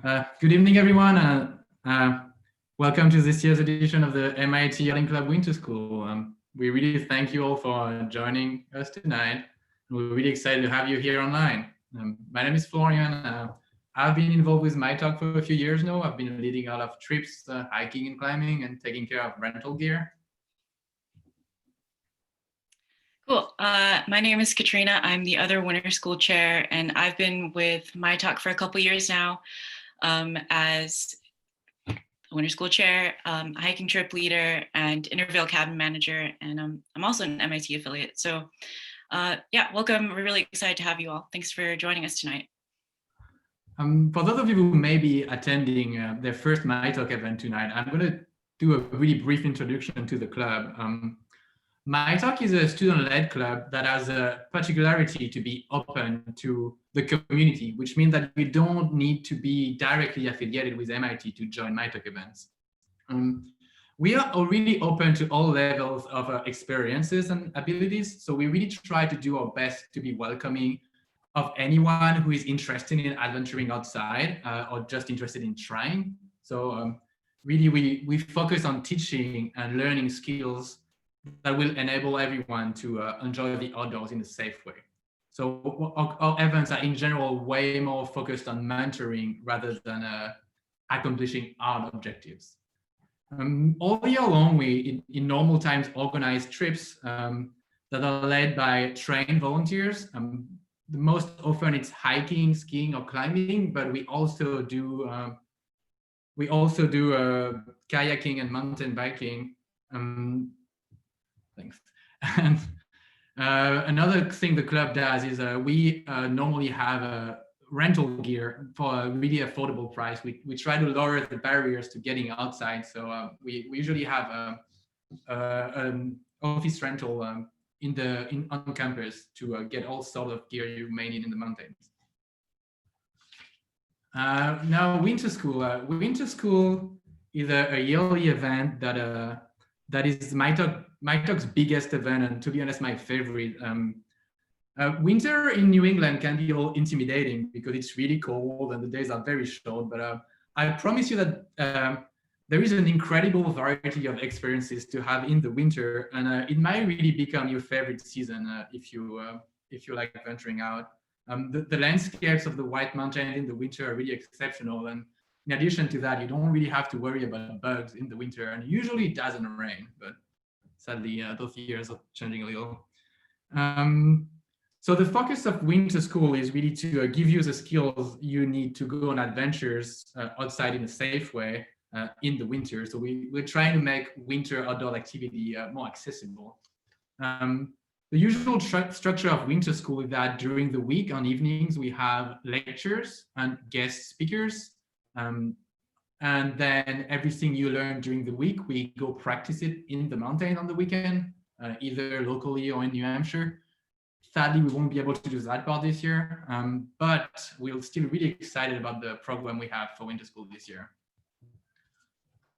Good evening, everyone. Welcome to this year's edition of the MIT Yachting Club Winter School. We really thank you all for joining us tonight. We're really excited to have you here online. My name is Florian. I've been involved with MITOC for a few years now. I've been leading a lot of trips, hiking and climbing, and taking care of rental gear. Cool. My name is Katrina. I'm the other Winter School chair, and I've been with MITOC for a couple years now as Winter School chair, hiking trip leader, and Intervale cabin manager, and I'm also an MIT affiliate. So yeah, welcome. We're really excited to have you all. Thanks for joining us tonight. For those of you who may be attending their first MITOC event tonight, I'm going to do a really brief introduction to the club. MITOC is a student-led club that has a particularity to be open to the community, which means that you don't need to be directly affiliated with MIT to join MITOC events. We are really open to all levels of experiences and abilities, so we really try to do our best to be welcoming of anyone who is interested in adventuring outside or just interested in trying. So really, we focus on teaching and learning skills that will enable everyone to enjoy the outdoors in a safe way. So our events are in general way more focused on mentoring rather than accomplishing art objectives. All year long, we in normal times organize trips that are led by trained volunteers. The most often it's hiking, skiing, or climbing, but we also do kayaking and mountain biking. Thanks. And another thing the club does is we normally have a rental gear for a really affordable price. We try to lower the barriers to getting outside. So we usually have an office rental on campus to get all sorts of gear you may need in the mountains. Now, Winter School. Winter School is a yearly event that is MITOC's biggest event, and to be honest, my favorite. Winter in New England can be a little intimidating because it's really cold and the days are very short, but I promise you that there is an incredible variety of experiences to have in the winter, and it might really become your favorite season if you like venturing out. The landscapes of the White Mountains in the winter are really exceptional, and in addition to that, you don't really have to worry about bugs in the winter, and usually it doesn't rain, but sadly, those years are changing a little. So the focus of Winter School is really to give you the skills you need to go on adventures outside in a safe way in the winter. So we're trying to make winter outdoor activity more accessible. The usual structure of Winter School is that during the week on evenings, we have lectures and guest speakers. And then everything you learn during the week, we go practice it in the mountain on the weekend, either locally or in New Hampshire. Sadly, we won't be able to do that part this year, but we're still really excited about the program we have for Winter School this year.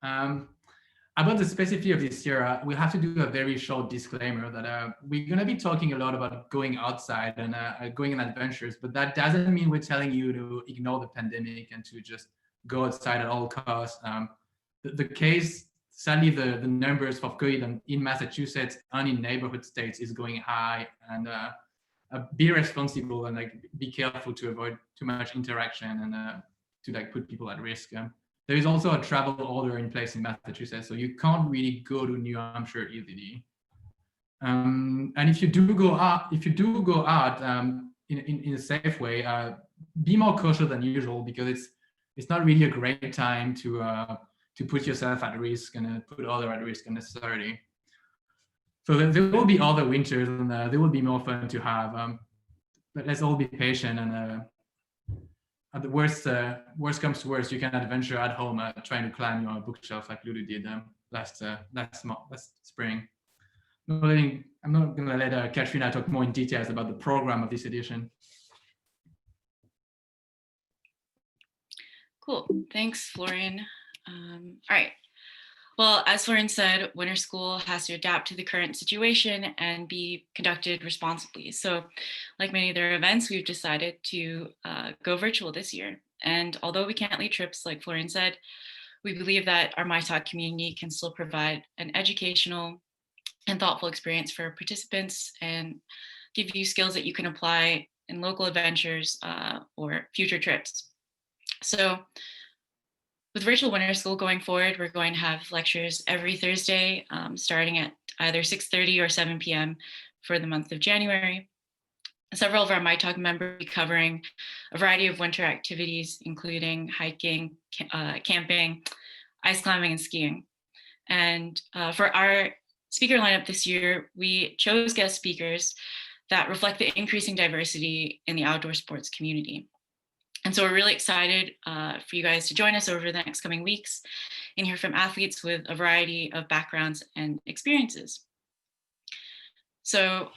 About the specificity of this year, we have to do a very short disclaimer that we're going to be talking a lot about going outside and going on adventures, but that doesn't mean we're telling you to ignore the pandemic and to just go outside at all costs. The case, sadly, the numbers for COVID in Massachusetts and in neighborhood states is going high, and be responsible and be careful to avoid too much interaction and to put people at risk. There is also a travel order in place in Massachusetts, so you can't really go to New Hampshire easily. And if you do go out, in a safe way, be more cautious than usual, because it's not really a great time to put yourself at risk and put others at risk unnecessarily. So there will be other winters, and there will be more fun to have. But let's all be patient, and at the worst comes to worst, you can adventure at home trying to climb your bookshelf like Lulu did last spring. I'm not going to let Katrina talk more in details about the program of this edition. Cool. Thanks, Florian. All right. Well, as Florian said, Winter School has to adapt to the current situation and be conducted responsibly. So like many other events, we've decided to go virtual this year. And although we can't lead trips, like Florian said, we believe that our MITOC community can still provide an educational and thoughtful experience for participants and give you skills that you can apply in local adventures or future trips. So with Virtual Winter School going forward, we're going to have lectures every Thursday, starting at either 6:30 or 7 p.m. for the month of January. Several of our MITOC members will be covering a variety of winter activities, including hiking, camping, ice climbing, and skiing. And for our speaker lineup this year, we chose guest speakers that reflect the increasing diversity in the outdoor sports community. And so we're really excited for you guys to join us over the next coming weeks and hear from athletes with a variety of backgrounds and experiences. So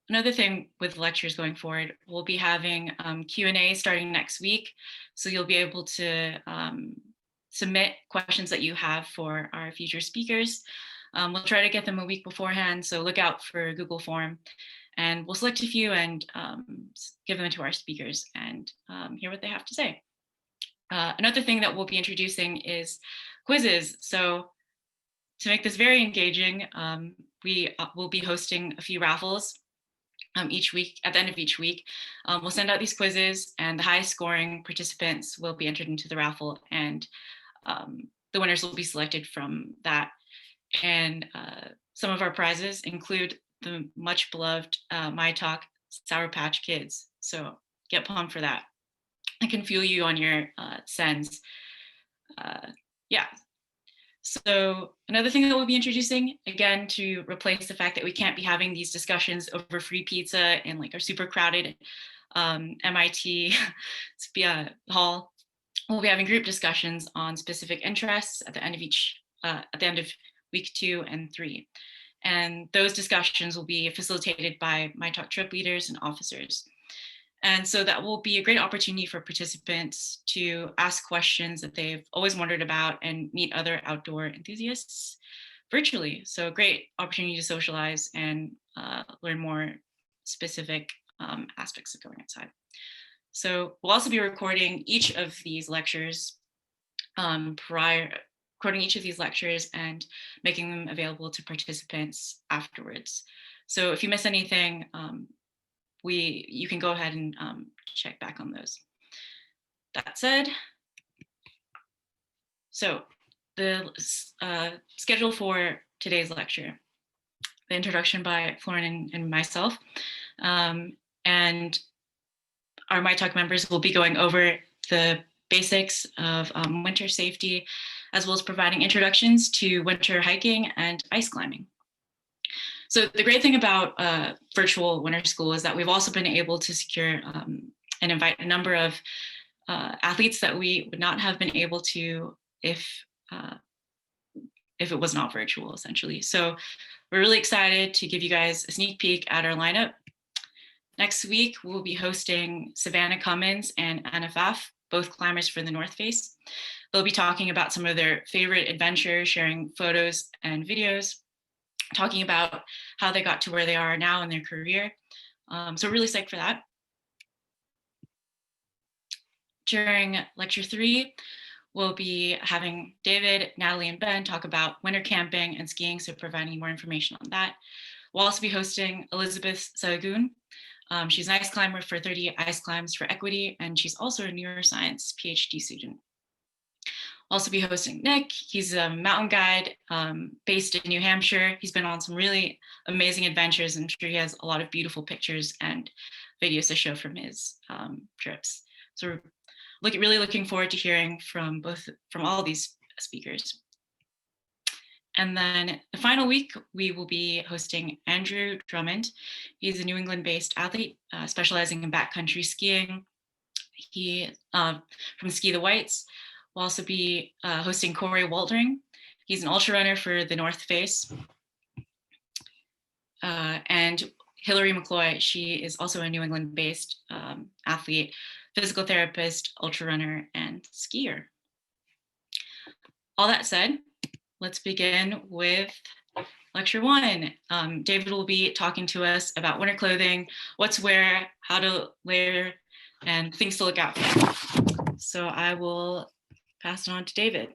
another thing with lectures going forward, we'll be having Q&A starting next week. So you'll be able to submit questions that you have for our future speakers. We'll try to get them a week beforehand, so look out for Google Form. And we'll select a few and give them to our speakers and hear what they have to say. Another thing that we'll be introducing is quizzes. So to make this very engaging, we will be hosting a few raffles each week. At the end of each week, we'll send out these quizzes, and the highest scoring participants will be entered into the raffle, and the winners will be selected from that. And some of our prizes include the much beloved MITOC Sour Patch Kids. So get pumped for that. It can fuel you on your sends. Yeah. So another thing that we'll be introducing, again, to replace the fact that we can't be having these discussions over free pizza in like our super crowded MIT hall, we'll be having group discussions on specific interests at the end of week 2 and 3. And those discussions will be facilitated by MITOC trip leaders and officers. And so that will be a great opportunity for participants to ask questions that they've always wondered about and meet other outdoor enthusiasts virtually. So a great opportunity to socialize and learn more specific aspects of going outside. So we'll also be recording each of these lectures and making them available to participants afterwards. So if you miss anything, you can go ahead and check back on those. That said, so the schedule for today's lecture, the introduction by Florian and myself, and our MITOC members will be going over the basics of winter safety, as well as providing introductions to winter hiking and ice climbing. So the great thing about virtual winter school is that we've also been able to secure and invite a number of athletes that we would not have been able to if it was not virtual, essentially. So we're really excited to give you guys a sneak peek at our lineup. Next week, we'll be hosting Savannah Cummins and Anna Pfaff, both climbers for the North Face. They'll be talking about some of their favorite adventures, sharing photos and videos, talking about how they got to where they are now in their career. So really psyched for that. During lecture 3, we'll be having David, Natalie, and Ben talk about winter camping and skiing, so providing more information on that. We'll also be hosting Elizabeth Sagoon. She's an ice climber for 30 Ice Climbs for Equity, and she's also a neuroscience PhD student. We'll also be hosting Nick. He's a mountain guide based in New Hampshire. He's been on some really amazing adventures, and I'm sure he has a lot of beautiful pictures and videos to show from his trips. So we're really looking forward to hearing from all these speakers. And then the final week, we will be hosting Andrew Drummond. He's a New England-based athlete specializing in backcountry skiing. He from Ski the Whites. We'll also be hosting Corey Waldring. He's an ultra runner for the North Face. And Hillary McCloy, she is also a New England-based athlete, physical therapist, ultra runner, and skier. All that said, let's begin with lecture 1. David will be talking to us about winter clothing, what to wear, how to layer and things to look out for. So I will pass it on to David.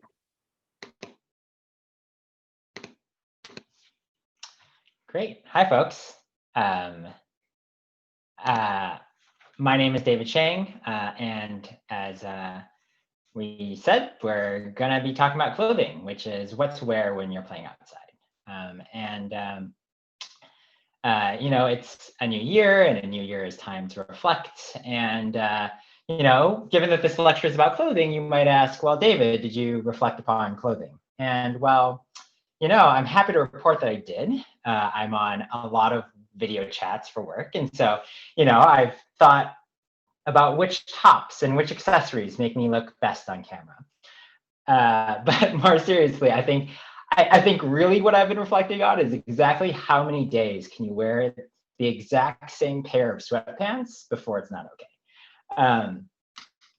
Great. Hi, folks. My name is David Chang, and as we said, we're going to be talking about clothing, which is what to wear when you're playing outside. You know, it's a new year, and a new year is time to reflect. And, you know, given that this lecture is about clothing, you might ask, well, David, did you reflect upon clothing? And well, you know, I'm happy to report that I did. I'm on a lot of video chats for work. And so, you know, I've thought about which tops and which accessories make me look best on camera. But more seriously, I think really what I've been reflecting on is exactly how many days can you wear the exact same pair of sweatpants before it's not okay.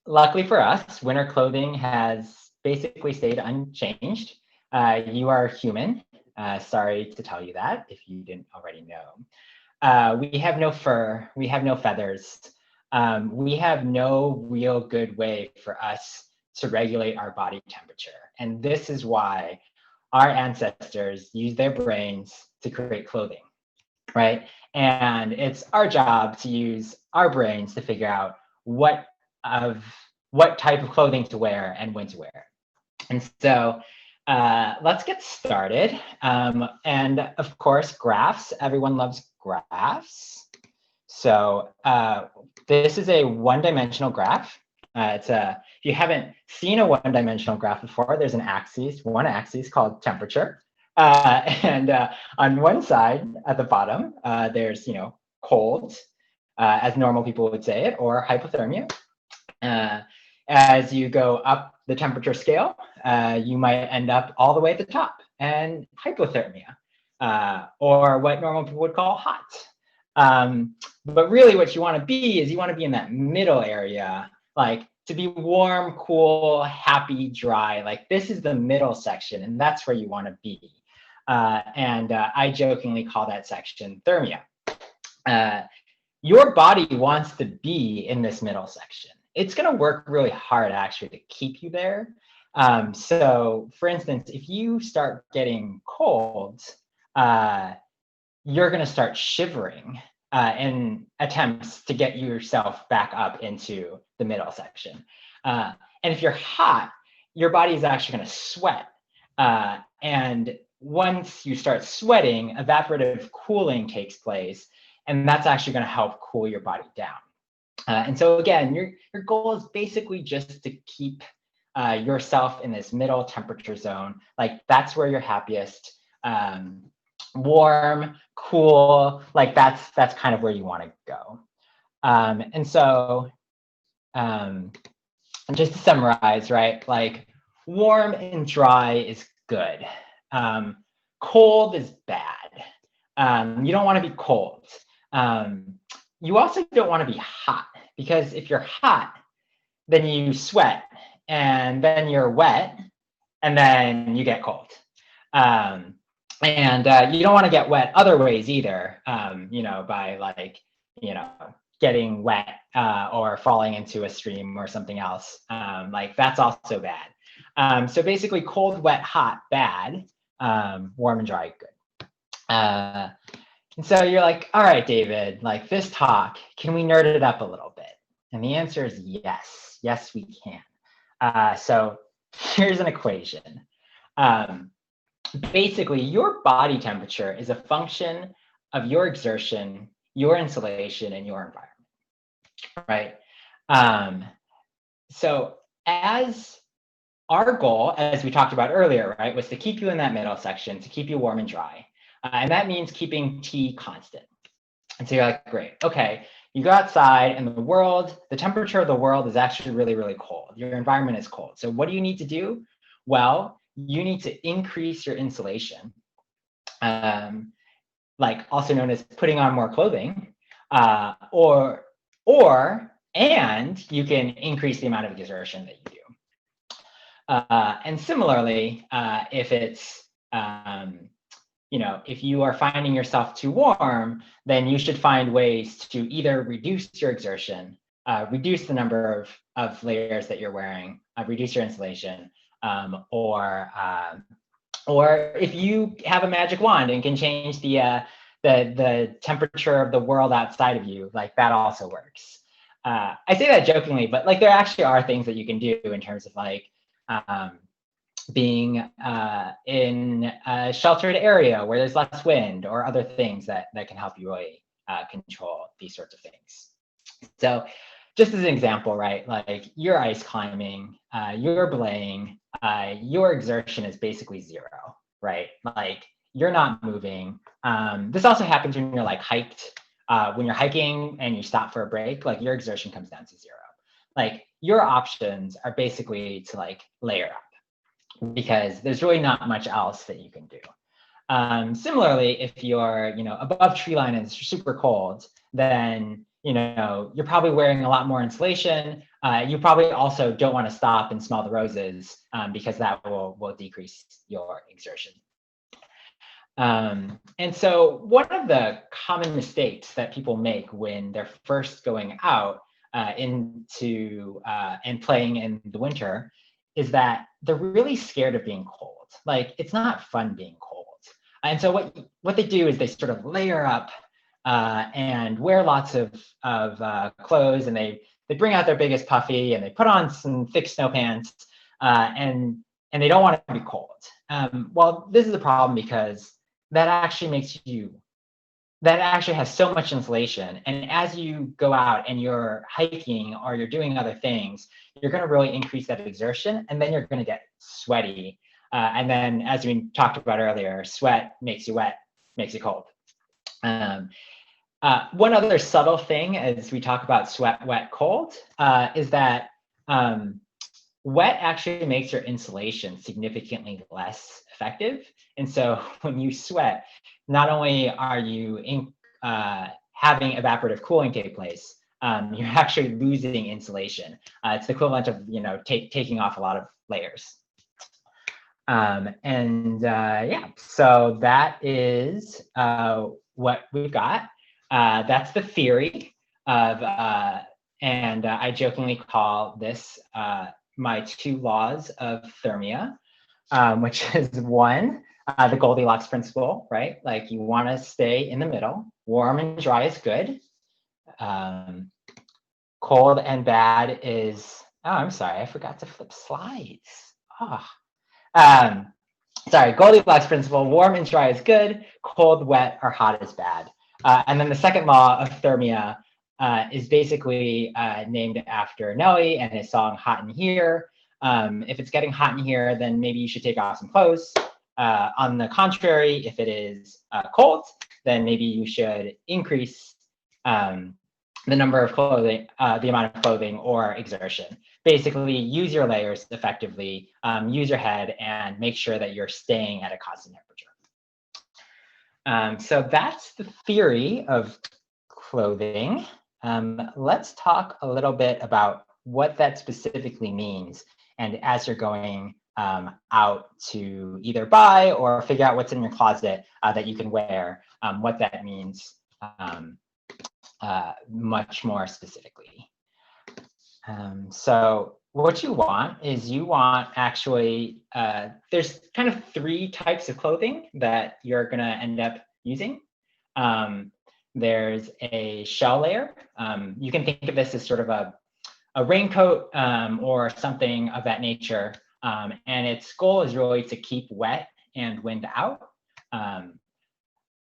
Luckily for us, winter clothing has basically stayed unchanged. You are human. Sorry to tell you that if you didn't already know. We have no fur, we have no feathers. We have no real good way for us to regulate our body temperature. And this is why our ancestors used their brains to create clothing, right? And it's our job to use our brains to figure out what type of clothing to wear and when to wear. And so let's get started. And of course, graphs. Everyone loves graphs. So this is a one-dimensional graph. If you haven't seen a one-dimensional graph before, there's one axis called temperature. And on one side at the bottom, there's, you know, cold, as normal people would say it, or hypothermia. As you go up the temperature scale, you might end up all the way at the top and hypothermia, or what normal people would call hot. But really what you want to be is you want to be in that middle area, like to be warm, cool, happy, dry. Like this is the middle section, and that's where you want to be. I jokingly call that section thermia. Your body wants to be in this middle section. It's going to work really hard actually to keep you there. So for instance, if you start getting cold, you're going to start shivering in attempts to get yourself back up into the middle section. And if you're hot, your body is actually going to sweat. And once you start sweating, evaporative cooling takes place, and that's actually going to help cool your body down. And so again, your goal is basically just to keep yourself in this middle temperature zone. Like that's where you're happiest. Warm, cool, like that's kind of where you want to go. And so just to summarize, right, like warm and dry is good. Cold is bad. You don't want to be cold. You also don't want to be hot, because if you're hot, then you sweat, and then you're wet, and then you get cold. And you don't want to get wet other ways either, you know, by like, you know, getting wet or falling into a stream or something else. Like that's also bad. So basically cold, wet, hot, bad, warm and dry, good. And so you're like, all right, David, like this talk, can we nerd it up a little bit? And the answer is yes. Yes, we can. So here's an equation. Basically, your body temperature is a function of your exertion, your insulation, and your environment, right? So as our goal, as we talked about earlier, right, was to keep you in that middle section, to keep you warm and dry. And that means keeping T constant. And so you're like, great, okay, you go outside and the temperature of the world is actually really, really cold. Your environment is cold. So what do you need to do? Well, you need to increase your insulation, like also known as putting on more clothing, and you can increase the amount of exertion that you do. And similarly, if it's, you know, if you are finding yourself too warm, then you should find ways to either reduce your exertion reduce the number of layers that you're wearing, reduce your insulation, or if you have a magic wand and can change the temperature of the world outside of you, like that also works. I say that jokingly, but like there actually are things that you can do in terms of like being in a sheltered area where there's less wind or other things that can help you really control these sorts of things. So just as an example, right, like you're ice climbing, you're belaying, your exertion is basically zero, right? Like you're not moving. This also happens when you're like hiked, when you're hiking and you stop for a break, like your exertion comes down to zero. Like your options are basically to like layer up because there's really not much else that you can do. Similarly, if you're, above tree line and it's super cold, then, you're probably wearing a lot more insulation. You probably also don't want to stop and smell the roses because that will decrease your exertion. And so one of the common mistakes that people make when they're first going out into and playing in the winter is that they're really scared of being cold. Like it's not fun being cold. And so what they do is they sort of layer up and wear lots of clothes, and they bring out their biggest puffy and they put on some thick snow pants and they don't want to be cold. Well, this is a problem because that actually has so much insulation. And as you go out and you're hiking or you're doing other things, you're going to really increase that exertion, and then you're going to get sweaty. And then, as we talked about earlier, sweat makes you wet, makes you cold. One other subtle thing as we talk about sweat, wet, cold is that wet actually makes your insulation significantly less effective. And so when you sweat, not only are you having evaporative cooling take place, you're actually losing insulation. It's the equivalent of taking off a lot of layers. Yeah, so that is what we've got. That's the theory of, and I jokingly call this my 2 laws of thermia, which is 1, the Goldilocks principle, right? Like you want to stay in the middle. Warm and dry is good. Cold and bad is, oh, I'm sorry, I forgot to flip slides. Sorry, Goldilocks principle, warm and dry is good, cold, wet, or hot is bad. And then the second law of thermia is basically named after Nelly and his song Hot in Here. If it's getting hot in here, then maybe you should take off some clothes. On the contrary, if it is cold, then maybe you should increase the number of clothing, the amount of clothing or exertion. Basically, use your layers effectively, use your head, and make sure that you're staying at a constant temperature. So that's the theory of clothing. Let's talk a little bit about what that specifically means. And as you're going out to either buy or figure out what's in your closet that you can wear, what that means much more specifically. So what you want is actually, there's kind of 3 types of clothing that you're gonna end up using. There's a shell layer. You can think of this as sort of a raincoat or something of that nature. And its goal is really to keep wet and wind out.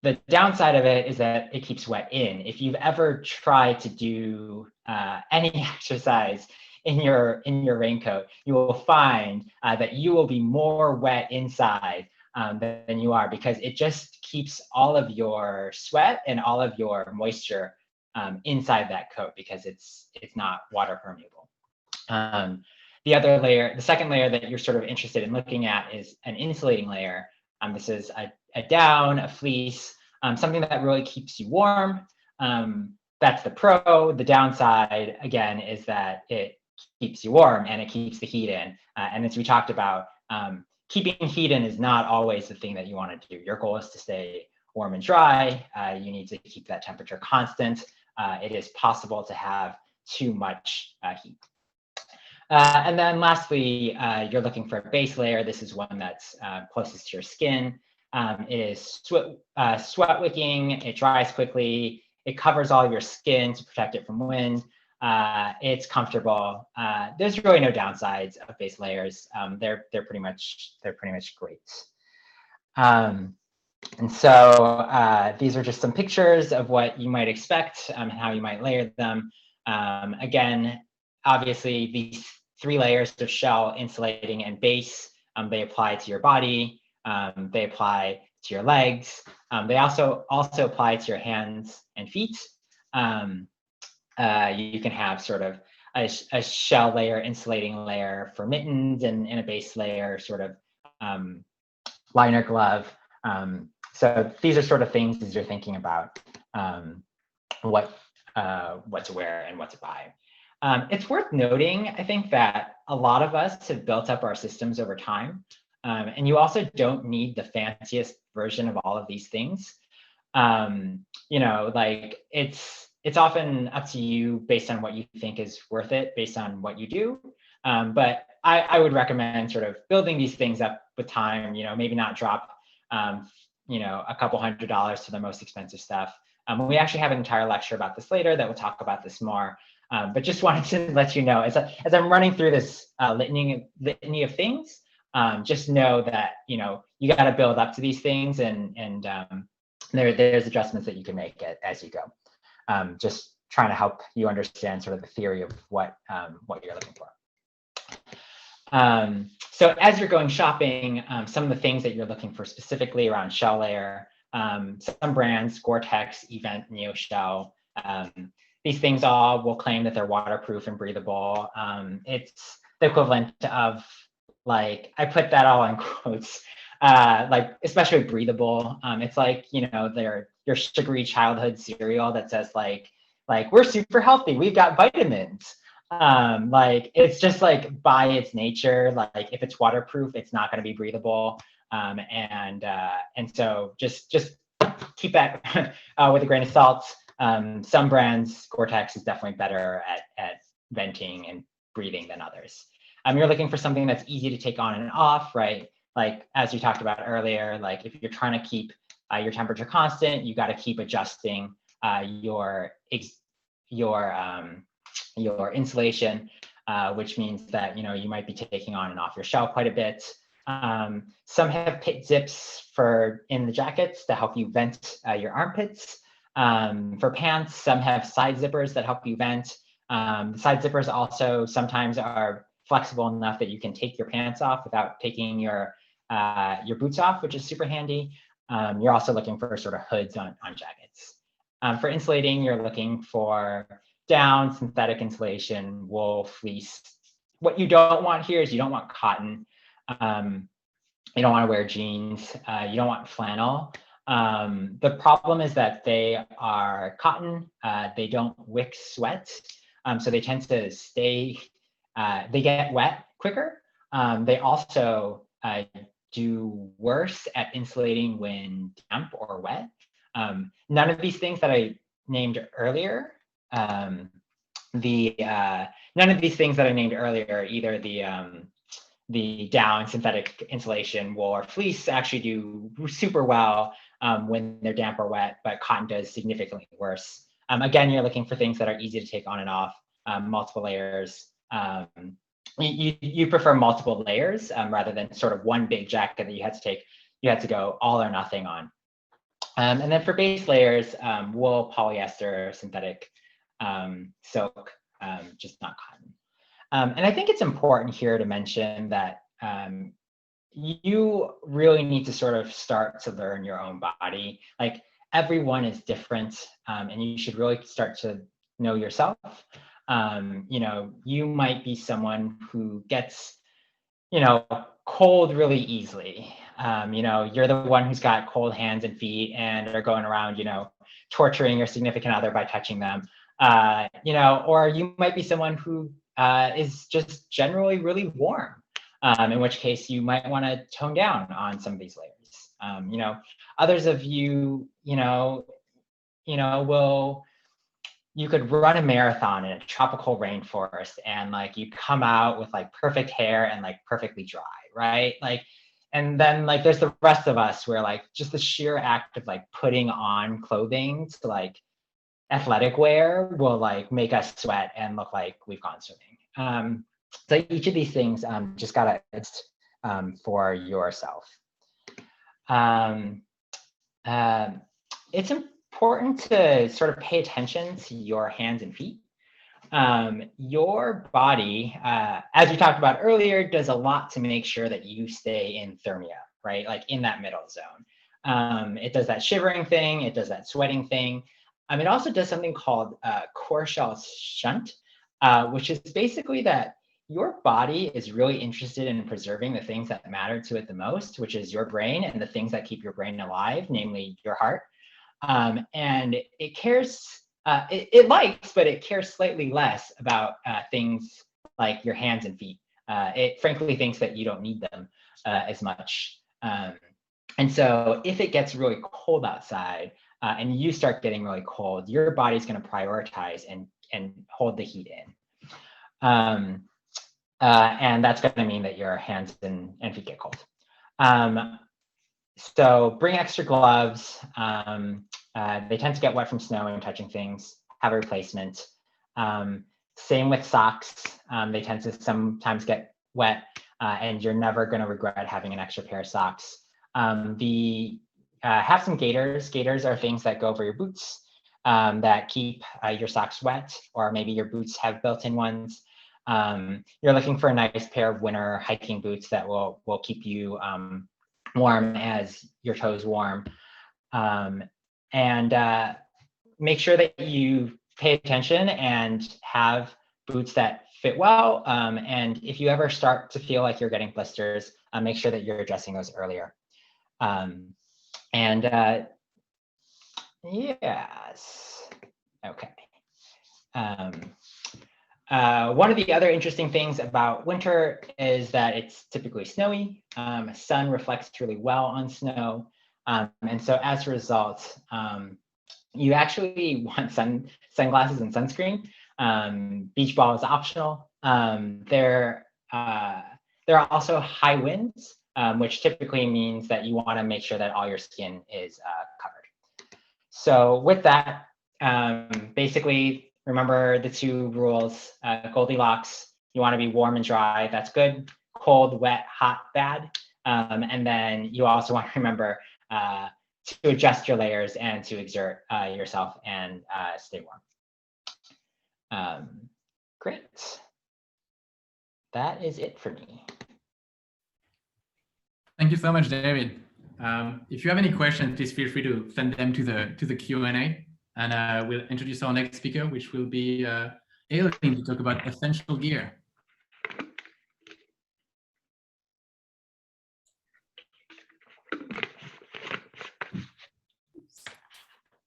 The downside of it is that it keeps wet in. If you've ever tried to do any exercise in your raincoat, you will find that you will be more wet inside than you are, because it just keeps all of your sweat and all of your moisture inside that coat because it's not water permeable. The other layer, the second layer that you're sort of interested in looking at is an insulating layer. This is a down, a fleece, something that really keeps you warm. That's the pro. The downside, again, is that it keeps you warm and it keeps the heat in. And as we talked about, keeping heat in is not always the thing that you want to do. Your goal is to stay warm and dry. You need to keep that temperature constant. It is possible to have too much heat. And then lastly, you're looking for a base layer. This is one that's closest to your skin. It is sweat wicking, it dries quickly, it covers all of your skin to protect it from wind. It's comfortable. There's really no downsides of base layers. They're pretty much great. And so these are just some pictures of what you might expect, how you might layer them. Again, obviously these 3 layers of shell, insulating, and base, they apply to your body. They apply to your legs. They also apply to your hands and feet. You can have sort of a shell layer, insulating layer for mittens, and a base layer, sort of liner glove. So these are sort of things as you're thinking about what to wear and what to buy. It's worth noting, I think, that a lot of us have built up our systems over time. And you also don't need the fanciest version of all of these things. You know, like it's often up to you based on what you think is worth it, based on what you do. But I would recommend sort of building these things up with time. You know, maybe not drop, you know, a couple $100s to the most expensive stuff. We actually have an entire lecture about this later that will talk about this more. But just wanted to let you know, as I'm running through this litany of things, just know that, you know, you got to build up to these things, and there's adjustments that you can make as you go. Just trying to help you understand sort of the theory of what you're looking for. So as you're going shopping, some of the things that you're looking for specifically around shell layer, some brands, Gore-Tex, Event, NeoShell, these things all will claim that they're waterproof and breathable. It's the equivalent of, like, I put that all in quotes, like especially breathable. It's like, you know, your sugary childhood cereal that says like we're super healthy, we've got vitamins. Like it's just like by its nature, like if it's waterproof, it's not going to be breathable. And so just keep that with a grain of salt. Some brands, Gore-Tex is definitely better at venting and breathing than others. You're looking for something that's easy to take on and off, right? Like as you talked about earlier, like if you're trying to keep your temperature constant, you got to keep adjusting your insulation, which means that, you know, you might be taking on and off your shell quite a bit. Some have pit zips in the jackets to help you vent your armpits. For pants, some have side zippers that help you vent. The side zippers also sometimes are flexible enough that you can take your pants off without taking your boots off, which is super handy. You're also looking for sort of hoods on jackets. For insulating, you're looking for down, synthetic insulation, wool, fleece. What you don't want here is you don't want cotton. You don't want to wear jeans. You don't want flannel. The problem is that they are cotton. They don't wick sweat. So they tend to stay, they get wet quicker. They also do worse at insulating when damp or wet. None of these things that I named earlier, none of these things that I named earlier, either the down, synthetic insulation, wool, or fleece actually do super well when they're damp or wet, but cotton does significantly worse. Again, you're looking for things that are easy to take on and off, multiple layers. You prefer multiple layers rather than sort of one big jacket that you had to go all or nothing on. And then for base layers, wool, polyester, synthetic, silk, just not cotton. And I think it's important here to mention that you really need to sort of start to learn your own body. Like everyone is different, and you should really start to know yourself. You know, you might be someone who gets, you know, cold really easily. You know, you're the one who's got cold hands and feet and are going around, you know, torturing your significant other by touching them. You know, or you might be someone who is just generally really warm, in which case you might want to tone down on some of these layers. You know, others of you, will you could run a marathon in a tropical rainforest and like you come out with like perfect hair and like perfectly dry, right? Like, and then like there's the rest of us where like just the sheer act of like putting on clothing to like athletic wear will like make us sweat and look like we've gone swimming. So each of these things just gotta for yourself. It's important to sort of pay attention to your hands and feet. Your body, as we talked about earlier, does a lot to make sure that you stay in thermia, right? Like in that middle zone. It does that shivering thing, it does that sweating thing. It also does something called core shell shunt, which is basically that your body is really interested in preserving the things that matter to it the most, which is your brain and the things that keep your brain alive, namely your heart. And it cares, it likes, but it cares slightly less about things like your hands and feet. It frankly thinks that you don't need them as much. And so if it gets really cold outside and you start getting really cold, your body's going to prioritize and hold the heat in. And that's going to mean that your hands and feet get cold. So bring extra gloves. They tend to get wet from snow and touching things. Have a replacement. Same with socks. They tend to sometimes get wet, and you're never going to regret having an extra pair of socks. Have some gaiters. Gaiters are things that go over your boots that keep your socks wet, or maybe your boots have built-in ones. You're looking for a nice pair of winter hiking boots that will keep you warm as your toes warm. And make sure that you pay attention and have boots that fit well. And if you ever start to feel like you're getting blisters, make sure that you're addressing those earlier. Yes, okay. One of the other interesting things about winter is that it's typically snowy. Sun reflects really well on snow. And so as a result, you actually want sunglasses and sunscreen. Beach ball is optional. There are also high winds, which typically means that you want to make sure that all your skin is covered. So with that, basically, remember the two rules, Goldilocks, you want to be warm and dry, that's good. Cold, wet, hot, bad. And then you also want to remember to adjust your layers and to exert yourself and stay warm. Great. That is it for me. Thank you so much, David. If you have any questions, please feel free to send them to the Q&A, and we'll introduce our next speaker, which will be Aileen, to talk about essential gear.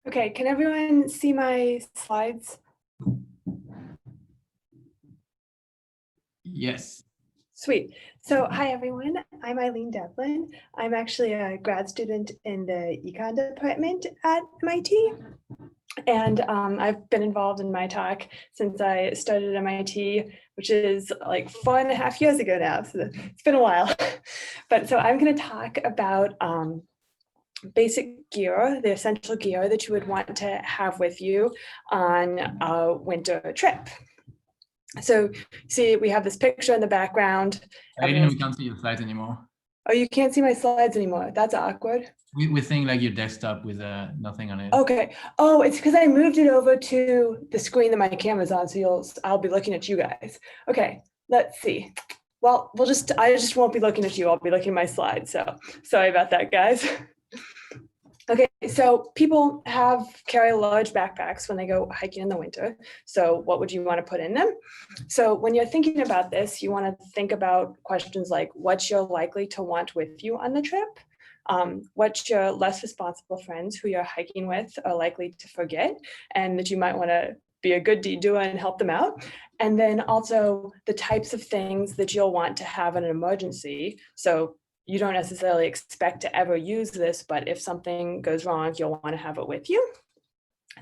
Okay, can everyone see my slides? Yes. Sweet. So hi, everyone. I'm Eileen Devlin. I'm actually a grad student in the econ department at MIT. And I've been involved in MITOC since I started at MIT, which is like 4.5 years ago now. So it's been a while. But so I'm going to talk about basic gear, the essential gear that you would want to have with you on a winter trip. So see, we have this picture in the background. I didn't know we can't see your slides anymore. Oh, you can't see my slides anymore. That's awkward. We're seeing like your desktop with nothing on it. Okay. Oh, it's because I moved it over to the screen that my camera's on, so I'll be looking at you guys. Okay, let's see. Well, I just won't be looking at you. I'll be looking at my slides. So sorry about that, guys. Okay, so people carry large backpacks when they go hiking in the winter. So what would you want to put in them? So when you're thinking about this, you want to think about questions like what you're likely to want with you on the trip, what your less responsible friends who you're hiking with are likely to forget, and that you might want to be a good deed doer and help them out. And then also the types of things that you'll want to have in an emergency. So you don't necessarily expect to ever use this, but if something goes wrong, you'll want to have it with you.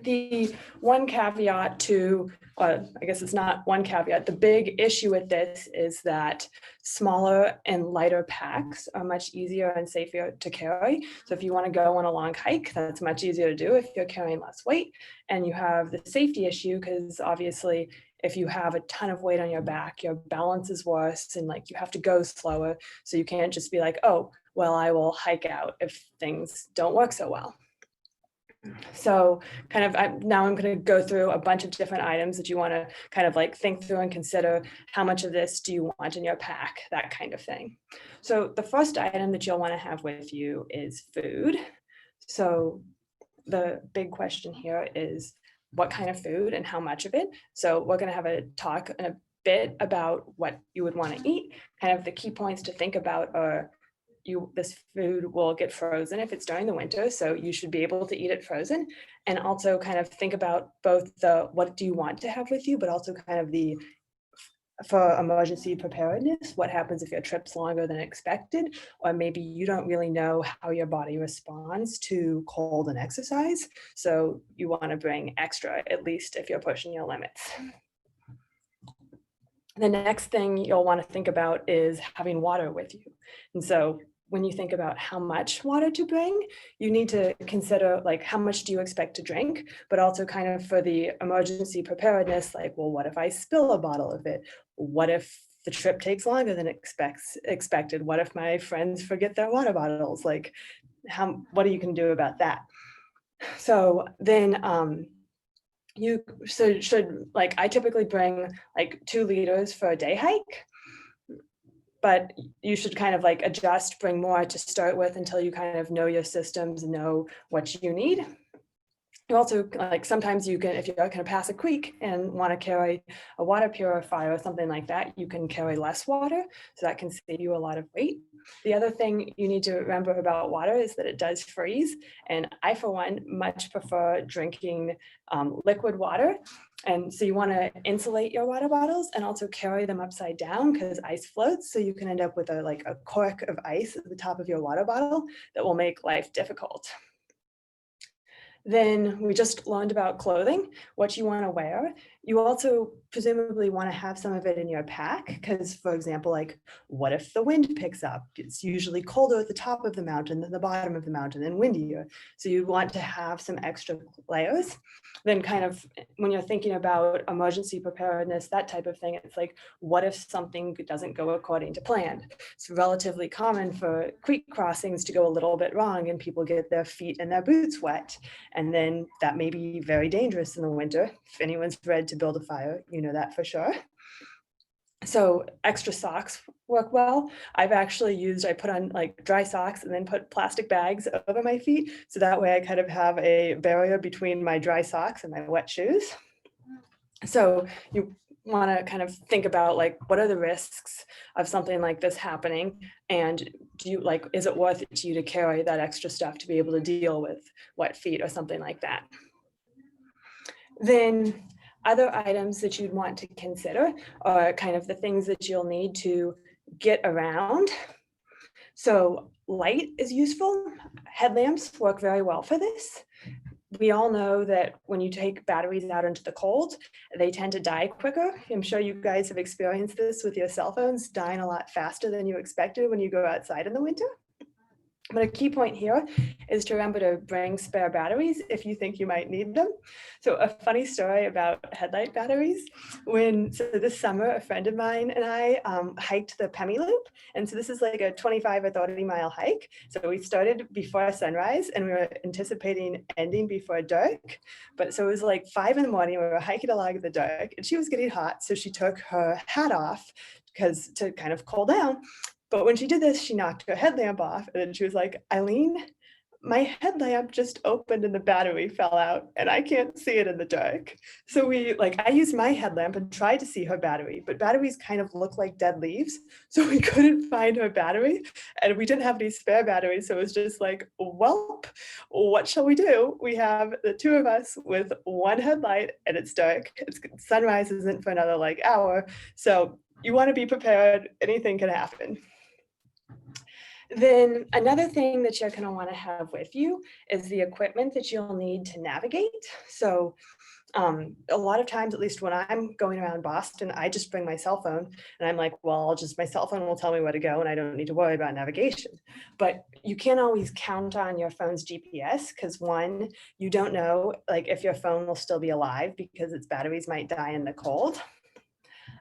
The one caveat to, I guess it's not one caveat, the big issue with this is that smaller and lighter packs are much easier and safer to carry. So if you want to go on a long hike, that's much easier to do if you're carrying less weight. And you have the safety issue because obviously if you have a ton of weight on your back, your balance is worse and like you have to go slower. So you can't just be like, oh, well, I will hike out if things don't work so well. So kind of now I'm going to go through a bunch of different items that you want to kind of like think through and consider how much of this do you want in your pack, that kind of thing. So the first item that you'll want to have with you is food. So the big question here is what kind of food and how much of it. So we're going to have a talk in a bit about what you would want to eat. Kind of the key points to think about are this food will get frozen if it's during the winter, so you should be able to eat it frozen. And also kind of think about both the what do you want to have with you, but also kind of the for emergency preparedness, what happens if your trip's longer than expected, or maybe you don't really know how your body responds to cold and exercise. So you want to bring extra, at least if you're pushing your limits. The next thing you'll want to think about is having water with you. And so when you think about how much water to bring, you need to consider like how much do you expect to drink, but also kind of for the emergency preparedness, like, well, what if I spill a bottle of it? What if the trip takes longer than expected? What if my friends forget their water bottles? Like, what are you can do about that? So then you should like, I typically bring like 2 liters for a day hike, but you should kind of like adjust, bring more to start with until you kind of know your systems, know what you need. You also like sometimes you can, if you're going to pass a creek and want to carry a water purifier or something like that, you can carry less water. So that can save you a lot of weight. The other thing you need to remember about water is that it does freeze. And I, for one, much prefer drinking liquid water. And so you want to insulate your water bottles and also carry them upside down because ice floats. So you can end up with a cork of ice at the top of your water bottle that will make life difficult. Then we just learned about clothing, what you want to wear. You also presumably want to have some of it in your pack because, for example, like what if the wind picks up? It's usually colder at the top of the mountain than the bottom of the mountain and windier. So you want to have some extra layers. Then kind of when you're thinking about emergency preparedness, that type of thing, it's like, what if something doesn't go according to plan? It's relatively common for creek crossings to go a little bit wrong and people get their feet and their boots wet. And then that may be very dangerous in the winter. If anyone's read To Build a Fire, you know that for sure. So extra socks work well. I've actually I put on like dry socks and then put plastic bags over my feet. So that way I kind of have a barrier between my dry socks and my wet shoes. So you want to kind of think about like, what are the risks of something like this happening? And is it worth it to you to carry that extra stuff to be able to deal with wet feet or something like that? Then other items that you'd want to consider are kind of the things that you'll need to get around. So light is useful. Headlamps work very well for this. We all know that when you take batteries out into the cold, they tend to die quicker. I'm sure you guys have experienced this with your cell phones dying a lot faster than you expected when you go outside in the winter. But a key point here is to remember to bring spare batteries if you think you might need them. So a funny story about headlight batteries. So this summer, a friend of mine and I hiked the Pemi Loop. And so this is like a 25 or 30 mile hike. So we started before sunrise and we were anticipating ending before dark. But so it was like 5 in the morning, we were hiking along in the dark and she was getting hot. So she took her hat off to kind of cool down. But when she did this, she knocked her headlamp off and then she was like, Eileen, my headlamp just opened and the battery fell out and I can't see it in the dark. So I used my headlamp and tried to see her battery, but batteries kind of look like dead leaves. So we couldn't find her battery and we didn't have any spare batteries. So it was just like, well, what shall we do? We have the 2 of us with 1 headlight and it's dark. Sunrise isn't for another hour. So you want to be prepared. Anything can happen. Then another thing that you're going to want to have with you is the equipment that you'll need to navigate. So a lot of times, at least when I'm going around Boston, I just bring my cell phone and I'm like, well, my cell phone will tell me where to go and I don't need to worry about navigation. But you can't always count on your phone's GPS because one, you don't know like if your phone will still be alive because its batteries might die in the cold.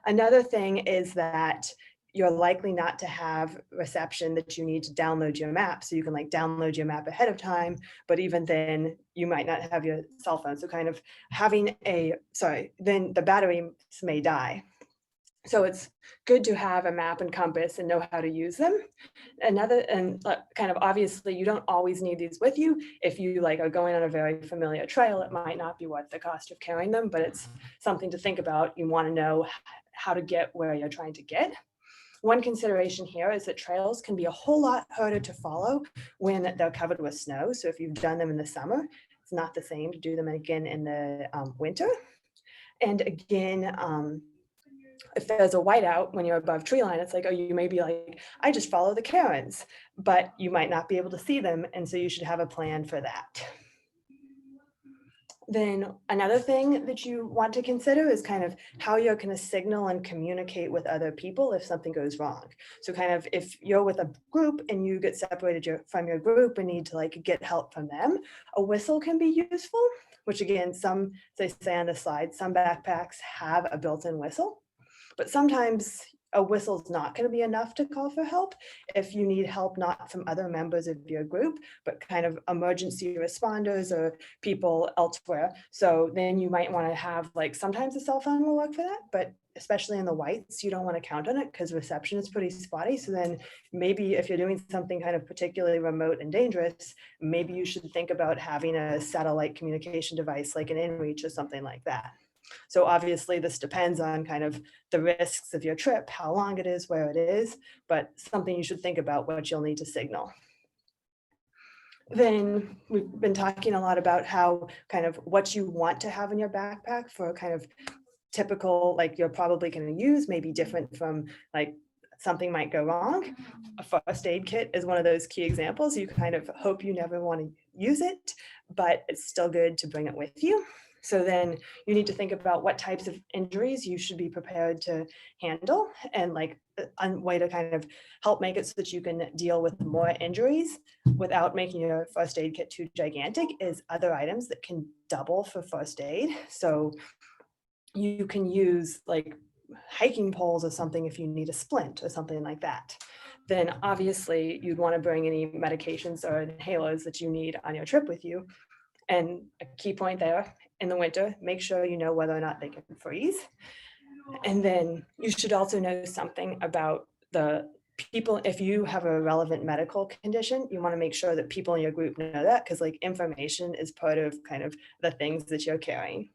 Another thing is that you're likely not to have reception that you need to download your map. So you can like download your map ahead of time, but even then you might not have your cell phone. So kind of having then the battery may die. So it's good to have a map and compass and know how to use them. Kind of obviously you don't always need these with you. If you like are going on a very familiar trail, it might not be worth the cost of carrying them, but it's something to think about. You want to know how to get where you're trying to get. One consideration here is that trails can be a whole lot harder to follow when they're covered with snow. So if you've done them in the summer, it's not the same to do them again in the winter. And again, if there's a whiteout when you're above tree line, it's like, oh, you may be like, I just follow the cairns, but you might not be able to see them. And so you should have a plan for that. Then another thing that you want to consider is kind of how you're going to signal and communicate with other people if something goes wrong. So kind of if you're with a group and you get separated from your group and need to like get help from them, a whistle can be useful, which again, as they say on the slide, some backpacks have a built-in whistle, but sometimes a whistle is not going to be enough to call for help if you need help not from other members of your group, but kind of emergency responders or people elsewhere. So then you might want to have like, sometimes a cell phone will work for that, but especially in the whites, you don't want to count on it because reception is pretty spotty. So then maybe if you're doing something kind of particularly remote and dangerous, maybe you should think about having a satellite communication device like an inReach or something like that. So obviously this depends on kind of the risks of your trip, how long it is, where it is, but something you should think about what you'll need to signal. Then we've been talking a lot about how kind of what you want to have in your backpack for kind of typical, like you're probably going to use, maybe different from like something might go wrong. A first aid kit is one of those key examples. You kind of hope you never want to use it, but it's still good to bring it with you. So then you need to think about what types of injuries you should be prepared to handle and like a way to kind of help make it so that you can deal with more injuries without making your first aid kit too gigantic is other items that can double for first aid. So you can use like hiking poles or something if you need a splint or something like that. Then obviously you'd want to bring any medications or inhalers that you need on your trip with you. And a key point there, in the winter, make sure you know whether or not they can freeze. And then you should also know something about the people. If you have a relevant medical condition, you want to make sure that people in your group know that, because like information is part of kind of the things that you're carrying.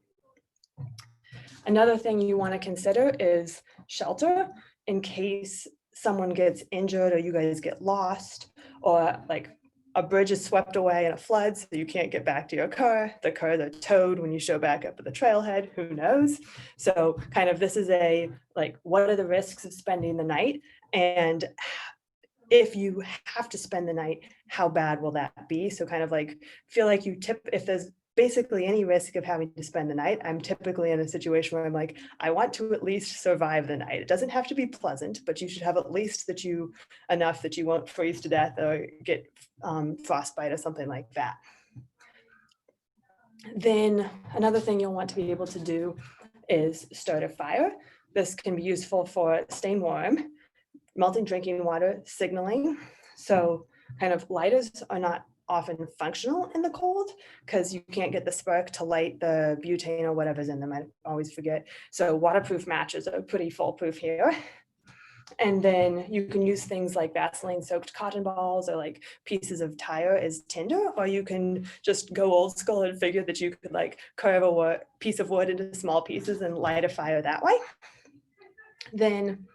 Another thing you want to consider is shelter in case someone gets injured or you guys get lost, or like a bridge is swept away in a flood so you can't get back to your car. The cars are towed when you show back up at the trailhead, who knows? So kind of this is a, like, what are the risks of spending the night? And if you have to spend the night, how bad will that be? So kind of like, feel like if there's basically any risk of having to spend the night, I'm typically in a situation where I'm like, I want to at least survive the night. It doesn't have to be pleasant, but you should have at least enough that you won't freeze to death or get frostbite or something like that. Then another thing you'll want to be able to do is start a fire. This can be useful for staying warm, melting drinking water, signaling. So kind of lighters are not often functional in the cold because you can't get the spark to light the butane or whatever's in them. I always forget. So waterproof matches are pretty foolproof here. And then you can use things like Vaseline soaked cotton balls or like pieces of tire as tinder, or you can just go old school and figure that you could like carve a piece of wood into small pieces and light a fire that way. Then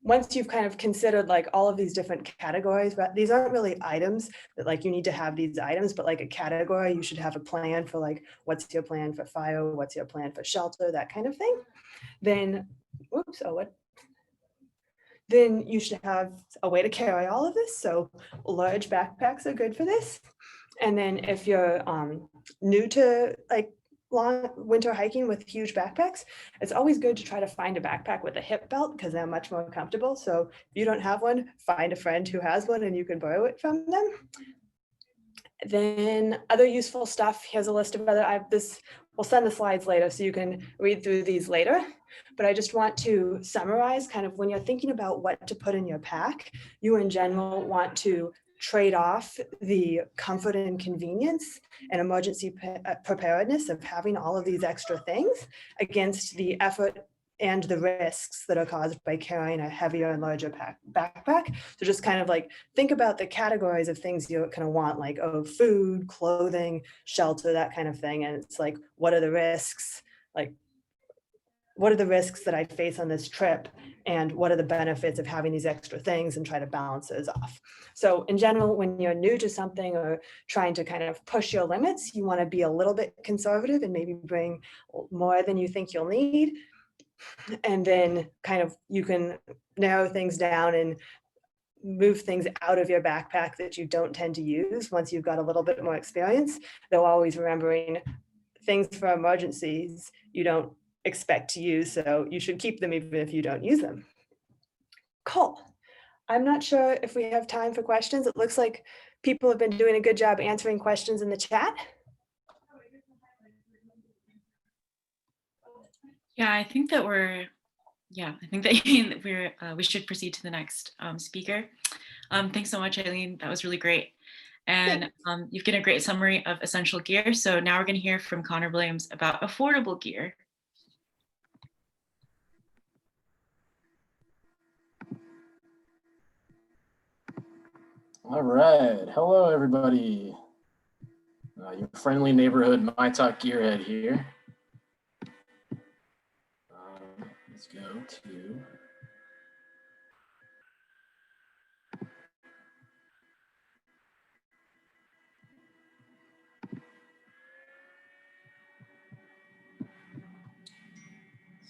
once you've kind of considered like all of these different categories, but these aren't really items that like you need to have these items, but like a category, you should have a plan for like, what's your plan for fire? What's your plan for shelter? That kind of thing. Then, then you should have a way to carry all of this. So large backpacks are good for this. And then if you're new to like long winter hiking with huge backpacks, it's always good to try to find a backpack with a hip belt because they're much more comfortable. So if you don't have one, find a friend who has one and you can borrow it from them. Then other useful stuff, here's a list of other, we'll send the slides later so you can read through these later. But I just want to summarize kind of when you're thinking about what to put in your pack, you in general want to trade off the comfort and convenience and emergency preparedness of having all of these extra things against the effort and the risks that are caused by carrying a heavier and larger backpack. So just kind of like think about the categories of things you kind of want, like, oh, food, clothing, shelter, that kind of thing. And it's like, what are the risks? Like, what are the risks that I face on this trip? And what are the benefits of having these extra things, and try to balance those off. So in general, when you're new to something or trying to kind of push your limits, you want to be a little bit conservative and maybe bring more than you think you'll need. And then kind of you can narrow things down and move things out of your backpack that you don't tend to use once you've got a little bit more experience, though always remembering things for emergencies you don't expect to use, so you should keep them even if you don't use them. Cool. I'm not sure if we have time for questions. It looks like people have been doing a good job answering questions in the chat. Yeah, I think that we should proceed to the next speaker. Thanks so much, Eileen. That was really great. And you've given a great summary of essential gear. So now we're going to hear from Connor Williams about affordable gear. All right. Hello, everybody. Your friendly neighborhood MITOC gearhead here. Let's go to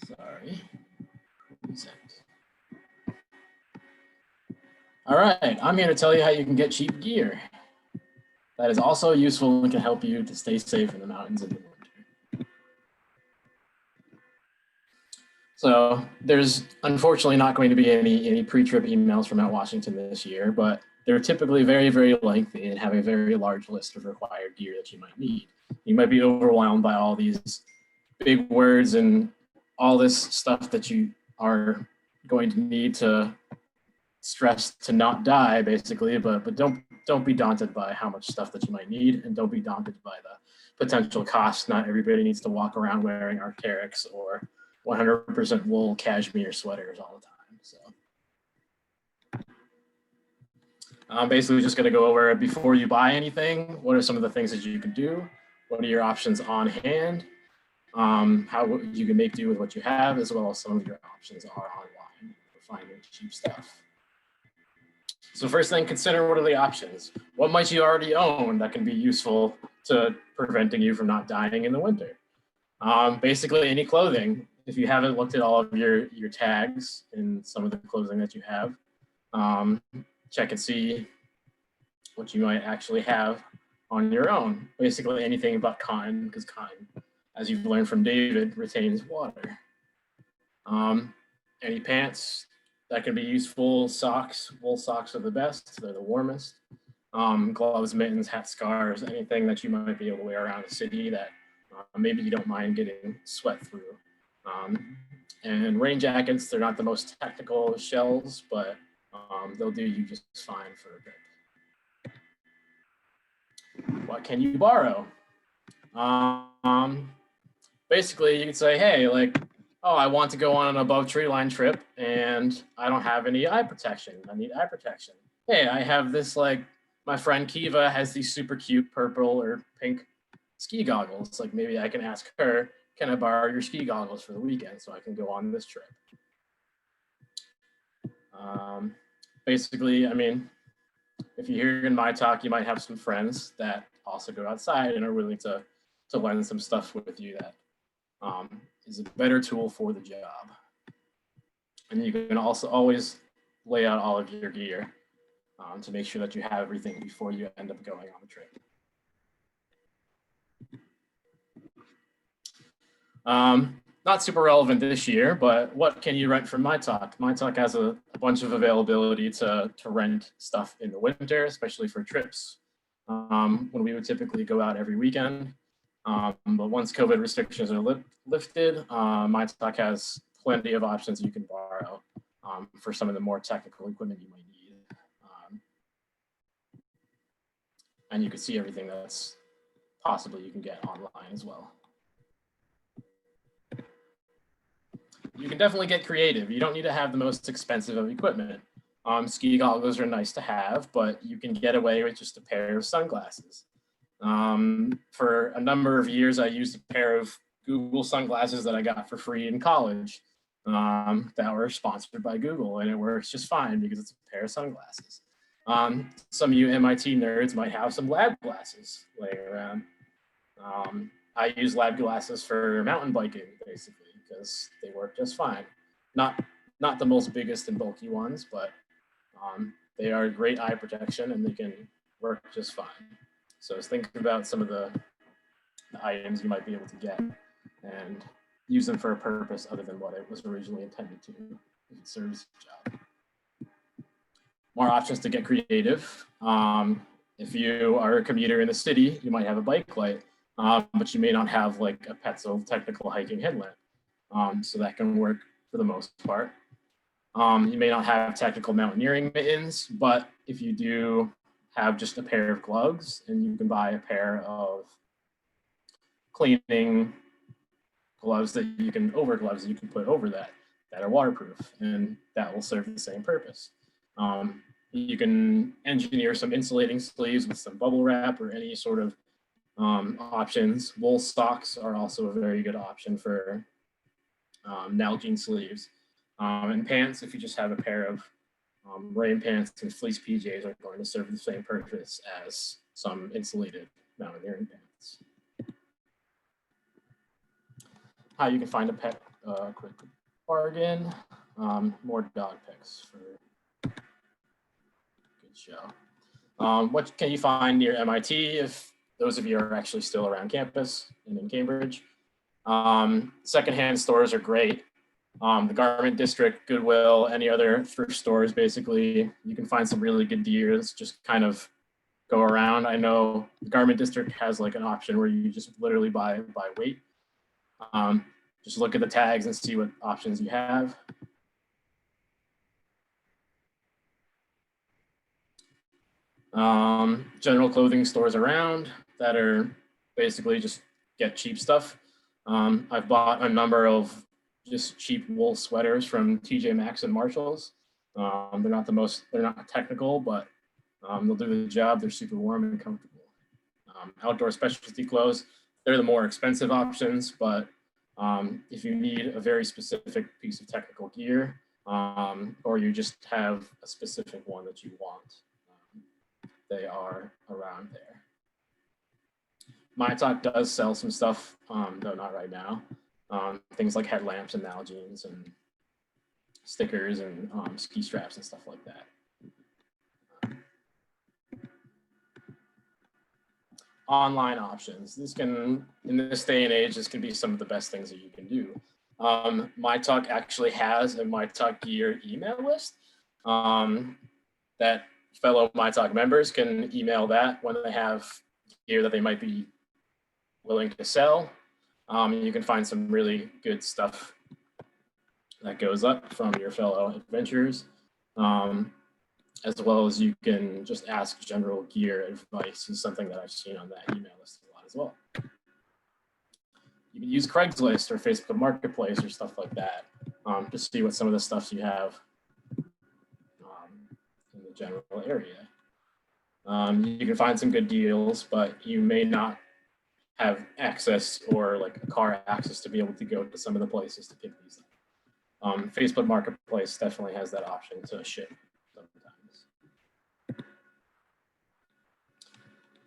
sorry. All right, I'm here to tell you how you can get cheap gear that is also useful and can help you to stay safe in the mountains in the winter. So there's unfortunately not going to be any pre-trip emails from Mount Washington this year, but they're typically very, very lengthy and have a very large list of required gear that you might need. You might be overwhelmed by all these big words and all this stuff that you are going to need to stress to not die, basically, but don't be daunted by how much stuff that you might need, and don't be daunted by the potential cost. Not everybody needs to walk around wearing Arc'teryx or 100% wool cashmere sweaters all the time. So I'm basically just going to go over, before you buy anything, what are some of the things that you can do? What are your options on hand? How you can make do with what you have, as well as some of your options are online for finding cheap stuff. So first thing, consider what are the options? What might you already own that can be useful to preventing you from not dying in the winter? Basically any clothing. If you haven't looked at all of your tags in some of the clothing that you have, check and see what you might actually have on your own. Basically anything but cotton, because cotton, as you've learned from David, retains water. Any pants that can be useful. Socks, wool socks are the best, they're the warmest. Gloves, mittens, hats, scarves, anything that you might be able to wear around the city that maybe you don't mind getting sweat through. And rain jackets, they're not the most technical shells, but they'll do you just fine for a bit. What can you borrow? Basically, you could say, hey, like, oh, I want to go on an above tree line trip and I don't have any eye protection. I need eye protection. Hey, I have this, like, my friend Kiva has these super cute purple or pink ski goggles. Like, maybe I can ask her, can I borrow your ski goggles for the weekend so I can go on this trip? Basically, I mean, if you're here in MITOC, you might have some friends that also go outside and are willing to lend some stuff with you that is a better tool for the job. And you can also always lay out all of your gear to make sure that you have everything before you end up going on the trip. Not super relevant this year, but what can you rent from MITOC? MITOC has a bunch of availability to rent stuff in the winter, especially for trips when we would typically go out every weekend. But once COVID restrictions are lifted, MITOC has plenty of options you can borrow for some of the more technical equipment you might need. And you can see everything that's possible you can get online as well. You can definitely get creative. You don't need to have the most expensive of equipment. Ski goggles are nice to have, but you can get away with just a pair of sunglasses. For a number of years, I used a pair of Google sunglasses that I got for free in college that were sponsored by Google, and it works just fine because it's a pair of sunglasses. Some of you MIT nerds might have some lab glasses laying around. I use lab glasses for mountain biking, basically, because they work just fine. Not the most biggest and bulky ones, but they are great eye protection and they can work just fine. So think about some of the items you might be able to get and use them for a purpose other than what it was originally intended to, if it serves the job. More options to get creative. If you are a commuter in the city, you might have a bike light, but you may not have like a Petzl technical hiking headlamp. So that can work for the most part. You may not have technical mountaineering mittens, but if you do have just a pair of gloves, and you can buy a pair of cleaning gloves that you can put over that are waterproof, and that will serve the same purpose. You can engineer some insulating sleeves with some bubble wrap or any sort of options. Wool socks are also a very good option for Nalgene sleeves. And pants, if you just have a pair of rain pants and fleece PJs, are going to serve the same purpose as some insulated mountaineering pants. How you can find a pet quick bargain. More dog pics for good show. What can you find near MIT if those of you are actually still around campus and in Cambridge? Secondhand stores are great. The Garment District, Goodwill, any other thrift stores, basically, you can find some really good deals, just kind of go around. I know the Garment District has like an option where you just literally buy by weight. Just look at the tags and see what options you have. General clothing stores around that are basically just get cheap stuff. I've bought a number of just cheap wool sweaters from TJ Maxx and Marshalls. They're not technical, but they'll do the job. They're super warm and comfortable. Outdoor specialty clothes, they're the more expensive options, but if you need a very specific piece of technical gear, or you just have a specific one that you want, they are around there. MITOC does sell some stuff, though not right now. Things like headlamps and Nalgenes and stickers and ski straps and stuff like that. Online options. This can, in this day and age, this can be some of the best things that you can do. MITOC actually has a MITOC gear email list that fellow MITOC members can email that when they have gear that they might be willing to sell. You can find some really good stuff that goes up from your fellow adventurers, as well as you can just ask general gear advice is something that I've seen on that email list a lot as well. You can use Craigslist or Facebook Marketplace or stuff like that to see what some of the stuff you have in the general area. You can find some good deals, but you may not have access or like a car access to be able to go to some of the places to pick these up. Facebook Marketplace definitely has that option to ship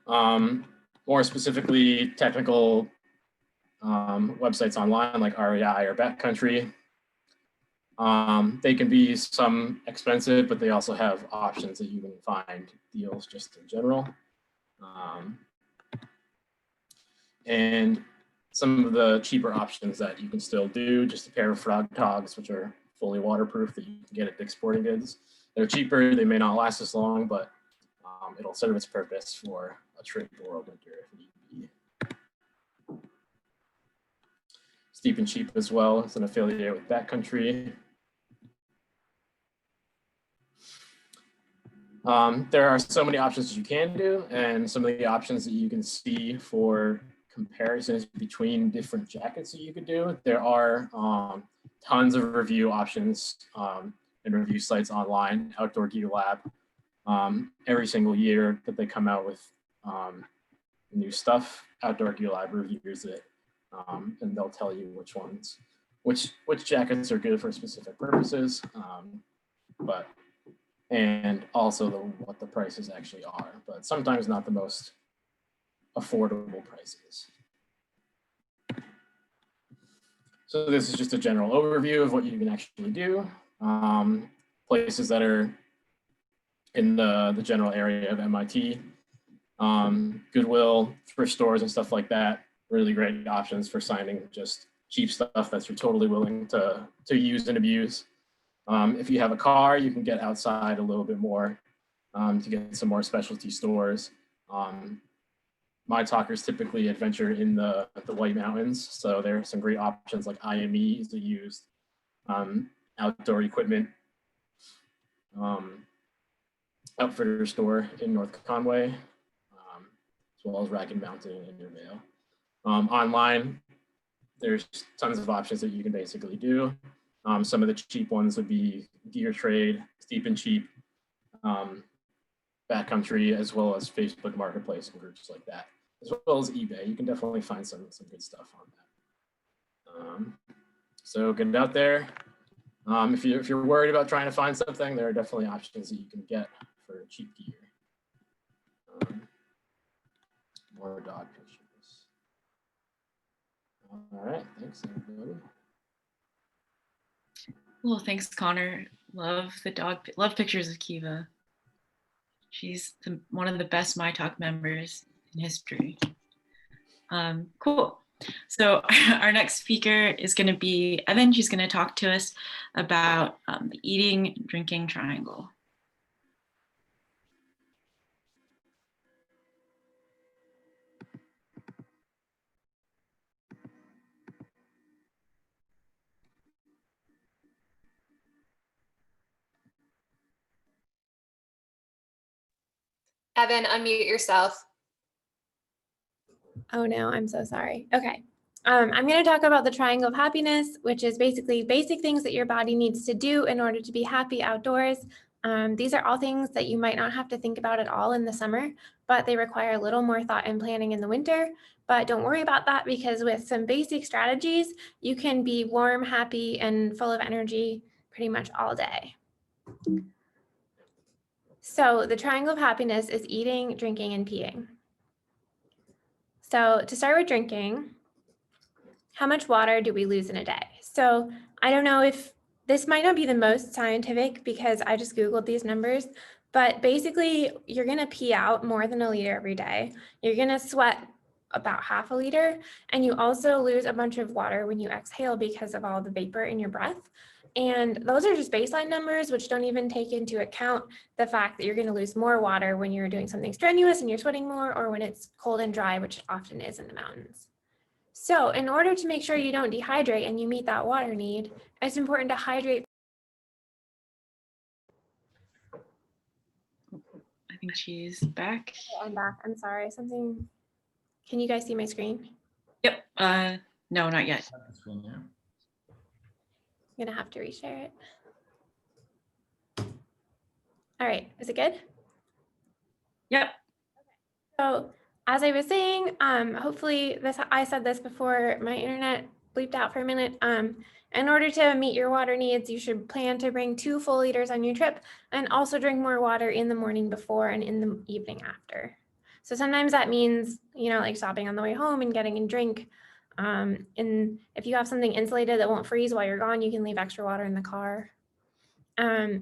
sometimes. More specifically, technical websites online like REI or Backcountry. They can be some expensive, but they also have options that you can find deals just in general. And some of the cheaper options that you can still do, just a pair of frog togs, which are fully waterproof that you can get at Dick's Sporting Goods. They're cheaper, they may not last as long, but it'll serve its purpose for a trip or a winter if need be. Steep and Cheap as well, it's an affiliate with Backcountry. There are so many options that you can do, and some of the options that you can see for comparisons between different jackets that you could do. There are tons of review options and review sites online, Outdoor Gear Lab. Every single year that they come out with new stuff, Outdoor Gear Lab reviews it, and they'll tell you which jackets are good for specific purposes, and also what the prices actually are, but sometimes not the most affordable prices. So this is just a general overview of what you can actually do. Places that are in the general area of MIT, Goodwill, thrift stores and stuff like that, really great options for signing just cheap stuff that you're totally willing to use and abuse. If you have a car, you can get outside a little bit more to get some more specialty stores. MITOCers typically adventure in the White Mountains, so there are some great options like IME is a used outdoor equipment outfitter store in North Conway, as well as Rack and Mountain in Intervale. Online, there's tons of options that you can basically do. Some of the cheap ones would be Gear Trade, Steep and Cheap, Backcountry, as well as Facebook Marketplace and groups like that, as well as eBay. You can definitely find some good stuff on that. So get it out there. If you're worried about trying to find something, there are definitely options that you can get for cheap gear. More dog pictures. All right, thanks everybody. Well, thanks, Connor. Love pictures of Kiva. She's one of the best MITOC members in history. Cool. So our next speaker is going to be Evan. She's going to talk to us about the eating, drinking triangle. Evan, unmute yourself. Oh no, I'm so sorry. Okay. I'm going to talk about the triangle of happiness, which is basically basic things that your body needs to do in order to be happy outdoors. These are all things that you might not have to think about at all in the summer, but they require a little more thought and planning in the winter. But don't worry about that, because with some basic strategies, you can be warm, happy, and full of energy pretty much all day. So the triangle of happiness is eating, drinking, and peeing. So to start with drinking, how much water do we lose in a day? So I don't know if this might not be the most scientific because I just Googled these numbers, but basically you're gonna pee out more than 1 liter every day. You're gonna sweat about half a liter, and you also lose a bunch of water when you exhale because of all the vapor in your breath. And those are just baseline numbers, which don't even take into account the fact that you're going to lose more water when you're doing something strenuous and you're sweating more, or when it's cold and dry, which it often is in the mountains. So in order to make sure you don't dehydrate and you meet that water need, it's important to hydrate. I think she's back. Okay, I'm back. I'm sorry. Can you guys see my screen? Yep. No, not yet. I'm gonna have to reshare it. All right, is it good? Yep. So as I was saying, hopefully I said this before my internet bleeped out for a minute. In order to meet your water needs, you should plan to bring 2 full liters on your trip, and also drink more water in the morning before and in the evening after. So sometimes that means, like stopping on the way home and getting a drink. And if you have something insulated that won't freeze while you're gone, you can leave extra water in the car.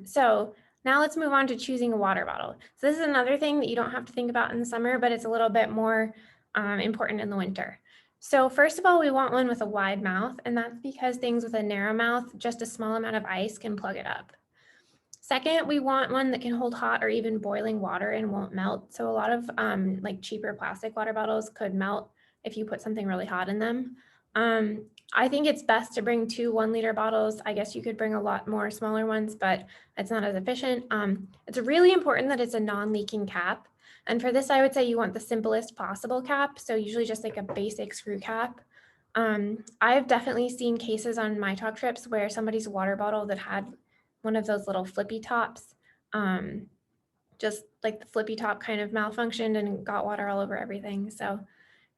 So now let's move on to choosing a water bottle. So this is another thing that you don't have to think about in the summer, but it's a little bit more important in the winter. So first of all, we want one with a wide mouth, and that's because things with a narrow mouth, just a small amount of ice can plug it up. Second, we want one that can hold hot or even boiling water and won't melt. So a lot of like cheaper plastic water bottles could melt if you put something really hot in them. I think it's best to bring 2 1-liter bottles. I guess you could bring a lot more smaller ones, but it's not as efficient. It's really important that it's a non-leaking cap. And for this, I would say you want the simplest possible cap. So usually just like a basic screw cap. I've definitely seen cases on MITOC trips where somebody's water bottle that had one of those little flippy tops, just like the flippy top kind of malfunctioned and got water all over everything. So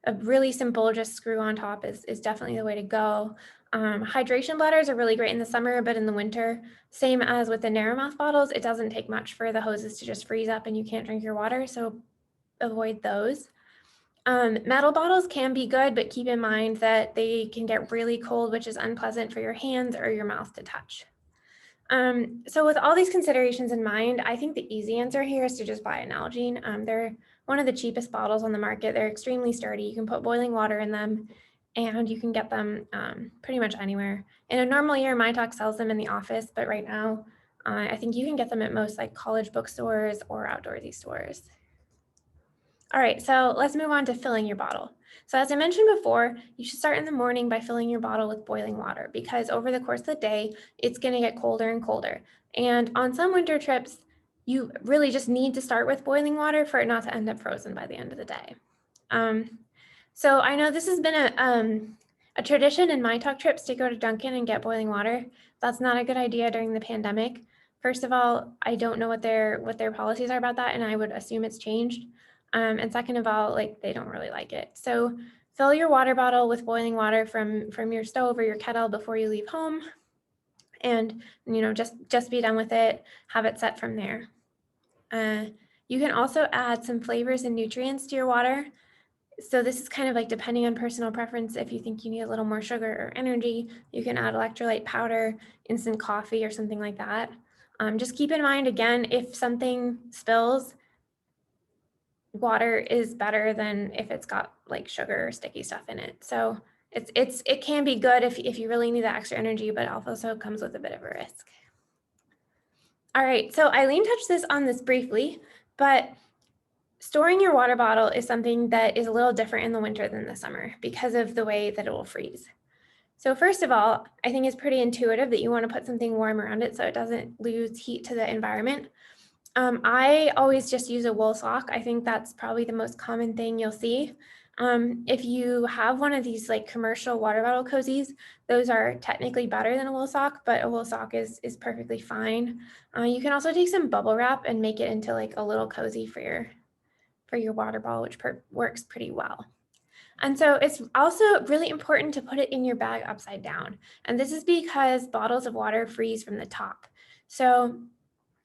a really simple just screw on top is definitely the way to go. Hydration bladders are really great in the summer, but in the winter, same as with the narrow mouth bottles, it doesn't take much for the hoses to just freeze up and you can't drink your water, so avoid those. Metal bottles can be good, but keep in mind that they can get really cold, which is unpleasant for your hands or your mouth to touch. So with all these considerations in mind, I think the easy answer here is to just buy an Nalgene. They're one of the cheapest bottles on the market. They're extremely sturdy. You can put boiling water in them and you can get them pretty much anywhere. In a normal year, MITOC sells them in the office, but right now, I think you can get them at most like college bookstores or outdoorsy stores. All right, so let's move on to filling your bottle. So as I mentioned before, you should start in the morning by filling your bottle with boiling water because over the course of the day, it's going to get colder and colder. And on some winter trips, you really just need to start with boiling water for it not to end up frozen by the end of the day. So I know this has been a tradition in MITOC trips to go to Dunkin' and get boiling water. That's not a good idea during the pandemic. First of all, I don't know what their policies are about that, and I would assume it's changed. And second of all, like they don't really like it. So fill your water bottle with boiling water from your stove or your kettle before you leave home. And, you know, just be done with it, have it set from there. You can also add some flavors and nutrients to your water. So this is kind of like depending on personal preference. If you think you need a little more sugar or energy, you can add electrolyte powder, instant coffee, or something like that. Just keep in mind, again, if something spills, water is better than if it's got like sugar or sticky stuff in it. So it can be good if you really need that extra energy, but also comes with a bit of a risk. All right, so Eileen touched on this briefly, but storing your water bottle is something that is a little different in the winter than the summer because of the way that it will freeze. So first of all, I think it's pretty intuitive that you want to put something warm around it so it doesn't lose heat to the environment. I always just use a wool sock. I think that's probably the most common thing you'll see. If you have one of these like commercial water bottle cozies, those are technically better than a wool sock, but a wool sock is perfectly fine. You can also take some bubble wrap and make it into like a little cozy for your water bottle, which works pretty well. And so it's also really important to put it in your bag upside down. And this is because bottles of water freeze from the top. So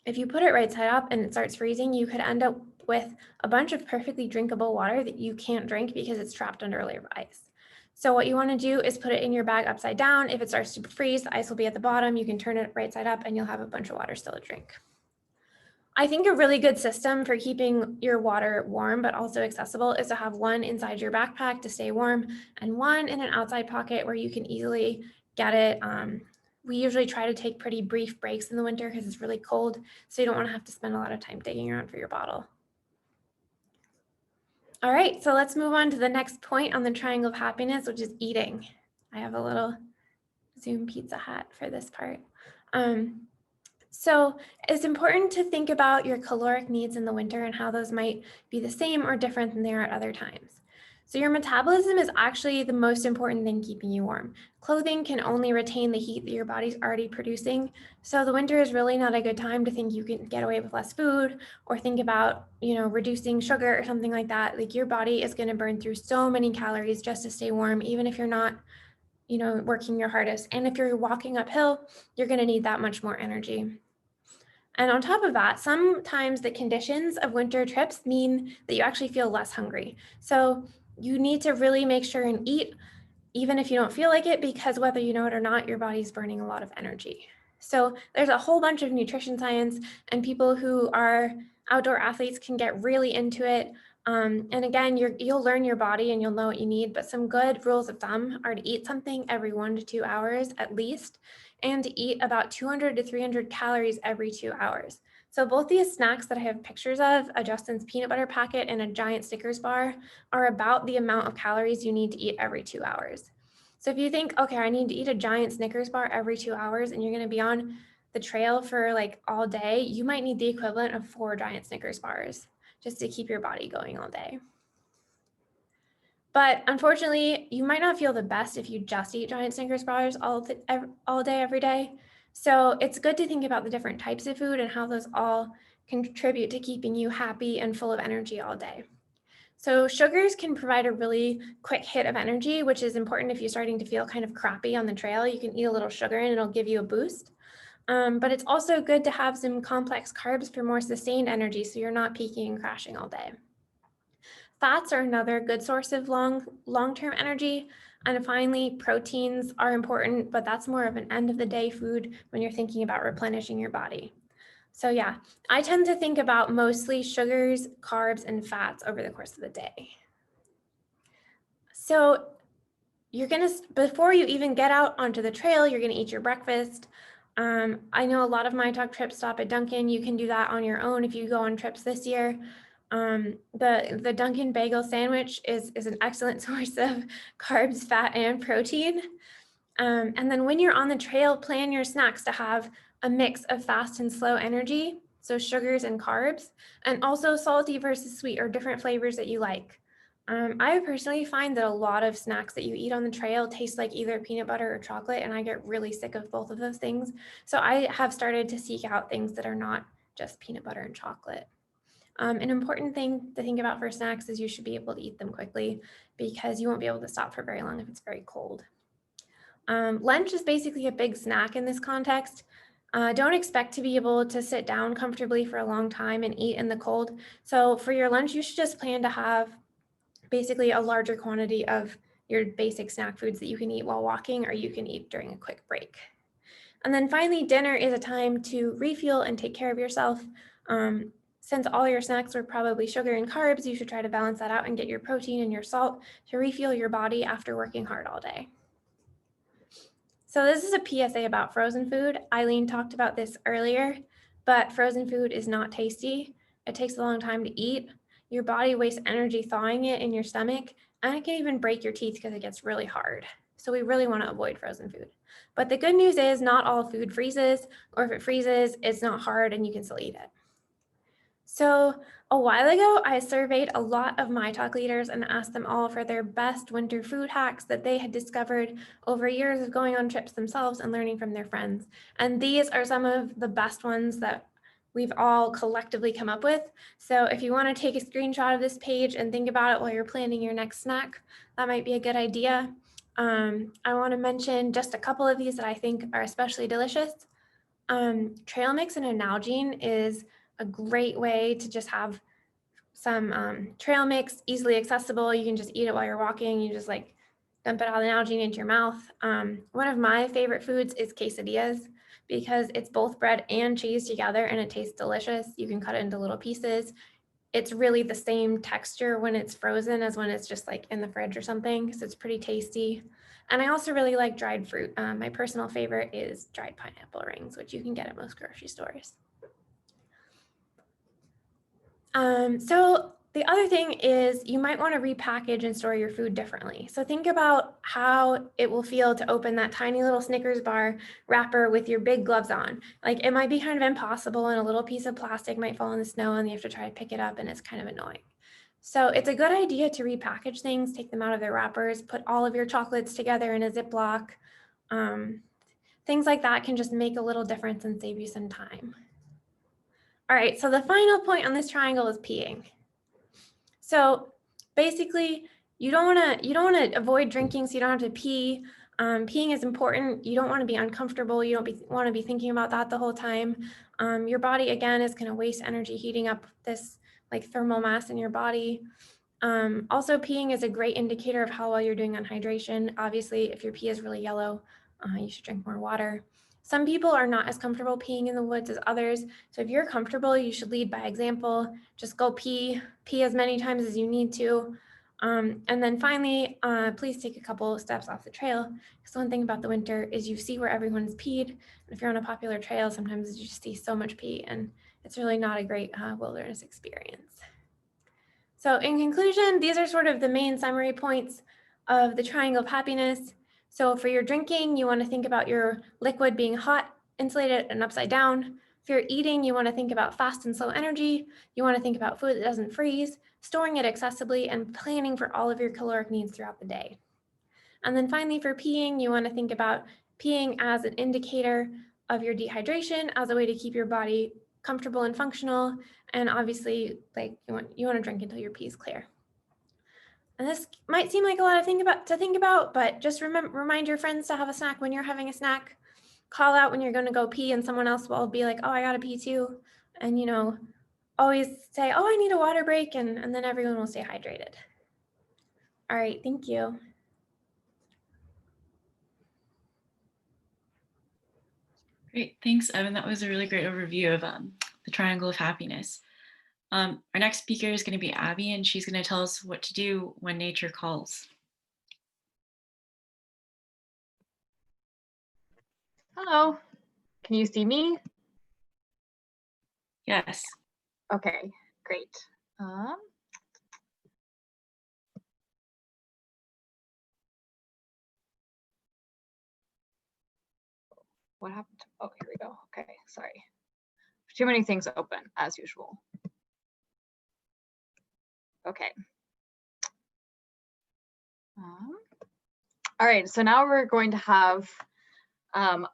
if you put it right side up and it starts freezing, you could end up with a bunch of perfectly drinkable water that you can't drink because it's trapped under a layer of ice. So what you want to do is put it in your bag upside down. If it starts to freeze, the ice will be at the bottom. You can turn it right side up and you'll have a bunch of water still to drink. I think a really good system for keeping your water warm but also accessible is to have one inside your backpack to stay warm and one in an outside pocket where you can easily get it. We usually try to take pretty brief breaks in the winter because it's really cold, so you don't want to have to spend a lot of time digging around for your bottle. All right, so let's move on to the next point on the triangle of happiness, which is eating. I have a little Zoom pizza hat for this part. So it's important to think about your caloric needs in the winter and how those might be the same or different than they are at other times. So your metabolism is actually the most important thing keeping you warm. Clothing can only retain the heat that your body's already producing. So the winter is really not a good time to think you can get away with less food or think about, reducing sugar or something like that. Like your body is going to burn through so many calories just to stay warm, even if you're not, working your hardest. And if you're walking uphill, you're going to need that much more energy. And on top of that, sometimes the conditions of winter trips mean that you actually feel less hungry. So you need to really make sure and eat even if you don't feel like it, because whether you know it or not, your body's burning a lot of energy. So there's a whole bunch of nutrition science, and people who are outdoor athletes can get really into it. And again, you'll learn your body and you'll know what you need, but some good rules of thumb are to eat something every 1 to 2 hours at least, and to eat about 200 to 300 calories every 2 hours. So both these snacks that I have pictures of, a Justin's peanut butter packet and a giant Snickers bar, are about the amount of calories you need to eat every 2 hours. So if you think, okay, I need to eat a giant Snickers bar every 2 hours and you're going to be on the trail for like all day, you might need the equivalent of 4 giant Snickers bars just to keep your body going all day. But unfortunately, you might not feel the best if you just eat giant Snickers bars all day, every day. So it's good to think about the different types of food and how those all contribute to keeping you happy and full of energy all day. So sugars can provide a really quick hit of energy, which is important if you're starting to feel kind of crappy on the trail. You can eat a little sugar and it'll give you a boost. But it's also good to have some complex carbs for more sustained energy so you're not peaking and crashing all day. Fats are another good source of long-term energy. And finally, proteins are important, but that's more of an end of the day food when you're thinking about replenishing your body. So yeah, I tend to think about mostly sugars, carbs, and fats over the course of the day. So before you even get out onto the trail, you're gonna eat your breakfast. I know a lot of MITOC trips stop at Dunkin'. You can do that on your own if you go on trips this year. The Dunkin' bagel sandwich is an excellent source of carbs, fat, and protein. And then when you're on the trail, plan your snacks to have a mix of fast and slow energy, so sugars and carbs, and also salty versus sweet or different flavors that you like. I personally find that a lot of snacks that you eat on the trail taste like either peanut butter or chocolate, and I get really sick of both of those things. So I have started to seek out things that are not just peanut butter and chocolate. An important thing to think about for snacks is you should be able to eat them quickly because you won't be able to stop for very long if it's very cold. Lunch is basically a big snack in this context. Don't expect to be able to sit down comfortably for a long time and eat in the cold. So for your lunch, you should just plan to have basically a larger quantity of your basic snack foods that you can eat while walking or you can eat during a quick break. And then finally, dinner is a time to refuel and take care of yourself. Since all your snacks were probably sugar and carbs, you should try to balance that out and get your protein and your salt to refuel your body after working hard all day. So this is a PSA about frozen food. Eileen talked about this earlier, but frozen food is not tasty. It takes a long time to eat. Your body wastes energy thawing it in your stomach, and it can even break your teeth because it gets really hard. So we really want to avoid frozen food. But the good news is not all food freezes, or if it freezes, it's not hard and you can still eat it. So a while ago, I surveyed a lot of MITOC leaders and asked them all for their best winter food hacks that they had discovered over years of going on trips themselves and learning from their friends. And these are some of the best ones that we've all collectively come up with. So if you want to take a screenshot of this page and think about it while you're planning your next snack, that might be a good idea. I want to mention just a couple of these that I think are especially delicious. Trail mix and a Nalgene is a great way to just have some trail mix, easily accessible. You can just eat it while you're walking. You just like dump it out of the Nalgene into your mouth. One of my favorite foods is quesadillas because it's both bread and cheese together and it tastes delicious. You can cut it into little pieces. It's really the same texture when it's frozen as when it's just like in the fridge or something, so it's pretty tasty. And I also really like dried fruit. My personal favorite is dried pineapple rings, which you can get at most grocery stores. So the other thing is you might want to repackage and store your food differently. So think about how it will feel to open that tiny little Snickers bar wrapper with your big gloves on. Like it might be kind of impossible and a little piece of plastic might fall in the snow and you have to try to pick it up and it's kind of annoying. So it's a good idea to repackage things, take them out of their wrappers, put all of your chocolates together in a Ziploc. Things like that can just make a little difference and save you some time. All right, so the final point on this triangle is peeing. So basically, you don't want to avoid drinking, so you don't have to pee. Peeing is important. You don't want to be uncomfortable. You don't want to be thinking about that the whole time. Your body again is going to waste energy heating up this like thermal mass in your body. Also, peeing is a great indicator of how well you're doing on hydration. Obviously, if your pee is really yellow, you should drink more water. Some people are not as comfortable peeing in the woods as others. So if you're comfortable, you should lead by example. Just go pee as many times as you need to. And then finally, please take a couple steps off the trail. Because one thing about the winter is you see where everyone's peed. If you're on a popular trail, sometimes you just see so much pee, and it's really not a great wilderness experience. So in conclusion, these are sort of the main summary points of the triangle of happiness. So for your drinking, you want to think about your liquid being hot, insulated, and upside down. If you're eating, you want to think about fast and slow energy. You want to think about food that doesn't freeze, storing it accessibly, and planning for all of your caloric needs throughout the day. And then finally, for peeing, you want to think about peeing as an indicator of your dehydration, as a way to keep your body comfortable and functional. And obviously, like you want to drink until your pee is clear. And this might seem like a lot of to think about, but just remind your friends to have a snack when you're having a snack. Call out when you're going to go pee, and someone else will be like, "Oh, I gotta pee too," and always say, "Oh, I need a water break," and then everyone will stay hydrated. All right, thank you. Great, thanks, Evan. That was a really great overview of the triangle of happiness. Our next speaker is going to be Abby, and she's going to tell us what to do when nature calls. Hello, can you see me? Yes. Okay, great. What happened? Oh, here we go. Okay, sorry. Too many things open, as usual. Okay. All right, so now we're going to have a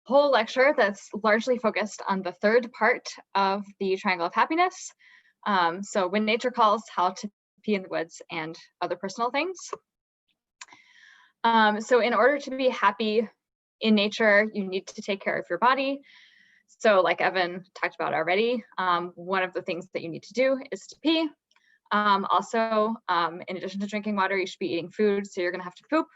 whole lecture that's largely focused on the third part of the triangle of happiness. So when nature calls, how to pee in the woods, and other personal things. So in order to be happy in nature, you need to take care of your body. So like Evan talked about already, one of the things that you need to do is to pee. Also, in addition to drinking water, you should be eating food, so you're gonna have to poop.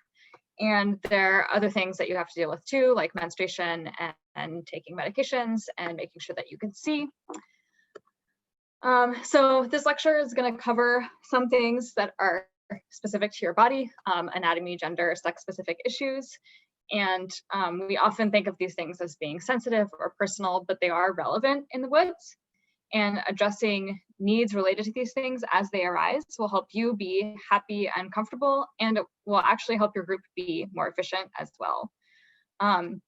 And there are other things that you have to deal with too, like menstruation and taking medications and making sure that you can see. So this lecture is gonna cover some things that are specific to your body, anatomy, gender, sex-specific issues. And we often think of these things as being sensitive or personal, but they are relevant in the woods. And addressing needs related to these things as they arise will help you be happy and comfortable, and it will actually help your group be more efficient as well. And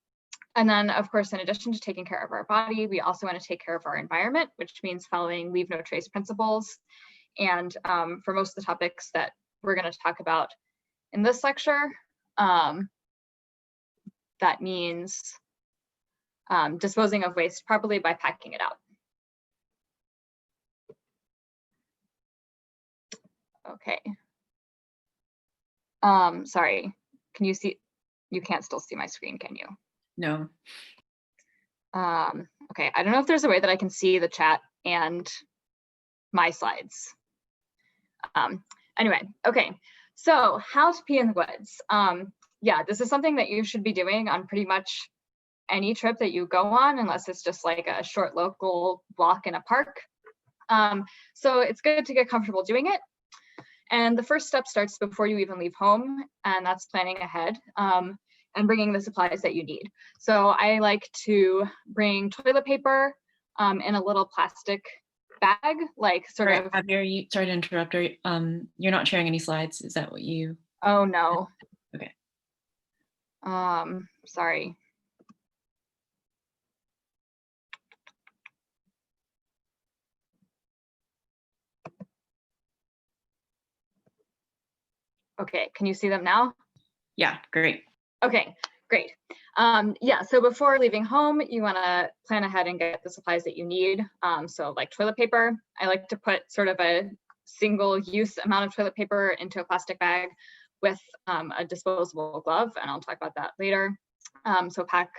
then, of course, in addition to taking care of our body, we also want to take care of our environment, which means following leave no trace principles. And for most of the topics that we're going to talk about in this lecture, that means disposing of waste properly by packing it out. Okay. Sorry, can you see? You can't still see my screen, can you? No. Okay, I don't know if there's a way that I can see the chat and my slides. Anyway, okay, so how to pee in the woods. Yeah, this is something that you should be doing on pretty much any trip that you go on, unless it's just like a short local walk in a park. So it's good to get comfortable doing it. And the first step starts before you even leave home, and that's planning ahead and bringing the supplies that you need. So I like to bring toilet paper in a little plastic bag, like sort of. Javier, sorry to interrupt. You're not sharing any slides. Is that what you? Oh no. Okay. Sorry. Okay, can you see them now? Yeah, great. Okay, great. Yeah, so before leaving home, you want to plan ahead and get the supplies that you need. So like toilet paper, I like to put sort of a single use amount of toilet paper into a plastic bag with a disposable glove, and I'll talk about that later. So pack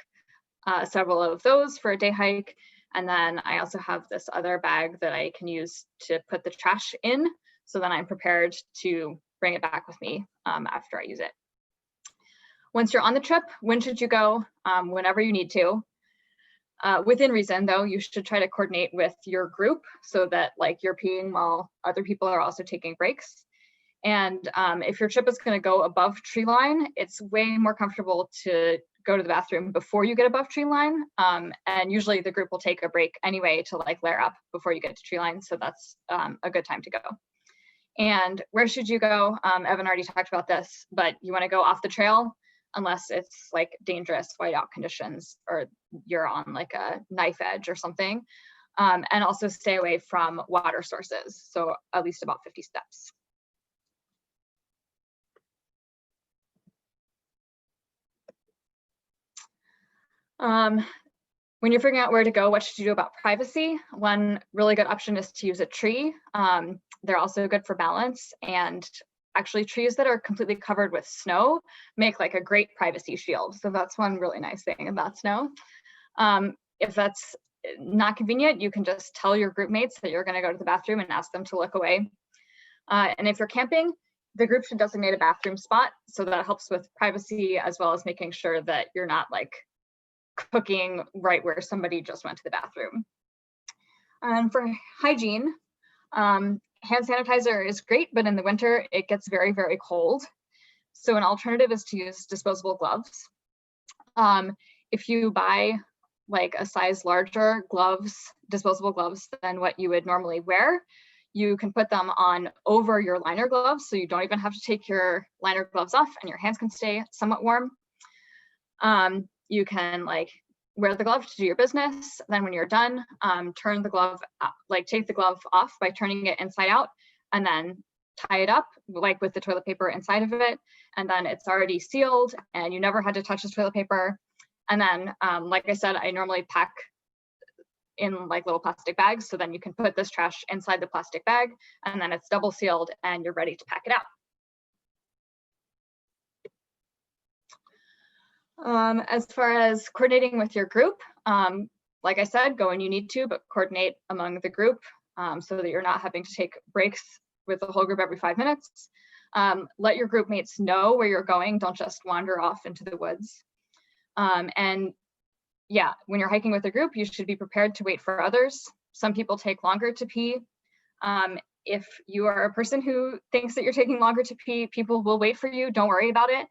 several of those for a day hike. And then I also have this other bag that I can use to put the trash in. So then I'm prepared to bring it back with me after I use it. Once you're on the trip, when should you go? Whenever you need to. Within reason, though, you should try to coordinate with your group so that like you're peeing while other people are also taking breaks. And if your trip is going to go above tree line, it's way more comfortable to go to the bathroom before you get above tree line. And usually the group will take a break anyway to like layer up before you get to tree line. So that's a good time to go. And where should you go? Evan already talked about this, but you want to go off the trail unless it's like dangerous whiteout conditions or you're on like a knife edge or something. And also stay away from water sources. So at least about 50 steps. When you're figuring out where to go, what should you do about privacy? One really good option is to use a tree. They're also good for balance, and actually trees that are completely covered with snow make like a great privacy shield. So that's one really nice thing about snow. If that's not convenient, you can just tell your group mates that you're going to go to the bathroom and ask them to look away. And if you're camping, the group should designate a bathroom spot. So that helps with privacy as well as making sure that you're not like cooking right where somebody just went to the bathroom. And for hygiene, hand sanitizer is great, but in the winter it gets very, very cold. So an alternative is to use disposable gloves. If you buy like a size larger gloves, disposable gloves than what you would normally wear, you can put them on over your liner gloves, so you don't even have to take your liner gloves off and your hands can stay somewhat warm. You can like wear the glove to do your business. Then when you're done, turn the glove, like take the glove off by turning it inside out and then tie it up like with the toilet paper inside of it. And then it's already sealed and you never had to touch the toilet paper. And then, like I said, I normally pack in like little plastic bags. So then you can put this trash inside the plastic bag and then it's double sealed and you're ready to pack it out. As far as coordinating with your group, like I said, go when you need to, but coordinate among the group so that you're not having to take breaks with the whole group every 5 minutes. Let your group mates know where you're going. Don't just wander off into the woods. And yeah, when you're hiking with a group, you should be prepared to wait for others. Some people take longer to pee. If you are a person who thinks that you're taking longer to pee, people will wait for you. Don't worry about it.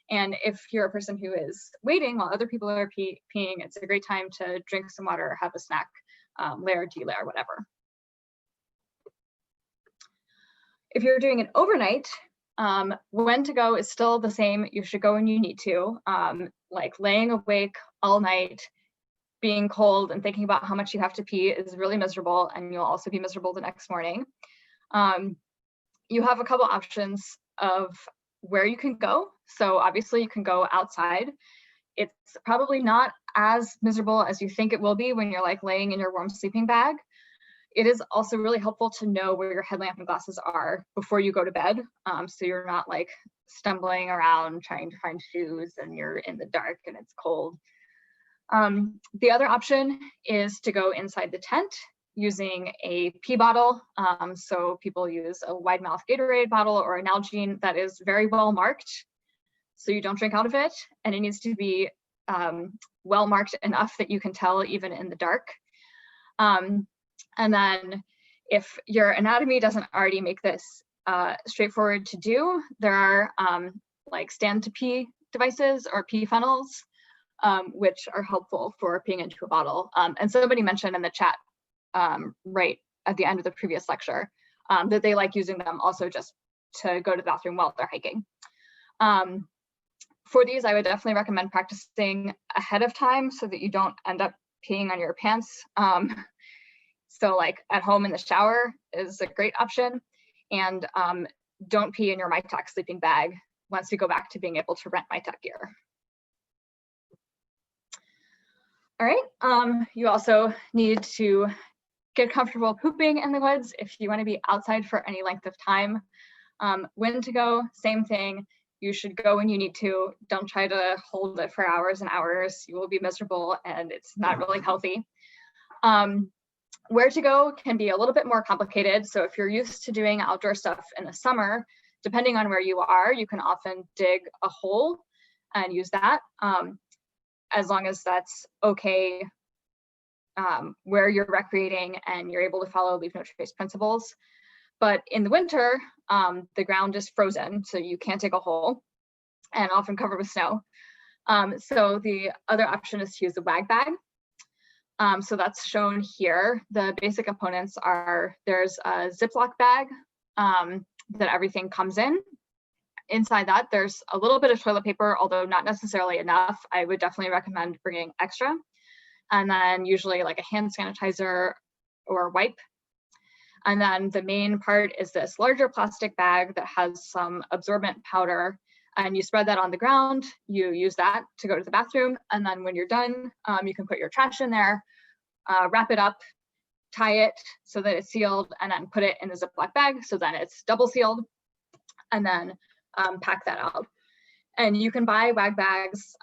And if you're a person who is waiting while other people are peeing, it's a great time to drink some water, have a snack, layer, delayer, whatever. If you're doing an overnight, when to go is still the same. You should go when you need to. Like laying awake all night, being cold and thinking about how much you have to pee is really miserable, and you'll also be miserable the next morning. You have a couple options of where you can go. So obviously you can go outside. It's probably not as miserable as you think it will be when you're like laying in your warm sleeping bag. It is also really helpful to know where your headlamp and glasses are before you go to bed. So you're not like stumbling around trying to find shoes and you're in the dark and it's cold. The other option is to go inside the tent using a pee bottle. So people use a wide mouth Gatorade bottle or an Nalgene that is very well marked, so you don't drink out of it. And it needs to be well marked enough that you can tell even in the dark. And then if your anatomy doesn't already make this straightforward to do, there are like stand to pee devices or pee funnels, which are helpful for peeing into a bottle. And somebody mentioned in the chat right at the end of the previous lecture that they like using them also just to go to the bathroom while they're hiking. For these, I would definitely recommend practicing ahead of time so that you don't end up peeing on your pants. So like at home in the shower is a great option. And don't pee in your MITOC sleeping bag once you go back to being able to rent MITOC gear. All right, you also need to get comfortable pooping in the woods if you want to be outside for any length of time. When to go, same thing. You should go when you need to. Don't try to hold it for hours and hours. You will be miserable and it's not really healthy. Where to go can be a little bit more complicated. So if you're used to doing outdoor stuff in the summer, depending on where you are, you can often dig a hole and use that, as long as that's okay where you're recreating and you're able to follow leave no trace principles. But in the winter, the ground is frozen, so you can't dig a hole and often covered with snow. So the other option is to use the wag bag. So that's shown here. The basic components are, there's a Ziploc bag that everything comes in. Inside that, there's a little bit of toilet paper, although not necessarily enough. I would definitely recommend bringing extra. And then usually like a hand sanitizer or wipe. And then the main part is this larger plastic bag that has some absorbent powder, and you spread that on the ground. You use that to go to the bathroom. And then when you're done, you can put your trash in there, wrap it up, tie it so that it's sealed, and then put it in the Ziploc bag so then it's double sealed, and then pack that out. And you can buy wag bags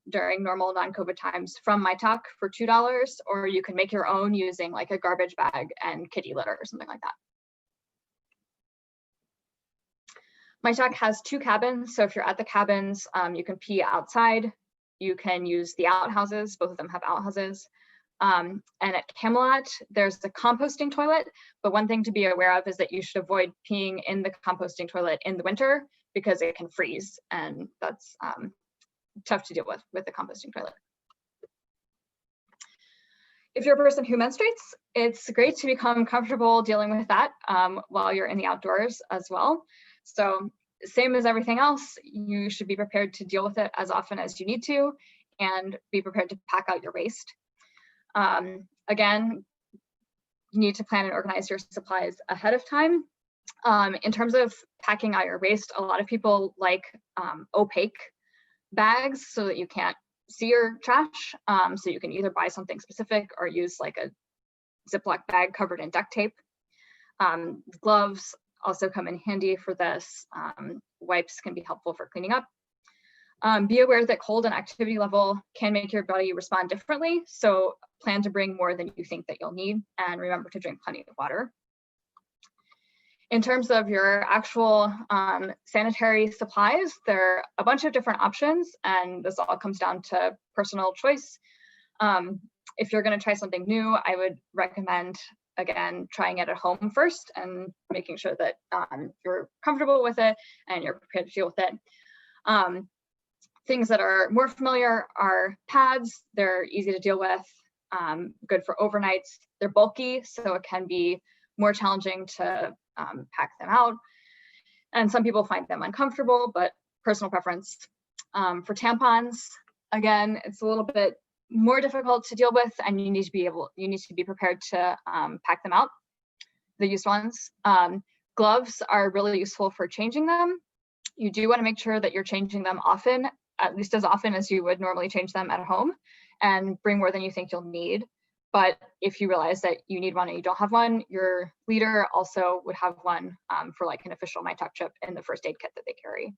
during normal non-COVID times from MITOC for $2, or you can make your own using like a garbage bag and kitty litter or something like that. MITOC has 2 cabins, so if you're at the cabins, you can pee outside. You can use the outhouses, both of them have outhouses. And at Camelot, there's the composting toilet, but one thing to be aware of is that you should avoid peeing in the composting toilet in the winter because it can freeze, and that's tough to deal with the composting toilet. If you're a person who menstruates, it's great to become comfortable dealing with that while you're in the outdoors as well. So same as everything else, you should be prepared to deal with it as often as you need to, and be prepared to pack out your waste. Again, you need to plan and organize your supplies ahead of time. In terms of packing out your waste, a lot of people like opaque bags so that you can't see your trash. So you can either buy something specific or use like a Ziploc bag covered in duct tape. Gloves also come in handy for this. Wipes can be helpful for cleaning up. Be aware that cold and activity level can make your body respond differently. So plan to bring more than you think that you'll need, and remember to drink plenty of water. In terms of your actual sanitary supplies, there are a bunch of different options, and this all comes down to personal choice. If you're going to try something new, I would recommend, again, trying it at home first and making sure that you're comfortable with it and you're prepared to deal with it. Things that are more familiar are pads. They're easy to deal with, good for overnights. They're bulky, so it can be more challenging to pack them out. And some people find them uncomfortable, but personal preference. For tampons, again, it's a little bit more difficult to deal with, and you need to be prepared to pack them out, the used ones. Gloves are really useful for changing them. You do want to make sure that you're changing them often, at least as often as you would normally change them at home, and bring more than you think you'll need. But if you realize that you need one and you don't have one, your leader also would have one for like an official MITOC trip in the first aid kit that they carry.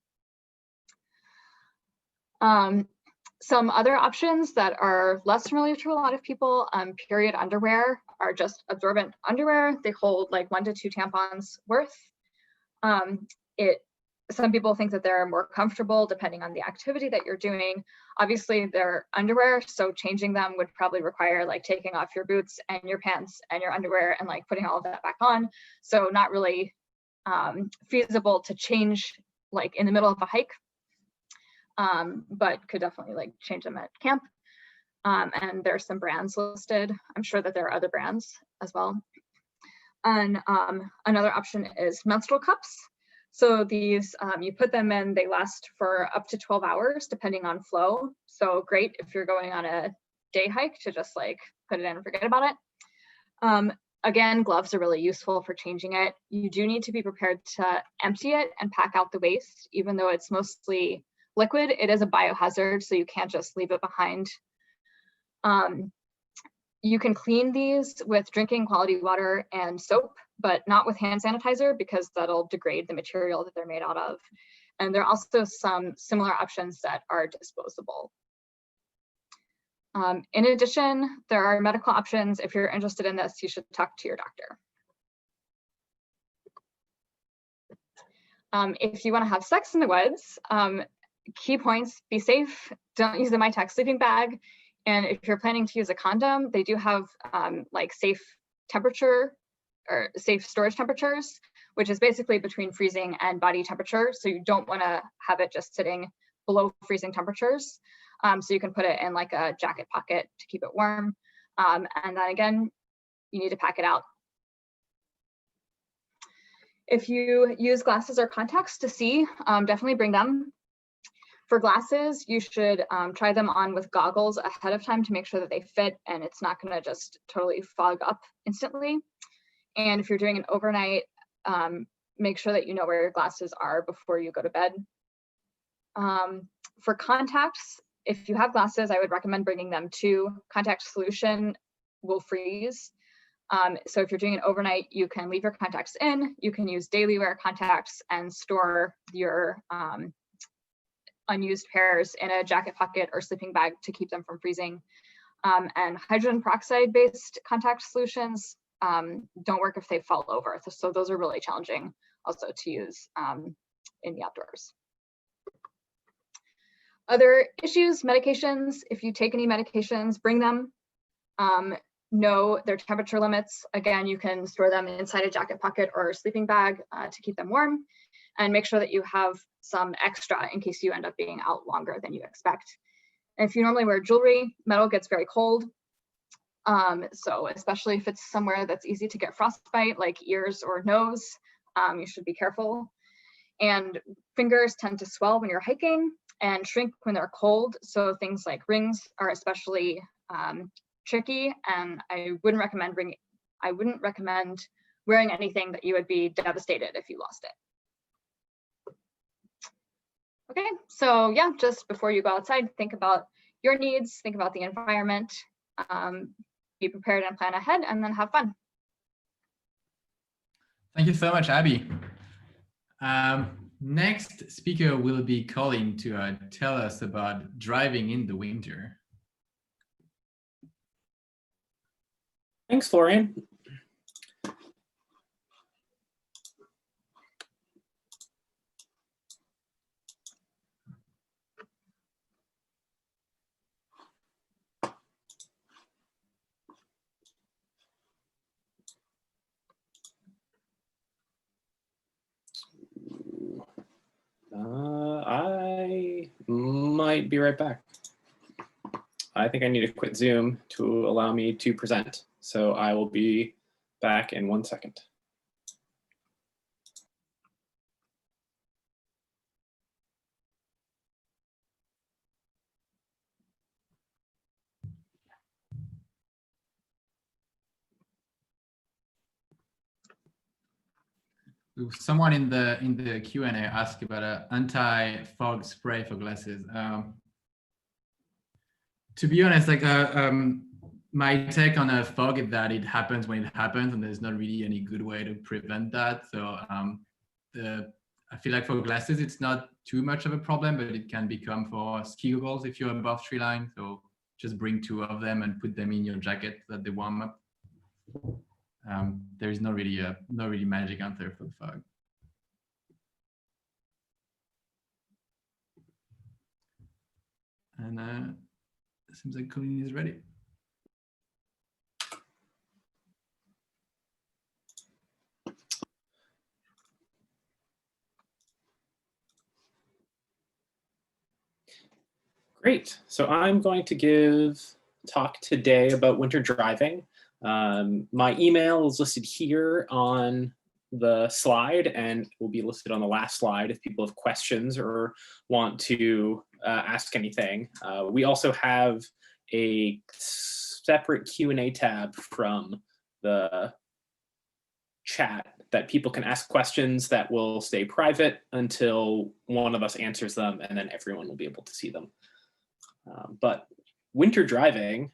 Some other options that are less familiar to a lot of people, period underwear, are just absorbent underwear. They hold like 1 to 2 tampons worth. Some people think that they're more comfortable depending on the activity that you're doing. Obviously, they're underwear, so changing them would probably require like taking off your boots and your pants and your underwear and like putting all of that back on. So not really feasible to change like in the middle of a hike, but could definitely like change them at camp. And there's some brands listed. I'm sure that there are other brands as well. And another option is menstrual cups. So these, you put them in, they last for up to 12 hours, depending on flow. So great if you're going on a day hike to just like put it in and forget about it. Again, gloves are really useful for changing it. You do need to be prepared to empty it and pack out the waste, even though it's mostly liquid. It is a biohazard, so you can't just leave it behind. You can clean these with drinking quality water and soap, but not with hand sanitizer because that'll degrade the material that they're made out of. And there are also some similar options that are disposable. In addition, there are medical options. If you're interested in this, you should talk to your doctor. If you want to have sex in the woods, key points: be safe, don't use a MITOC sleeping bag, and if you're planning to use a condom, they do have like safe temperature or safe storage temperatures, which is basically between freezing and body temperature. So you don't want to have it just sitting below freezing temperatures. So you can put it in like a jacket pocket to keep it warm. And then again, you need to pack it out. If you use glasses or contacts to see, definitely bring them. For glasses, you should try them on with goggles ahead of time to make sure that they fit and it's not going to just totally fog up instantly. And if you're doing an overnight, make sure that you know where your glasses are before you go to bed. For contacts, if you have glasses, I would recommend bringing them too. Contact solution will freeze. So if you're doing an overnight, you can leave your contacts in, you can use daily wear contacts and store your unused pairs in a jacket pocket or sleeping bag to keep them from freezing. And hydrogen peroxide based contact solutions don't work if they fall over. So those are really challenging also to use in the outdoors. Other issues, medications. If you take any medications, bring them. Know their temperature limits. Again, you can store them inside a jacket pocket or a sleeping bag to keep them warm, and make sure that you have some extra in case you end up being out longer than you expect. And if you normally wear jewelry, metal gets very cold. So especially if it's somewhere that's easy to get frostbite, like ears or nose, you should be careful. And fingers tend to swell when you're hiking and shrink when they're cold. So things like rings are especially tricky, and I wouldn't recommend wearing anything that you would be devastated if you lost it. Okay, so yeah, just before you go outside, think about your needs, think about the environment, be prepared and plan ahead, and then have fun. Thank you so much, Abby. Next speaker will be Colin to tell us about driving in the winter. Thanks, Florian. I might be right back. I think I need to quit Zoom to allow me to present. So I will be back in 1 second. Someone in the Q&A asked about an anti-fog spray for glasses. To be honest, like my take on a fog is that it happens when it happens, and there's not really any good way to prevent that. So I feel like for glasses, it's not too much of a problem, but it can become for ski goggles if you're above tree line. So just bring 2 of them and put them in your jacket so that they warm up. There is no really magic answer for the fog. And it seems like Colleen is ready. Great. So I'm going to talk today about winter driving. My email is listed here on the slide and will be listed on the last slide if people have questions or want to ask anything. We also have a separate Q&A tab from the chat that people can ask questions that will stay private until one of us answers them, and then everyone will be able to see them. But winter driving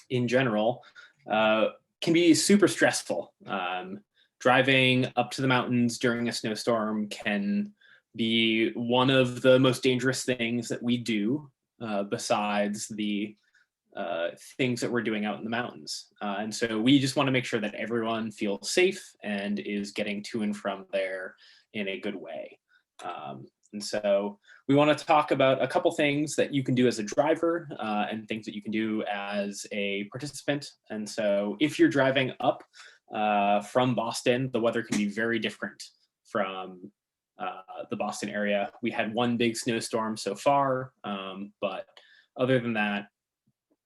in general can be super stressful. Driving up to the mountains during a snowstorm can be one of the most dangerous things that we do, besides the things that we're doing out in the mountains. And so we just want to make sure that everyone feels safe and is getting to and from there in a good way. And so we want to talk about a couple things that you can do as a driver and things that you can do as a participant. And so if you're driving up from Boston, the weather can be very different from the Boston area. We had one big snowstorm so far, but other than that,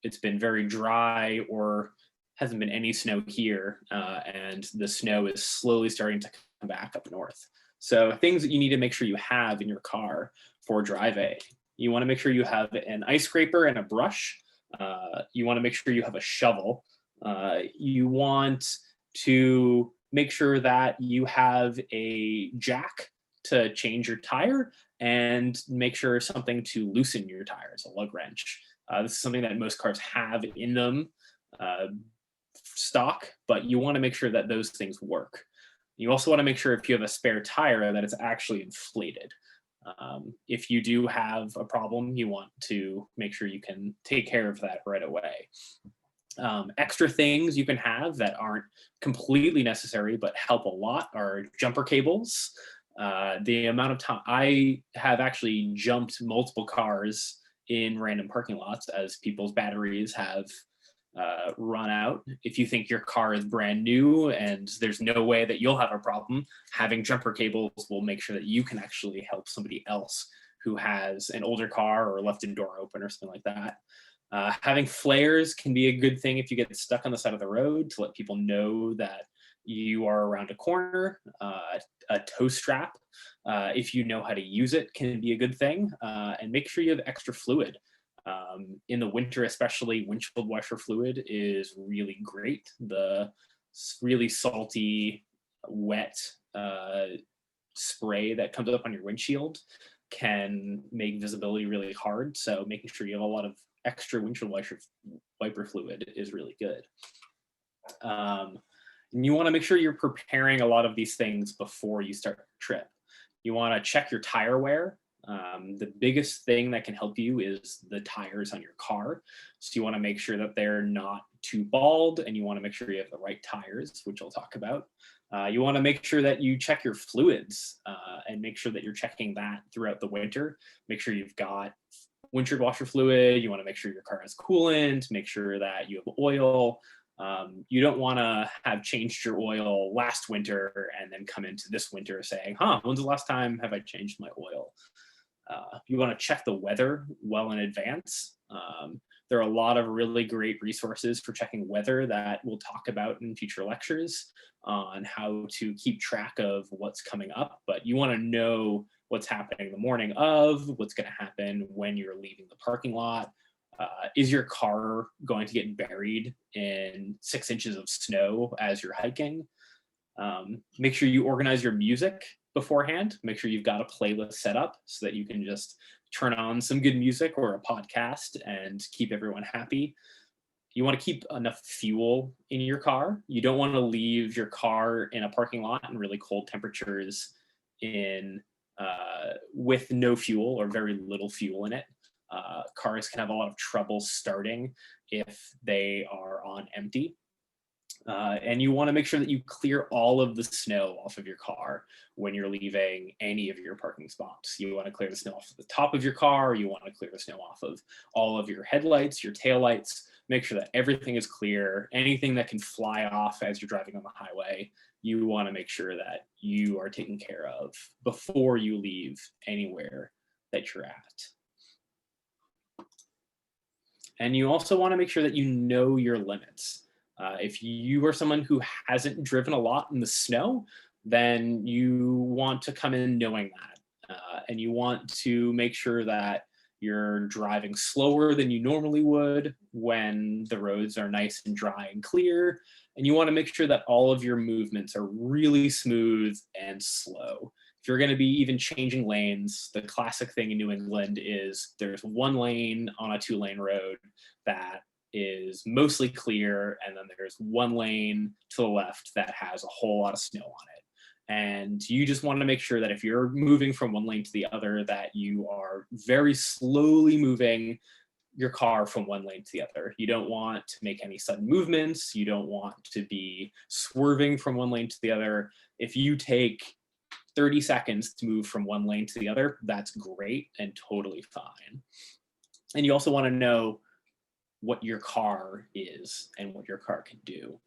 it's been very dry or hasn't been any snow here, and the snow is slowly starting to come back up north. So things that you need to make sure you have in your car for driving. You want to make sure you have an ice scraper and a brush. You want to make sure you have a shovel. You want to make sure that you have a jack to change your tire, and make sure something to loosen your tires, a lug wrench. This is something that most cars have in them stock, but you want to make sure that those things work. You also want to make sure if you have a spare tire that it's actually inflated. If you do have a problem, you want to make sure you can take care of that right away. Extra things you can have that aren't completely necessary but help a lot are jumper cables. The amount of time I have actually jumped multiple cars in random parking lots as people's batteries have run out. If you think your car is brand new and there's no way that you'll have a problem, having jumper cables will make sure that you can actually help somebody else who has an older car or left a door open or something like that. Having flares can be a good thing if you get stuck on the side of the road to let people know that you are around a corner. A tow strap, if you know how to use it, can be a good thing. And make sure you have extra fluid. In the winter, especially, windshield washer fluid is really great. The really salty, wet spray that comes up on your windshield can make visibility really hard. So making sure you have a lot of extra windshield wiper fluid is really good. And you want to make sure you're preparing a lot of these things before you start your trip. You want to check your tire wear. The biggest thing that can help you is the tires on your car. So you want to make sure that they're not too bald, and you want to make sure you have the right tires, which I'll talk about. You want to make sure that you check your fluids and make sure that you're checking that throughout the winter. Make sure you've got windshield washer fluid. You want to make sure your car has coolant, make sure that you have oil. You don't want to have changed your oil last winter and then come into this winter saying, when's the last time have I changed my oil? You want to check the weather well in advance. There are a lot of really great resources for checking weather that we'll talk about in future lectures on how to keep track of what's coming up, but you want to know what's happening the morning of, what's going to happen when you're leaving the parking lot. Is your car going to get buried in 6 inches of snow as you're hiking? Make sure you organize your music beforehand. Make sure you've got a playlist set up so that you can just turn on some good music or a podcast and keep everyone happy. You want to keep enough fuel in your car. You don't want to leave your car in a parking lot in really cold temperatures with no fuel or very little fuel in it. Cars can have a lot of trouble starting if they are on empty. And you want to make sure that you clear all of the snow off of your car when you're leaving any of your parking spots. You want to clear the snow off of the top of your car. You want to clear the snow off of all of your headlights, your taillights. Make sure that everything is clear. Anything that can fly off as you're driving on the highway, you want to make sure that you are taken care of before you leave anywhere that you're at. And you also want to make sure that you know your limits. If you are someone who hasn't driven a lot in the snow, then you want to come in knowing that. And you want to make sure that you're driving slower than you normally would when the roads are nice and dry and clear. And you want to make sure that all of your movements are really smooth and slow. If you're going to be even changing lanes, the classic thing in New England is there's one lane on a 2-lane road that is mostly clear, and then there's one lane to the left that has a whole lot of snow on it. And you just want to make sure that if you're moving from one lane to the other, that you are very slowly moving your car from one lane to the other. You don't want to make any sudden movements. You don't want to be swerving from one lane to the other. If you take 30 seconds to move from one lane to the other, that's great and totally fine. And you also want to know what your car is and what your car can do.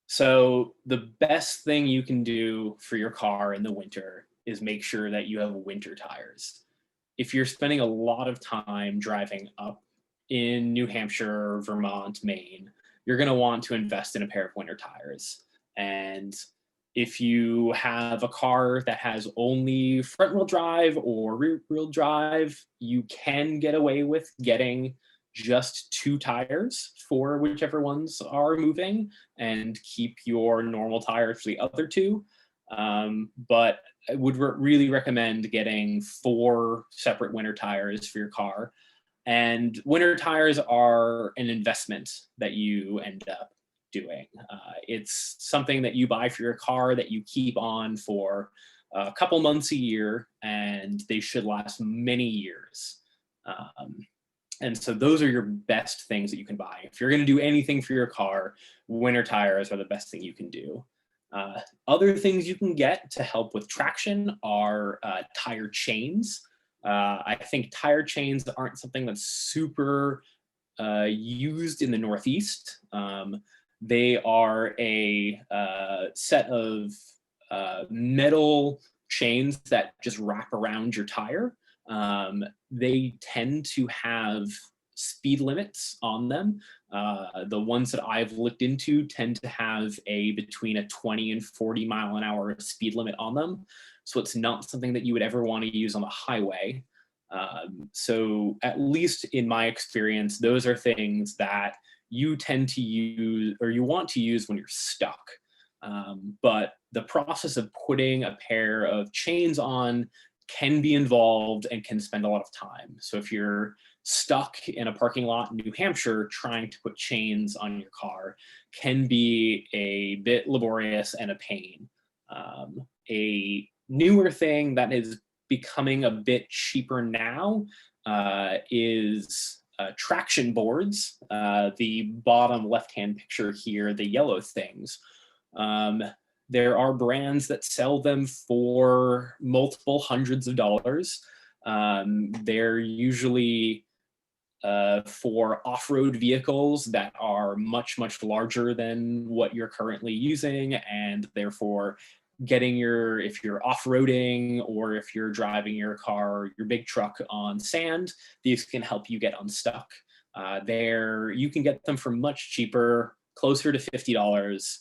So the best thing you can do for your car in the winter is make sure that you have winter tires. If you're spending a lot of time driving up in New Hampshire, Vermont, Maine, you're going to want to invest in a pair of winter tires. And if you have a car that has only front wheel drive or rear wheel drive, you can get away with getting just 2 tires for whichever ones are moving and keep your normal tires for the other 2. But I would really recommend getting 4 separate winter tires for your car. And winter tires are an investment that you end up doing. It's something that you buy for your car that you keep on for a couple months a year, and they should last many years. And so those are your best things that you can buy. If you're going to do anything for your car, winter tires are the best thing you can do. Other things you can get to help with traction are tire chains. I think tire chains aren't something that's super used in the Northeast. They are a set of metal chains that just wrap around your tire. They tend to have speed limits on them. The ones that I've looked into tend to have between a 20 and 40 mile an hour speed limit on them. So it's not something that you would ever want to use on the highway. So at least in my experience, those are things that you tend to use or you want to use when you're stuck. But the process of putting a pair of chains on can be involved and can spend a lot of time. So if you're stuck in a parking lot in New Hampshire, trying to put chains on your car can be a bit laborious and a pain. A newer thing that is becoming a bit cheaper now is traction boards. The bottom left-hand picture here, the yellow things. There are brands that sell them for multiple hundreds of dollars. They're usually for off-road vehicles that are much, much larger than what you're currently using, and therefore if you're off-roading or if you're driving your car, your big truck on sand, these can help you get unstuck. You can get them for much cheaper, closer to $50.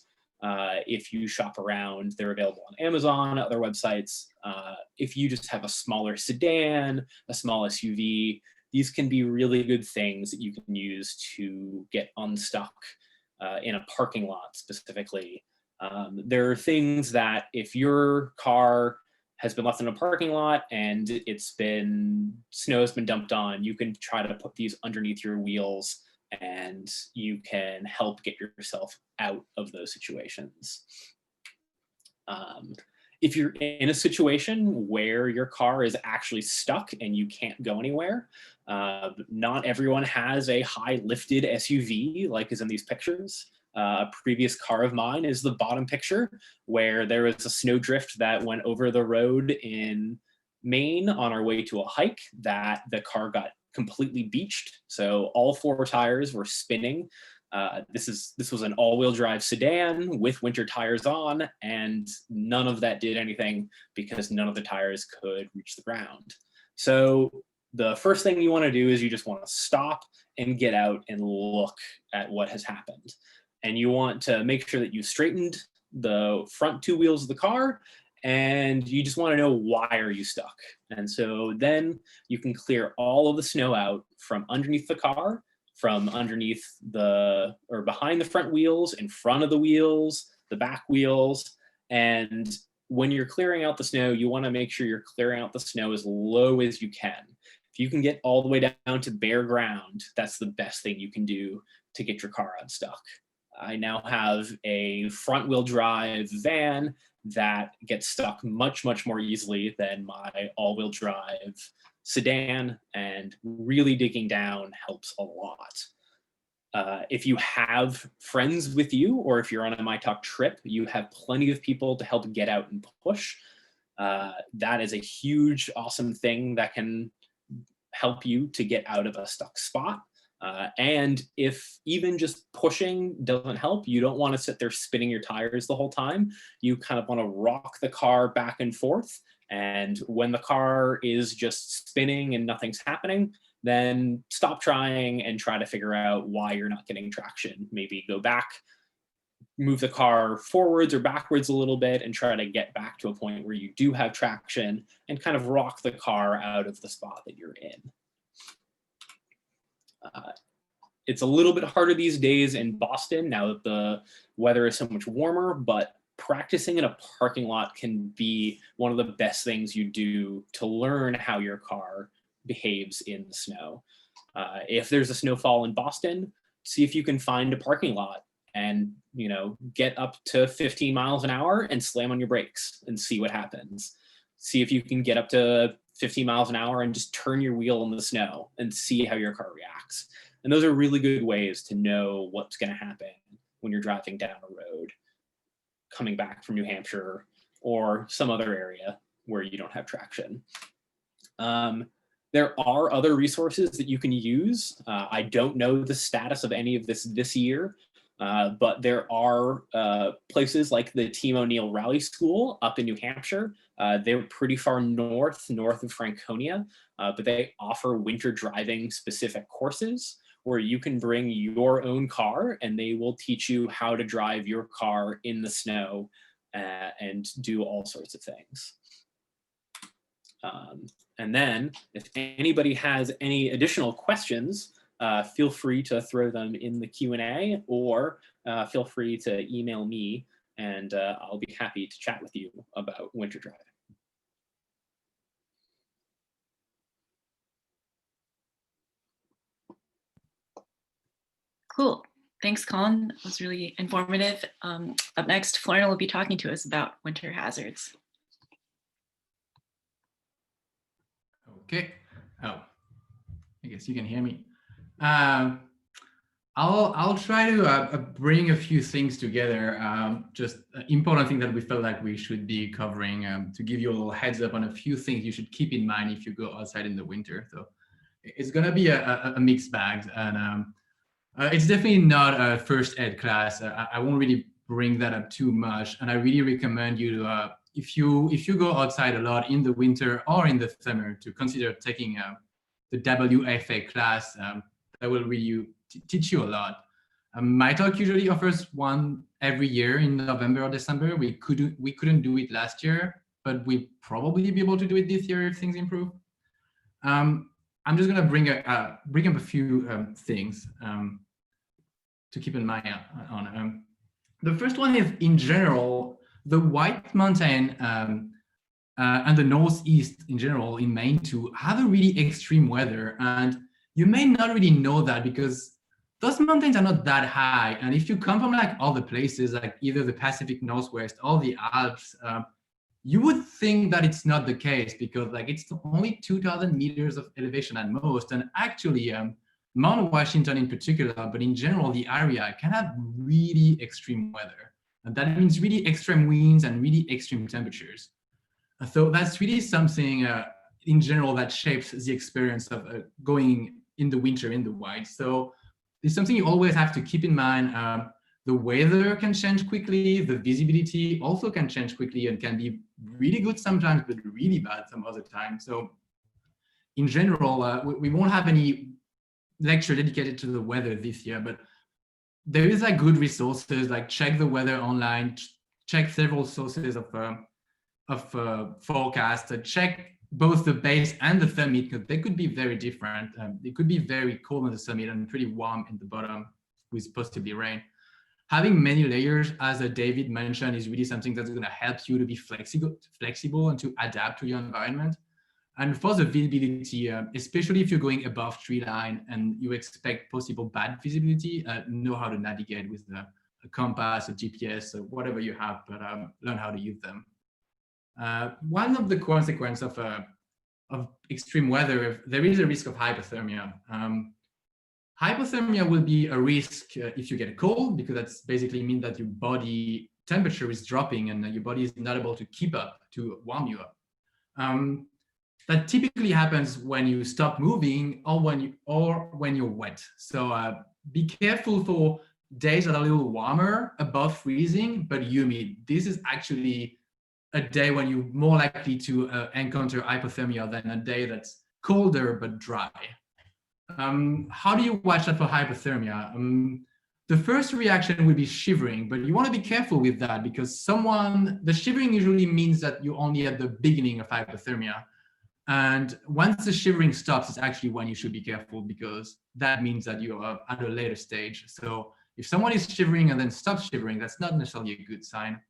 If you shop around, they're available on Amazon, other websites. If you just have a smaller sedan, a small SUV, these can be really good things that you can use to get unstuck in a parking lot specifically. There are things that if your car has been left in a parking lot and snow has been dumped on, you can try to put these underneath your wheels and you can help get yourself out of those situations. If you're in a situation where your car is actually stuck and you can't go anywhere, not everyone has a high lifted SUV like is in these pictures. A previous car of mine is the bottom picture where there was a snowdrift that went over the road in Maine on our way to a hike that the car got completely beached. So all 4 tires were spinning. This was an all-wheel drive sedan with winter tires on, and none of that did anything because none of the tires could reach the ground. So the first thing you want to do is you just want to stop and get out and look at what has happened. And you want to make sure that you straightened the front 2 wheels of the car, and you just want to know why are you stuck. And so then you can clear all of the snow out from underneath the car, from underneath or behind the front wheels, in front of the wheels, the back wheels. And when you're clearing out the snow, you want to make sure you're clearing out the snow as low as you can. If you can get all the way down to bare ground, that's the best thing you can do to get your car unstuck. I now have a front wheel drive van that gets stuck much, much more easily than my all-wheel drive sedan, and really digging down helps a lot. If you have friends with you, or if you're on a MITOC trip, you have plenty of people to help get out and push. That is a huge, awesome thing that can help you to get out of a stuck spot. And if even just pushing doesn't help, you don't want to sit there spinning your tires the whole time. You kind of want to rock the car back and forth. And when the car is just spinning and nothing's happening, then stop trying and try to figure out why you're not getting traction. Maybe go back, move the car forwards or backwards a little bit and try to get back to a point where you do have traction, and kind of rock the car out of the spot that you're in. It's a little bit harder these days in Boston now that the weather is so much warmer, but practicing in a parking lot can be one of the best things you do to learn how your car behaves in the snow. If there's a snowfall in Boston, see if you can find a parking lot and, you know, get up to 15 miles an hour and slam on your brakes and see what happens. See if you can get up to 15 miles an hour and just turn your wheel in the snow and see how your car reacts. And those are really good ways to know what's going to happen when you're driving down a road, coming back from New Hampshire or some other area where you don't have traction. There are other resources that you can use. I don't know the status of any of this year, but there are places like the Team O'Neill Rally School up in New Hampshire. They're pretty far north of Franconia, but they offer winter driving specific courses where you can bring your own car and they will teach you how to drive your car in the snow and do all sorts of things. And then if anybody has any additional questions, feel free to throw them in the Q&A, or feel free to email me, and I'll be happy to chat with you about winter driving. Cool. Thanks, Colin. That was really informative. Up next, Florian will be talking to us about winter hazards. Okay. Oh, I guess you can hear me. I'll try to bring a few things together, just important things that we felt like we should be covering, to give you a little heads up on a few things you should keep in mind if you go outside in the winter. So it's gonna be a mixed bag, and it's definitely not a first ed class. I won't really bring that up too much, and I really recommend you to, if you go outside a lot in the winter or in the summer, to consider taking the WFA class. That will really teach you a lot. MITOC usually offers one every year in November or December. We couldn't do it last year, but we'll probably be able to do it this year if things improve. I'm just gonna bring up a few things to keep in mind on. The first one is, in general, the White Mountain and the Northeast in general in Maine too have a really extreme weather, and you may not really know that because those mountains are not that high. And if you come from like all the places, like either the Pacific Northwest or the Alps, you would think that it's not the case, because like it's only 2,000 meters of elevation at most. And actually, Mount Washington in particular, but in general, the area can have really extreme weather. And that means really extreme winds and really extreme temperatures. So that's really something in general that shapes the experience of going in the winter in the wild. So it's something you always have to keep in mind. The weather can change quickly. The visibility also can change quickly and can be really good sometimes, but really bad some other times. So in general, we won't have any lecture dedicated to the weather this year, but there is like good resources, like check the weather online, check several sources of forecast, check both the base and the summit, because they could be very different. It could be very cold on the summit and pretty warm in the bottom with possibly rain. Having many layers, as David mentioned, is really something that's going to help you to be flexible and to adapt to your environment. And for the visibility, especially if you're going above tree line and you expect possible bad visibility, know how to navigate with a compass, a GPS, or whatever you have, but learn how to use them. One of the consequences of extreme weather, there is a risk of hypothermia. Hypothermia will be a risk if you get cold, because that's basically mean that your body temperature is dropping and your body is not able to keep up to warm you up. That typically happens when you stop moving or when you're wet. So be careful for days that are a little warmer, above freezing, but humid. This is actually a day when you're more likely to encounter hypothermia than a day that's colder but dry. How do you watch out for hypothermia? The first reaction will be shivering, but you want to be careful with that because the shivering usually means that you're only at the beginning of hypothermia. And once the shivering stops, it's actually when you should be careful, because that means that you are at a later stage. So if someone is shivering and then stops shivering, that's not necessarily a good sign.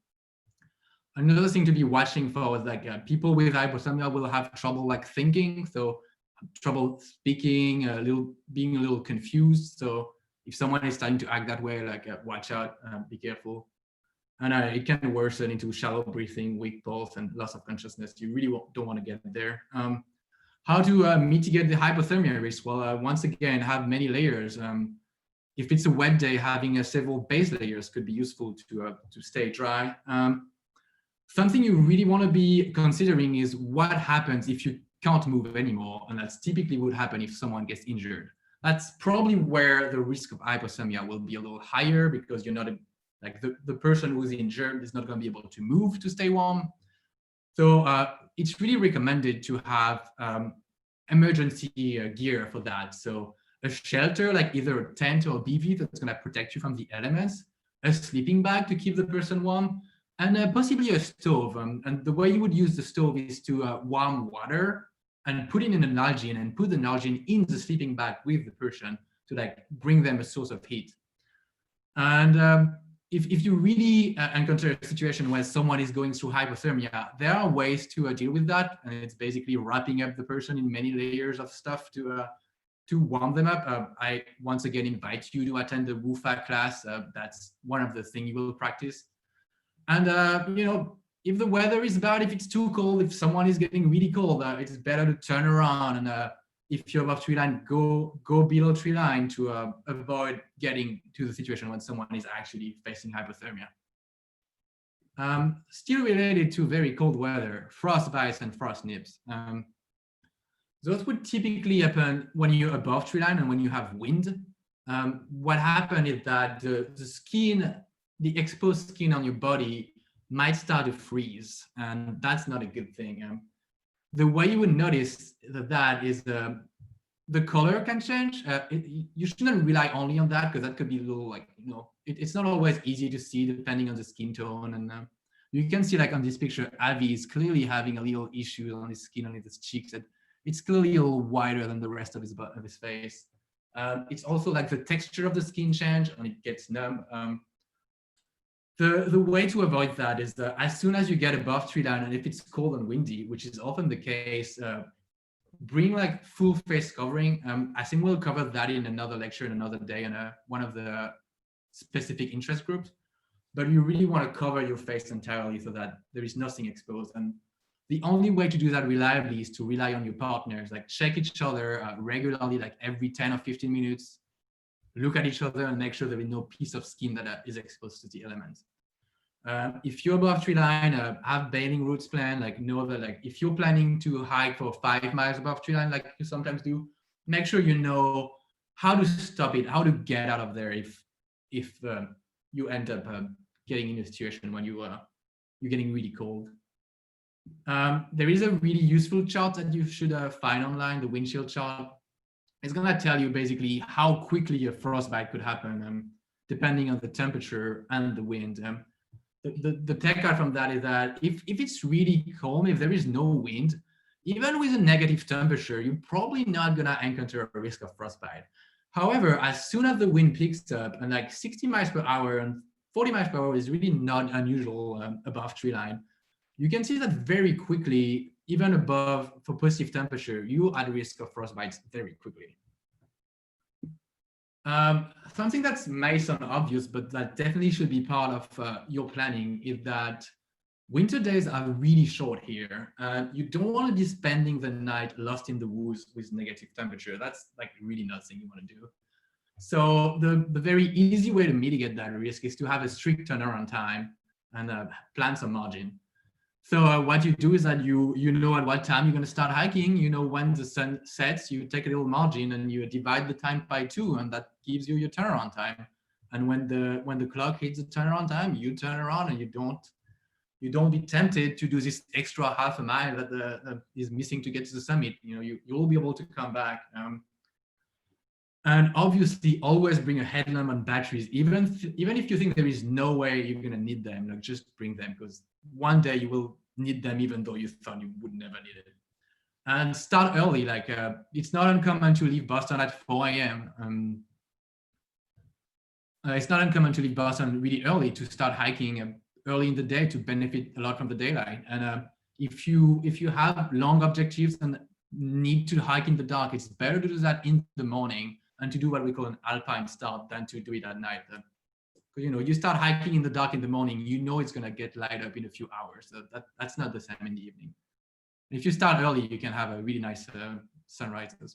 Another thing to be watching for is like people with hypothermia will have trouble like thinking, so trouble speaking, being a little confused. So if someone is starting to act that way, like watch out, be careful. And it can worsen into shallow breathing, weak pulse, and loss of consciousness. You really don't want to get there. How to mitigate the hypothermia risk? Well, once again, have many layers. If it's a wet day, having several base layers could be useful to stay dry. Something you really want to be considering is what happens if you can't move anymore, and that's typically what happen if someone gets injured. That's probably where the risk of hypothermia will be a little higher, because you're not like the person who's injured is not going to be able to move to stay warm. So it's really recommended to have emergency gear for that. So a shelter, like either a tent or a bivy that's going to protect you from the elements, a sleeping bag to keep the person warm, and possibly a stove. And the way you would use the stove is to warm water and put it in an Nalgene and put the Nalgene in the sleeping bag with the person to like bring them a source of heat. And if you really encounter a situation where someone is going through hypothermia, there are ways to deal with that. And it's basically wrapping up the person in many layers of stuff to warm them up. I once again invite you to attend the WUFA class. That's one of the things you will practice. And if the weather is bad, if it's too cold, if someone is getting really cold, it's better to turn around. And if you're above tree line, go below tree line to avoid getting to the situation when someone is actually facing hypothermia. Still related to very cold weather, frost bites and frost nips. Those would typically happen when you're above tree line and when you have wind. What happens is that the exposed skin on your body might start to freeze, and that's not a good thing. The way you would notice that is the color can change. You shouldn't rely only on that, because that could be a little like, it's not always easy to see depending on the skin tone. And you can see like on this picture, Avi is clearly having a little issue on his skin, on his cheeks. It's clearly a little wider than the rest of his face. It's also like the texture of the skin change and it gets numb. The way to avoid that is that as soon as you get above tree line, and if it's cold and windy, which is often the case, bring like full face covering. I think we'll cover that in another lecture in another day in one of the specific interest groups. But you really want to cover your face entirely so that there is nothing exposed. And the only way to do that reliably is to rely on your partners, like check each other regularly, like every 10 or 15 minutes. Look at each other and make sure there is no piece of skin that is exposed to the elements. If you're above tree line, have bailing routes planned. Like know that like if you're planning to hike for 5 miles above tree line, like you sometimes do, make sure you know how to stop it, how to get out of there if you end up getting in a situation when you're getting really cold. There is a really useful chart that you should find online, the windshield chart. It's going to tell you basically how quickly a frostbite could happen, depending on the temperature and the wind. The takeout from that is that if it's really calm, if there is no wind, even with a negative temperature, you're probably not going to encounter a risk of frostbite. However, as soon as the wind picks up, and like 60 miles per hour and 40 miles per hour is really not unusual above tree line, you can see that very quickly, even above for positive temperature, you're at risk of frostbites very quickly. Something that may sound obvious, but that definitely should be part of your planning is that winter days are really short here. You don't want to be spending the night lost in the woods with negative temperature. That's like really nothing you want to do. So the very easy way to mitigate that risk is to have a strict turnaround time and plan some margin. So what you do is that you know at what time you're going to start hiking. You know when the sun sets, you take a little margin and you divide the time by 2, and that gives you your turnaround time. And when the clock hits the turnaround time, you turn around and you don't be tempted to do this extra half a mile that is missing to get to the summit. You know, you'll be able to come back. And obviously, always bring a headlamp and batteries, even if you think there is no way you're gonna need them. Like, just bring them, because one day you will need them, even though you thought you would never need it. And start early. Like, it's not uncommon to leave Boston at 4 a.m. It's not uncommon to leave Boston really early to start hiking early in the day to benefit a lot from the daylight. And if you have long objectives and need to hike in the dark, it's better to do that in the morning and to do what we call an alpine start than to do it at night. Because you start hiking in the dark in the morning, it's going to get light up in a few hours. So that's not the same in the evening. If you start early, you can have a really nice sunrises.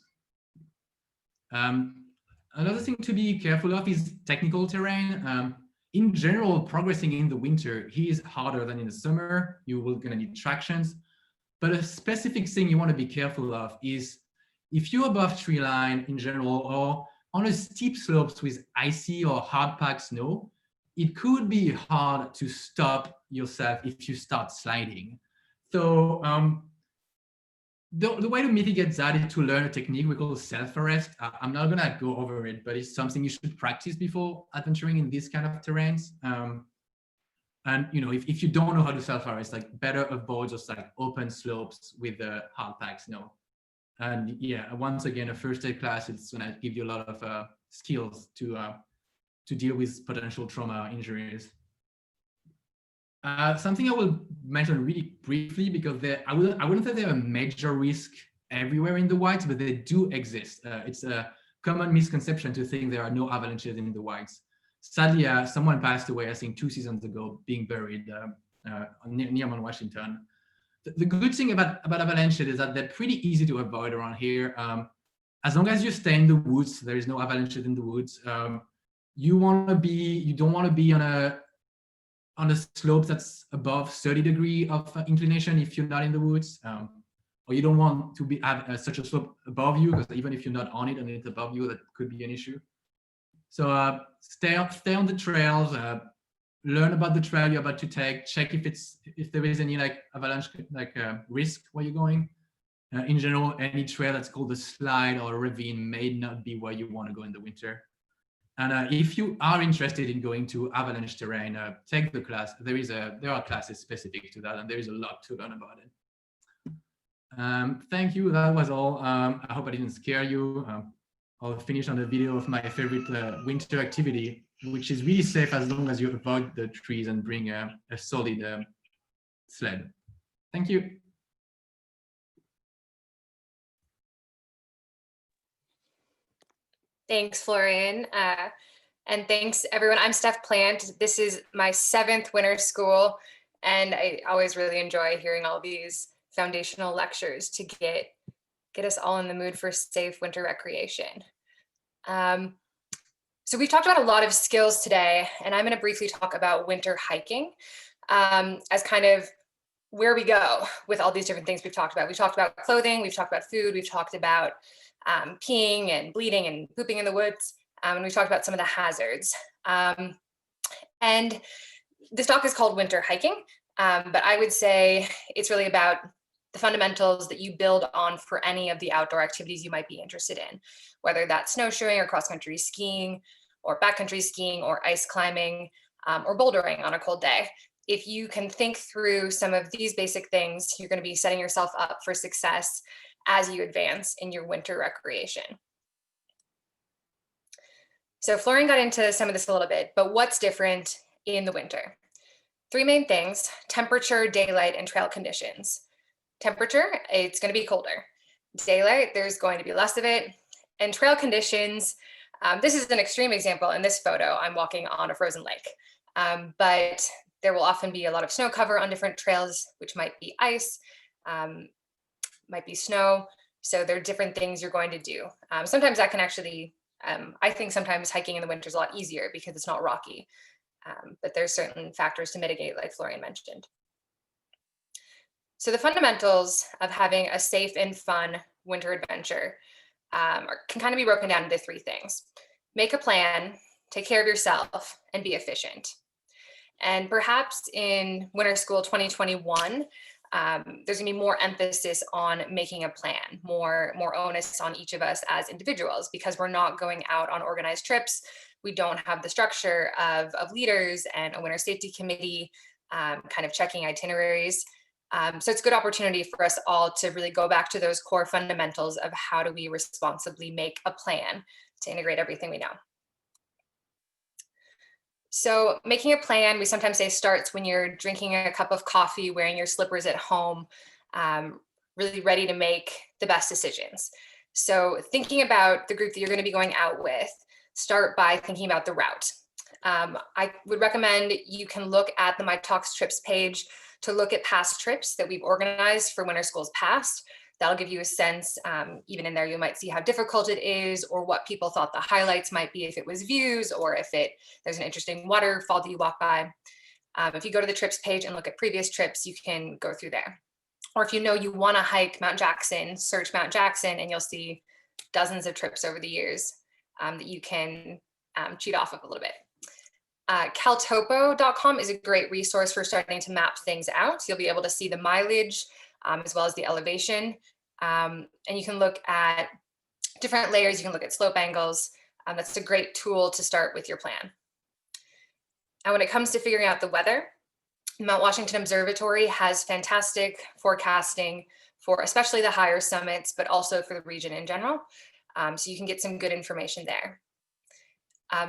Another thing to be careful of is technical terrain. In general, progressing in the winter is harder than in the summer. You will gonna need tractions. But a specific thing you want to be careful of is if you're above tree line in general, or on a steep slopes with icy or hard packed snow, it could be hard to stop yourself if you start sliding. So the way to mitigate that is to learn a technique we call self-arrest. I'm not gonna go over it, but it's something you should practice before adventuring in these kind of terrains. And if you don't know how to self-arrest, like, better avoid just like open slopes with the hard packed snow. And yeah, once again, a first aid class, it's gonna give you a lot of skills to deal with potential trauma injuries. Something I will mention really briefly, because I wouldn't say they're a major risk everywhere in the whites, but they do exist. It's a common misconception to think there are no avalanches in the whites. Sadly, someone passed away, I think 2 seasons ago, being buried near Mount Washington. The good thing about avalanches is that they're pretty easy to avoid around here. As long as you stay in the woods, there is no avalanches in the woods. You don't want to be on a slope that's above 30 degrees of inclination if you're not in the woods, or you don't want to have such a slope above you, because even if you're not on it and it's above you, that could be an issue. So stay on the trails, learn about the trail you're about to take, check if there is any like avalanche risk where you're going. In general, any trail that's called a slide or a ravine may not be where you want to go in the winter. And if you are interested in going to avalanche terrain, take the class. There are classes specific to that, and there is a lot to learn about it. Thank you. That was all. I hope I didn't scare you. I'll finish on a video of my favorite winter activity, which is really safe as long as you avoid the trees and bring a solid sled. Thank you. Thanks, Florian. And thanks, everyone. I'm Steph Plant. This is my 7th winter school, and I always really enjoy hearing all these foundational lectures to get us all in the mood for safe winter recreation. So we've talked about a lot of skills today, and I'm going to briefly talk about winter hiking as kind of where we go with all these different things we've talked about. We've talked about clothing, we've talked about food, we've talked about peeing and bleeding and pooping in the woods, and we've talked about some of the hazards. And this talk is called Winter Hiking, but I would say it's really about the fundamentals that you build on for any of the outdoor activities you might be interested in, whether that's snowshoeing or cross-country skiing or backcountry skiing or ice climbing or bouldering on a cold day. If you can think through some of these basic things, you're going to be setting yourself up for success as you advance in your winter recreation. So Florian got into some of this a little bit, but what's different in the winter? 3 main things: temperature, daylight, and trail conditions. Temperature, it's going to be colder. Daylight, there's going to be less of it. And trail conditions, This is an extreme example. In this photo, I'm walking on a frozen lake, but there will often be a lot of snow cover on different trails, which might be ice, might be snow. So there are different things you're going to do. Sometimes that can actually, I think sometimes hiking in the winter is a lot easier because it's not rocky, but there's certain factors to mitigate, like Florian mentioned. So the fundamentals of having a safe and fun winter adventure can kind of be broken down into 3 things. Make a plan, take care of yourself, and be efficient. And perhaps in Winter School 2021, there's gonna be more emphasis on making a plan, more onus on each of us as individuals, because we're not going out on organized trips. We don't have the structure of leaders and a winter safety committee kind of checking itineraries. So it's a good opportunity for us all to really go back to those core fundamentals of how do we responsibly make a plan to integrate everything we know. So making a plan, we sometimes say, starts when you're drinking a cup of coffee, wearing your slippers at home, really ready to make the best decisions. So thinking about the group that you're going to be going out with, start by thinking about the route. I would recommend you can look at the MITOC trips page to look at past trips that we've organized for winter schools past. That'll give you a sense, even in there, you might see how difficult it is or what people thought the highlights might be, if it was views or if there's an interesting waterfall that you walk by. If you go to the trips page and look at previous trips, you can go through there. Or if you know you want to hike Mount Jackson, search Mount Jackson and you'll see dozens of trips over the years that you can cheat off of a little bit. Caltopo.com is a great resource for starting to map things out. You'll be able to see the mileage as well as the elevation. And you can look at different layers. You can look at slope angles. That's a great tool to start with your plan. And when it comes to figuring out the weather, Mount Washington Observatory has fantastic forecasting for especially the higher summits, but also for the region in general. So you can get some good information there.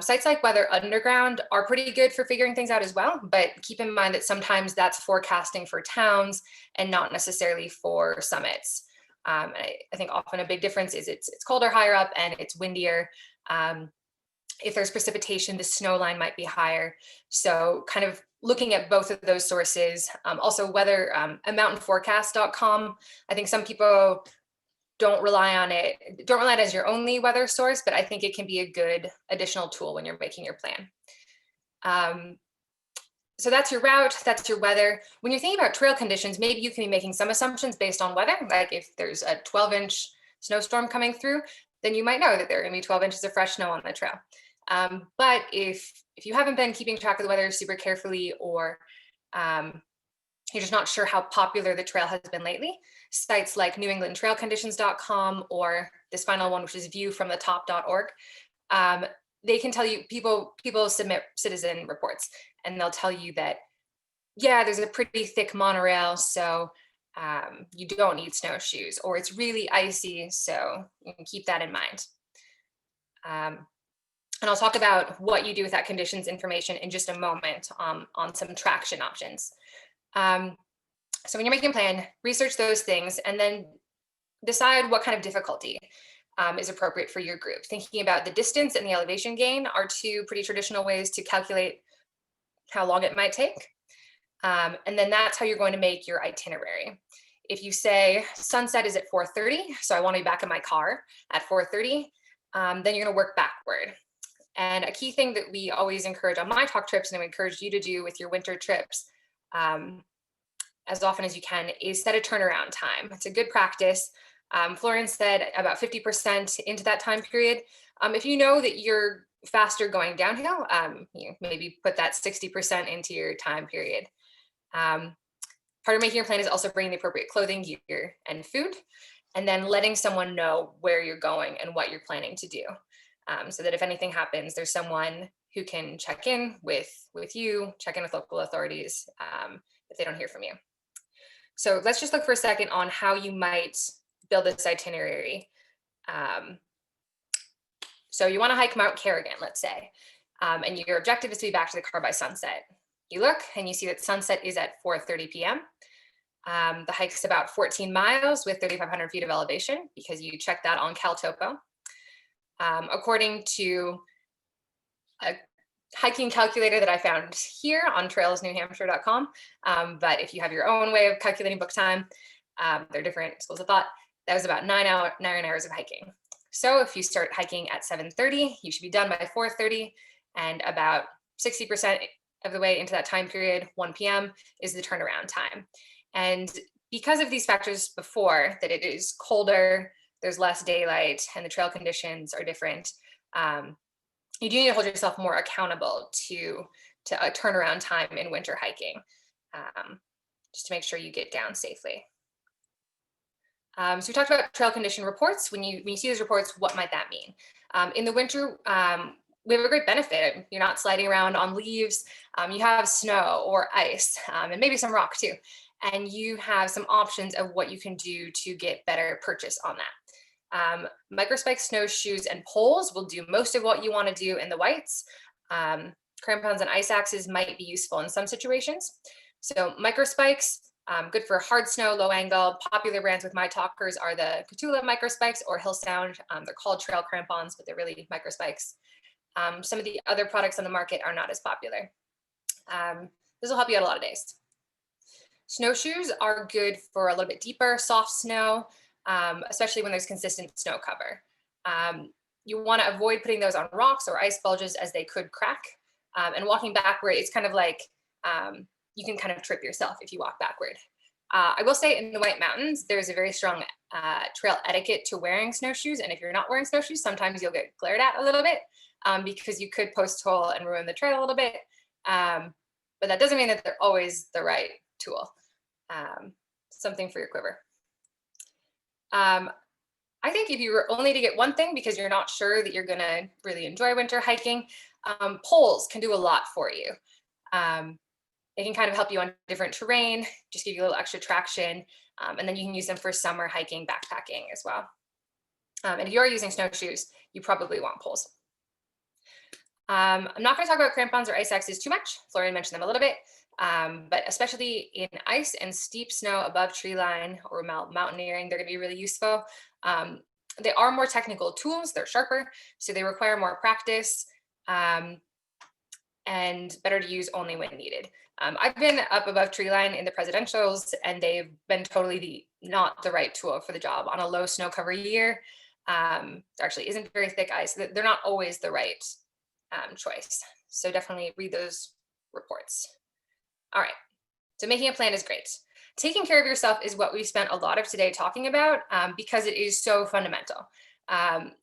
Sites like Weather Underground are pretty good for figuring things out as well, but keep in mind that sometimes that's forecasting for towns and not necessarily for summits. I think often a big difference is it's colder higher up and it's windier. If there's precipitation, the snow line might be higher. So kind of looking at both of those sources. Also weather, mountainforecast.com. I think some people don't rely on it as your only weather source, but I think it can be a good additional tool when you're making your plan. So that's your route, that's your weather. When you're thinking about trail conditions, maybe you can be making some assumptions based on weather. Like if there's a 12-inch snowstorm coming through, then you might know that there are gonna be 12 inches of fresh snow on the trail. But if you haven't been keeping track of the weather super carefully, or you're just not sure how popular the trail has been lately, sites like newenglandtrailconditions.com or this final one, which is viewfromthetop.org, they can tell you, people submit citizen reports and they'll tell you that, yeah, there's a pretty thick monorail, so you don't need snowshoes, or it's really icy, so you can keep that in mind. And I'll talk about what you do with that conditions information in just a moment on some traction options. So when you're making a plan, research those things and then decide what kind of difficulty is appropriate for your group. Thinking about the distance and the elevation gain are 2 pretty traditional ways to calculate how long it might take. And then that's how you're going to make your itinerary. If you say sunset is at 4:30, so I want to be back in my car at 4:30, then you're going to work backward. And a key thing that we always encourage on MITOC trips, and we encourage you to do with your winter trips as often as you can, is set a turnaround time. It's a good practice. Florian said about 50% into that time period. If you know that you're faster going downhill, you maybe put that 60% into your time period. Part of making your plan is also bringing the appropriate clothing, gear, and food, and then letting someone know where you're going and what you're planning to do. So that if anything happens, there's someone who can check in with you, check in with local authorities if they don't hear from you. So let's just look for a second on how you might build this itinerary. So you want to hike Mount Kerrigan, let's say, and your objective is to be back to the car by sunset. You look and you see that sunset is at 4:30 p.m. The hike's about 14 miles with 3,500 feet of elevation because you check that on Caltopo. According to a hiking calculator that I found here on trailsnewhampshire.com. But if you have your own way of calculating book time, there are different schools of thought. That was about 9 hours of hiking. So if you start hiking at 7:30, you should be done by 4:30, and about 60% of the way into that time period, 1 p.m., is the turnaround time. And because of these factors before, that it is colder, there's less daylight, and the trail conditions are different, you do need to hold yourself more accountable to a turnaround time in winter hiking, just to make sure you get down safely. So we talked about trail condition reports. When you see those reports, what might that mean? In the winter, we have a great benefit. You're not sliding around on leaves. You have snow or ice, and maybe some rock too. And you have some options of what you can do to get better purchase on that. Microspike snowshoes and poles will do most of what you want to do in the whites. Crampons and ice axes might be useful in some situations. So microspikes, good for hard snow, low angle. Popular brands with MITOCers are the Catula microspikes or Hillsound. They're called trail crampons, but they're really microspikes. Some of the other products on the market are not as popular. This will help you out a lot of days. Snowshoes are good for a little bit deeper, soft snow, especially when there's consistent snow cover. You want to avoid putting those on rocks or ice bulges as they could crack. And walking backward, it's kind of like you can kind of trip yourself if you walk backward. I will say in the White Mountains, there's a very strong trail etiquette to wearing snowshoes. And if you're not wearing snowshoes, sometimes you'll get glared at a little bit because you could post hole and ruin the trail a little bit. But that doesn't mean that they're always the right tool. Something for your quiver. I think if you were only to get one thing because you're not sure that you're going to really enjoy winter hiking, poles can do a lot for you. They can kind of help you on different terrain, just give you a little extra traction, and then you can use them for summer hiking, backpacking as well. And if you're using snowshoes, you probably want poles. I'm not going to talk about crampons or ice axes too much. Florian mentioned them a little bit, but especially in ice and steep snow above tree line or mountaineering, they're going to be really useful. They are more technical tools. They're sharper, so they require more practice and better to use only when needed. I've been up above tree line in the presidentials, and they've been totally not the right tool for the job. On a low snow cover year, there actually isn't very thick ice. They're not always the right choice. So definitely read those reports. All right, so making a plan is great. Taking care of yourself is what we spent a lot of today talking about because it is so fundamental.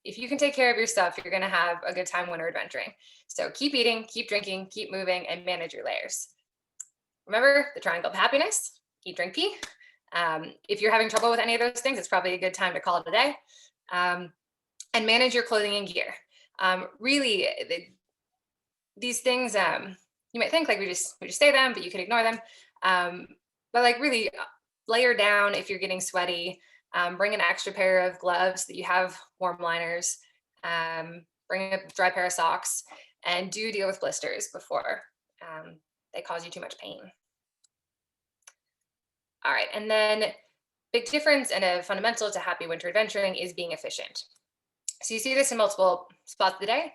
If you can take care of yourself, you're going to have a good time winter adventuring. So keep eating, keep drinking, keep moving, and manage your layers. Remember the triangle of happiness: eat, drink, pee. If you're having trouble with any of those things, it's probably a good time to call it a day. And manage your clothing and gear. Really, these things, you might think like we just say them, but you can ignore them. But like really layer down if you're getting sweaty. Bring an extra pair of gloves that you have warm liners. Bring a dry pair of socks, and do deal with blisters before they cause you too much pain. All right, and then big difference and a fundamental to happy winter adventuring is being efficient. So you see this in multiple spots of the day.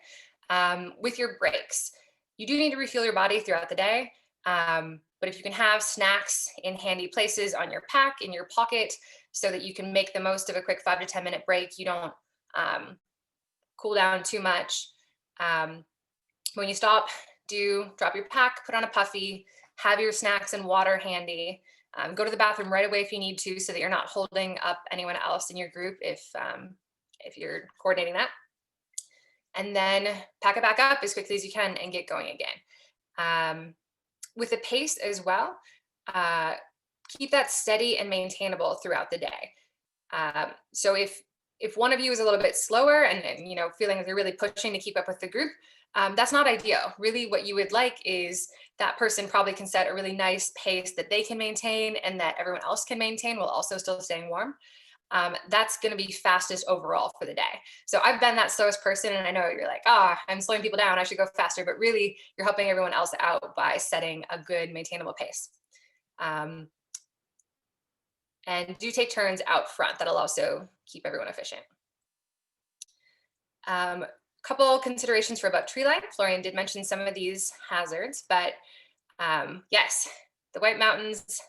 With your breaks, you do need to refuel your body throughout the day. But if you can have snacks in handy places on your pack, in your pocket, so that you can make the most of a quick 5 to 10 minute break, you don't cool down too much. When you stop, drop your pack, put on a puffy, have your snacks and water handy. Go to the bathroom right away if you need to, so that you're not holding up anyone else in your group if you're coordinating that. And then pack it back up as quickly as you can and get going again. With the pace as well, keep that steady and maintainable throughout the day. So if one of you is a little bit slower and feeling like they're really pushing to keep up with the group, that's not ideal. Really what you would like is that person probably can set a really nice pace that they can maintain and that everyone else can maintain while also still staying warm. That's going to be fastest overall for the day. So I've been that slowest person, and I know you're like, I'm slowing people down, I should go faster, but really you're helping everyone else out by setting a good maintainable pace. And do take turns out front. That'll also keep everyone efficient. Couple considerations for above tree line. Florian did mention some of these hazards, but yes, the White Mountains,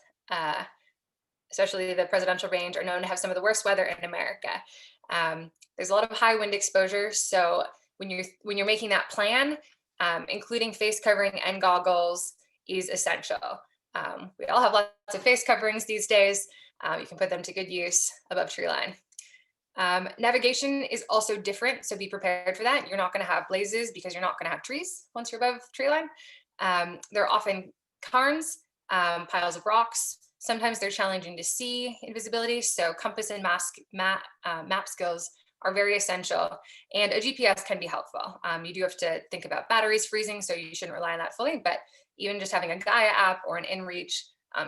especially the Presidential Range, are known to have some of the worst weather in America. There's a lot of high wind exposure, so when you're making that plan, including face covering and goggles is essential. We all have lots of face coverings these days. You can put them to good use above tree line. Navigation is also different, so be prepared for that. You're not going to have blazes because you're not going to have trees once you're above tree line. There are often cairns, piles of rocks. Sometimes they're challenging to see in visibility, so compass and map skills are very essential, and a GPS can be helpful. You do have to think about batteries freezing, so you shouldn't rely on that fully, but even just having a Gaia app or an InReach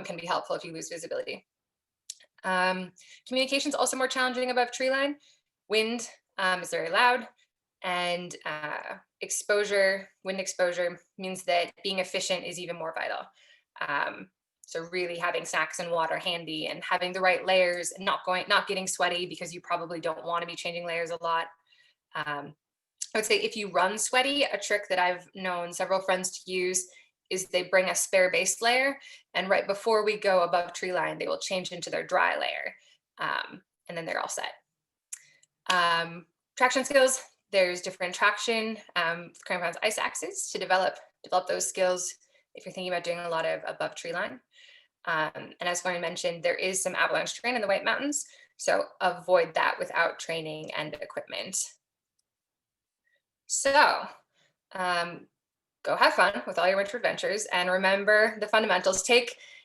can be helpful if you lose visibility. Communication is also more challenging above tree line. Wind is very loud, and wind exposure means that being efficient is even more vital. So really having snacks and water handy and having the right layers and not getting sweaty because you probably don't want to be changing layers a lot. I would say if you run sweaty, a trick that I've known several friends to use is they bring a spare base layer, and right before we go above tree line, they will change into their dry layer, and then they're all set. Traction skills, there's different traction crampons ice axes to develop those skills if you're thinking about doing a lot of above tree line. And as Florian mentioned, there is some avalanche terrain in the White Mountains, so avoid that without training and equipment. So go have fun with all your winter adventures, and remember the fundamentals.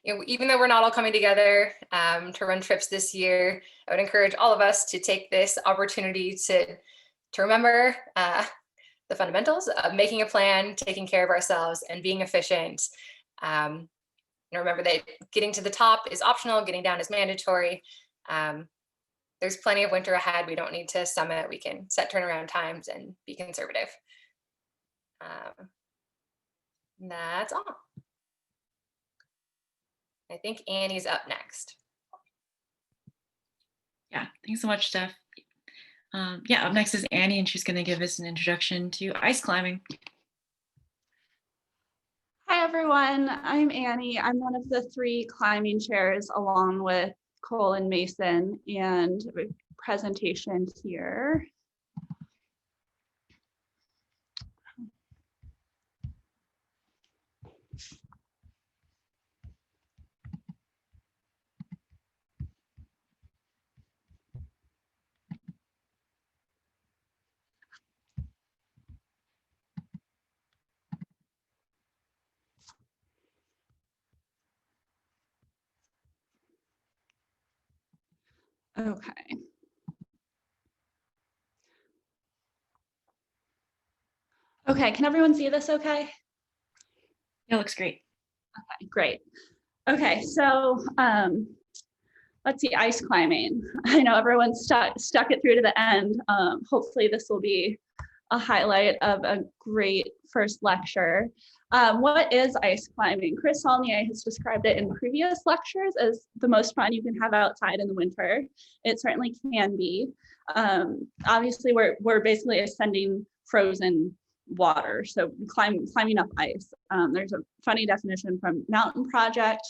Even though we're not all coming together to run trips this year, I would encourage all of us to take this opportunity to remember the fundamentals of making a plan, taking care of ourselves, and being efficient. And remember that getting to the top is optional, getting down is mandatory. There's plenty of winter ahead. We don't need to summit. We can set turnaround times and be conservative. That's all. I think Annie's up next. Yeah, thanks so much, Steph. Yeah, up next is Annie, and she's going to give us an introduction to ice climbing. Hi, everyone. I'm Annie. I'm one of the 3 climbing chairs along with Cole and Mason, and a presentation here. Okay. Okay, can everyone see this okay? Yeah, looks great. Okay, great. Okay, so let's see, ice climbing. I know everyone stuck it through to the end. Hopefully this will be a highlight of a great first lecture. What is ice climbing? Chris Saulnier has described it in previous lectures as the most fun you can have outside in the winter. It certainly can be. Obviously, we're basically ascending frozen water, so climbing up ice. There's a funny definition from Mountain Project.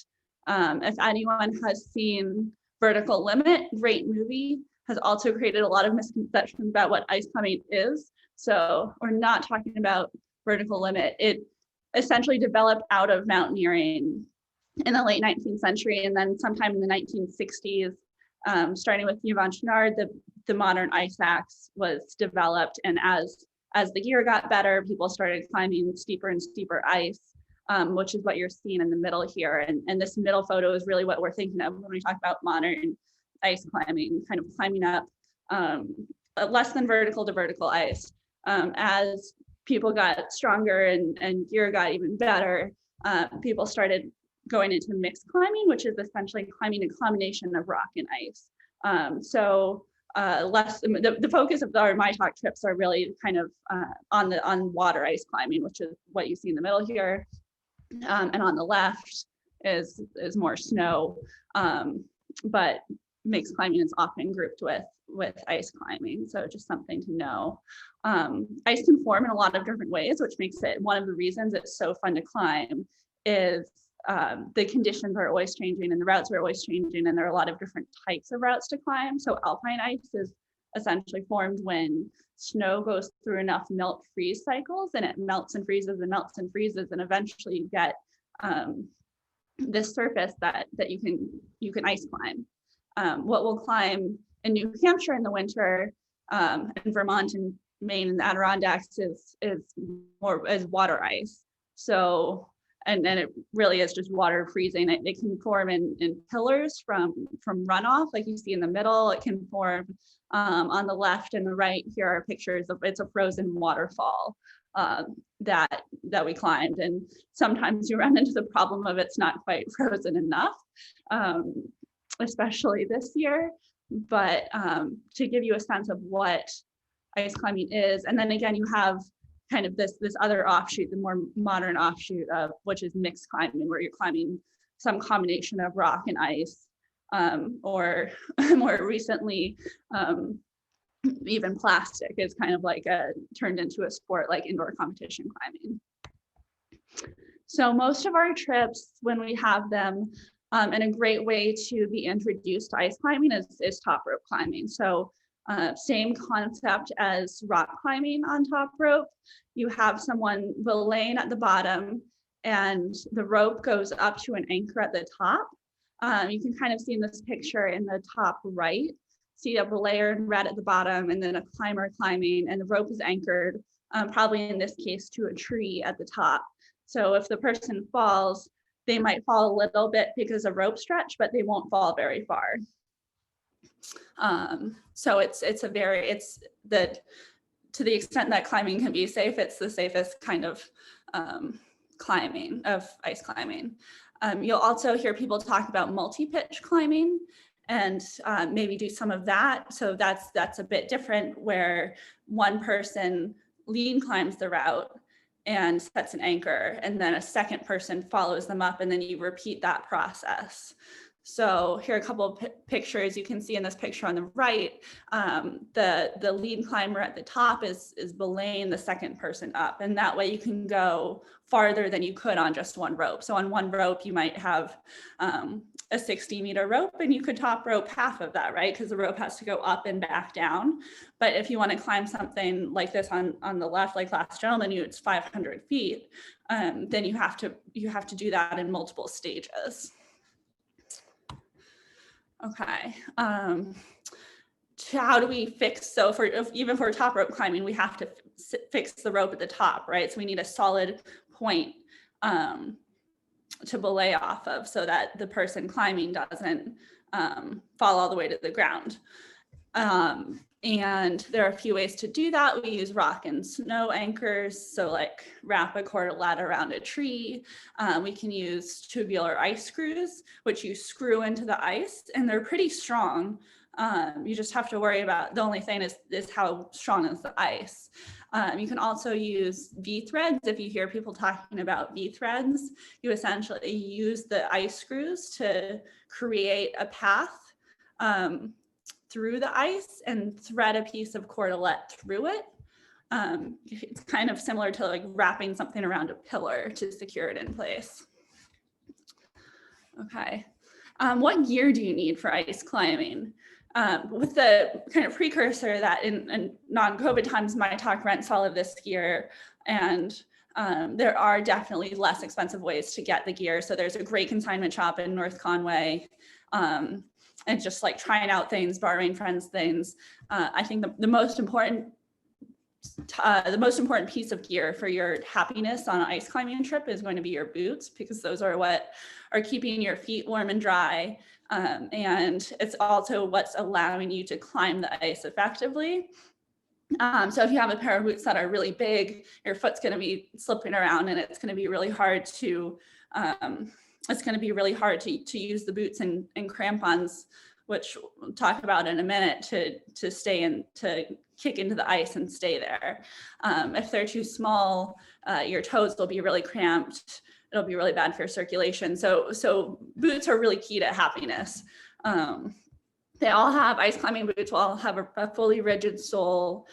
If anyone has seen Vertical Limit, great movie, has also created a lot of misconceptions about what ice climbing is. So we're not talking about Vertical Limit. It essentially developed out of mountaineering in the late 19th century, and then sometime in the 1960s, starting with Yvon Chouinard, the modern ice axe was developed, and as the gear got better, people started climbing steeper and steeper ice, which is what you're seeing in the middle here. And this middle photo is really what we're thinking of when we talk about modern ice climbing, kind of climbing up less than vertical to vertical ice. As people got stronger and gear got even better, people started going into mixed climbing, which is essentially climbing a combination of rock and ice. The focus of our MITOC trips are really kind of on water ice climbing, which is what you see in the middle here, and on the left is more snow, but mixed climbing is often grouped ice climbing. So just something to know. Ice can form in a lot of different ways, which makes it one of the reasons it's so fun to climb is the conditions are always changing and the routes are always changing, and there are a lot of different types of routes to climb. So alpine ice is essentially formed when snow goes through enough melt freeze cycles, and it melts and freezes and melts and freezes, and eventually you get this surface that you can ice climb. What we'll climb in New Hampshire in the winter, in Vermont and Maine and the Adirondacks is water ice. So and it really is just water freezing. It can form in pillars from runoff, like you see in the middle. It can form on the left and the right. Here are pictures of it's a frozen waterfall that we climbed. And sometimes you run into the problem of it's not quite frozen enough, especially this year. But to give you a sense of what ice climbing is, and then again, you have kind of this other offshoot, the more modern offshoot of which is mixed climbing, where you're climbing some combination of rock and ice, or more recently, even plastic is kind of like turned into a sport like indoor competition climbing. So most of our trips, when we have them, and a great way to be introduced to ice climbing is top rope climbing. So same concept as rock climbing on top rope. You have someone belaying at the bottom and the rope goes up to an anchor at the top. You can kind of see in this picture in the top right, see a belayer in red at the bottom and then a climber climbing, and the rope is anchored, probably in this case to a tree at the top. So if the person falls, they might fall a little bit because of rope stretch, but they won't fall very far. So to the extent that climbing can be safe, it's the safest kind of climbing, of ice climbing. You'll also hear people talk about multi-pitch climbing and maybe do some of that. So that's a bit different, where one person lead climbs the route and sets an anchor, and then a second person follows them up, and then you repeat that process. So here are a couple of pictures. You can see in this picture on the right, the lead climber at the top is belaying the second person up, and that way you can go farther than you could on just one rope. So on one rope, you might have a 60-meter rope, and you could top rope half of that, right? Because the rope has to go up and back down. But if you want to climb something like this on the left, like last gentleman, it's 500 feet, then you have to do that in multiple stages. Okay, how do we fix, so even for top rope climbing, we have to fix the rope at the top, right? So we need a solid point to belay off of so that the person climbing doesn't fall all the way to the ground. And there are a few ways to do that. We use rock and snow anchors, so like wrap a cord of ladder around a tree. We can use tubular ice screws, which you screw into the ice, and they're pretty strong. You just have to worry about, the only thing is how strong is the ice. You can also use V-threads. If you hear people talking about V-threads, you essentially use the ice screws to create a path through the ice and thread a piece of cordelette through it. It's kind of similar to like wrapping something around a pillar to secure it in place. Okay, what gear do you need for ice climbing? With the kind of precursor that in non-COVID times, MITOC rents all of this gear, and there are definitely less expensive ways to get the gear. So there's a great consignment shop in North Conway. And just like trying out things, borrowing friends' things. I think the most important piece of gear for your happiness on an ice climbing trip is going to be your boots, because those are what are keeping your feet warm and dry. And it's also what's allowing you to climb the ice effectively. So if you have a pair of boots that are really big, your foot's going to be slipping around, and it's going to be really hard to use the boots and crampons, which we'll talk about in a minute, to stay in, to kick into the ice and stay there. If they're too small, your toes will be really cramped. It'll be really bad for circulation. So boots are really key to happiness. They all have, ice climbing boots will all have a fully rigid sole,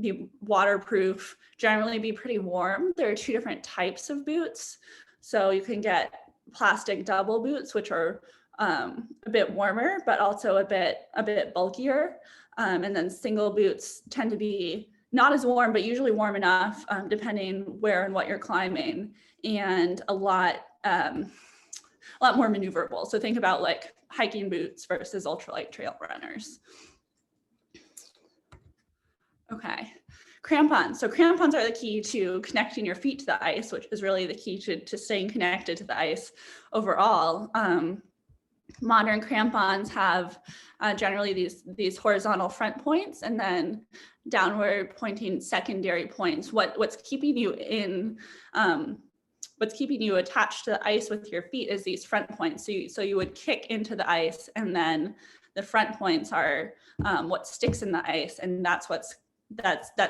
be waterproof, generally be pretty warm. There are 2 different types of boots. So you can get plastic double boots, which are a bit warmer, but also a bit bulkier. And then single boots tend to be not as warm, but usually warm enough, depending where and what you're climbing, and a lot more maneuverable. So think about like hiking boots versus ultralight trail runners. Okay, crampons. So crampons are the key to connecting your feet to the ice, which is really the key to staying connected to the ice overall. Modern crampons have generally these horizontal front points and then downward pointing secondary points. What's keeping you in, what's keeping you attached to the ice with your feet is these front points. So you would kick into the ice, and then the front points are what sticks in the ice, and that's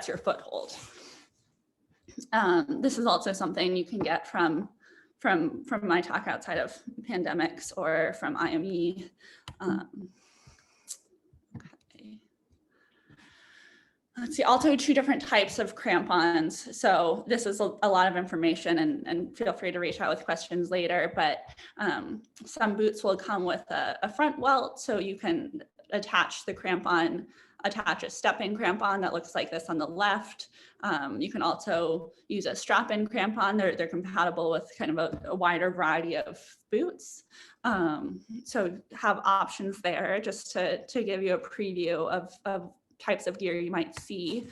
your foothold. This is also something you can get from MITOC outside of pandemics or from IME. Okay. Let's see, also 2 different types of crampons. So this is a lot of information, and feel free to reach out with questions later, but some boots will come with a front welt, so you can attach the crampon, attach a step-in crampon that looks like this on the left. You can also use a strap-in crampon. They're compatible with kind of a wider variety of boots. So have options there, just to give you a preview of types of gear you might see.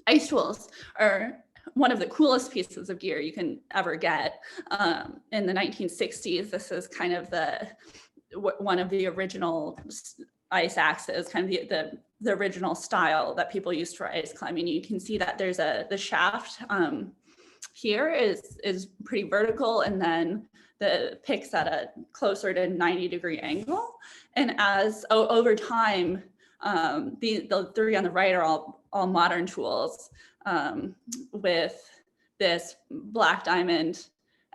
Ice tools are one of the coolest pieces of gear you can ever get. In the 1960s, this is kind of one of the original ice axes, kind of the original style that people used for ice climbing. You can see that there's the shaft here is pretty vertical, and then the pick's at a closer to 90-degree angle. And as over time, the 3 on the right are all modern tools, with this black diamond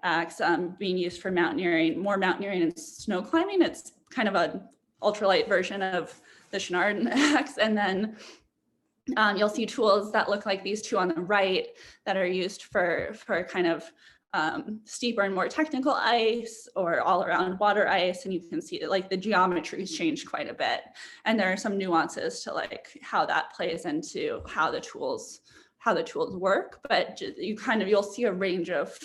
axe being used for mountaineering, more mountaineering and snow climbing. It's kind of an ultralight version of the Chenard axe. And then you'll see tools that look like these 2 on the right that are used for kind of steeper and more technical ice or all around water ice. And you can see that like the geometry's changed quite a bit. And there are some nuances to like how that plays into how the tools work. But you'll see a range of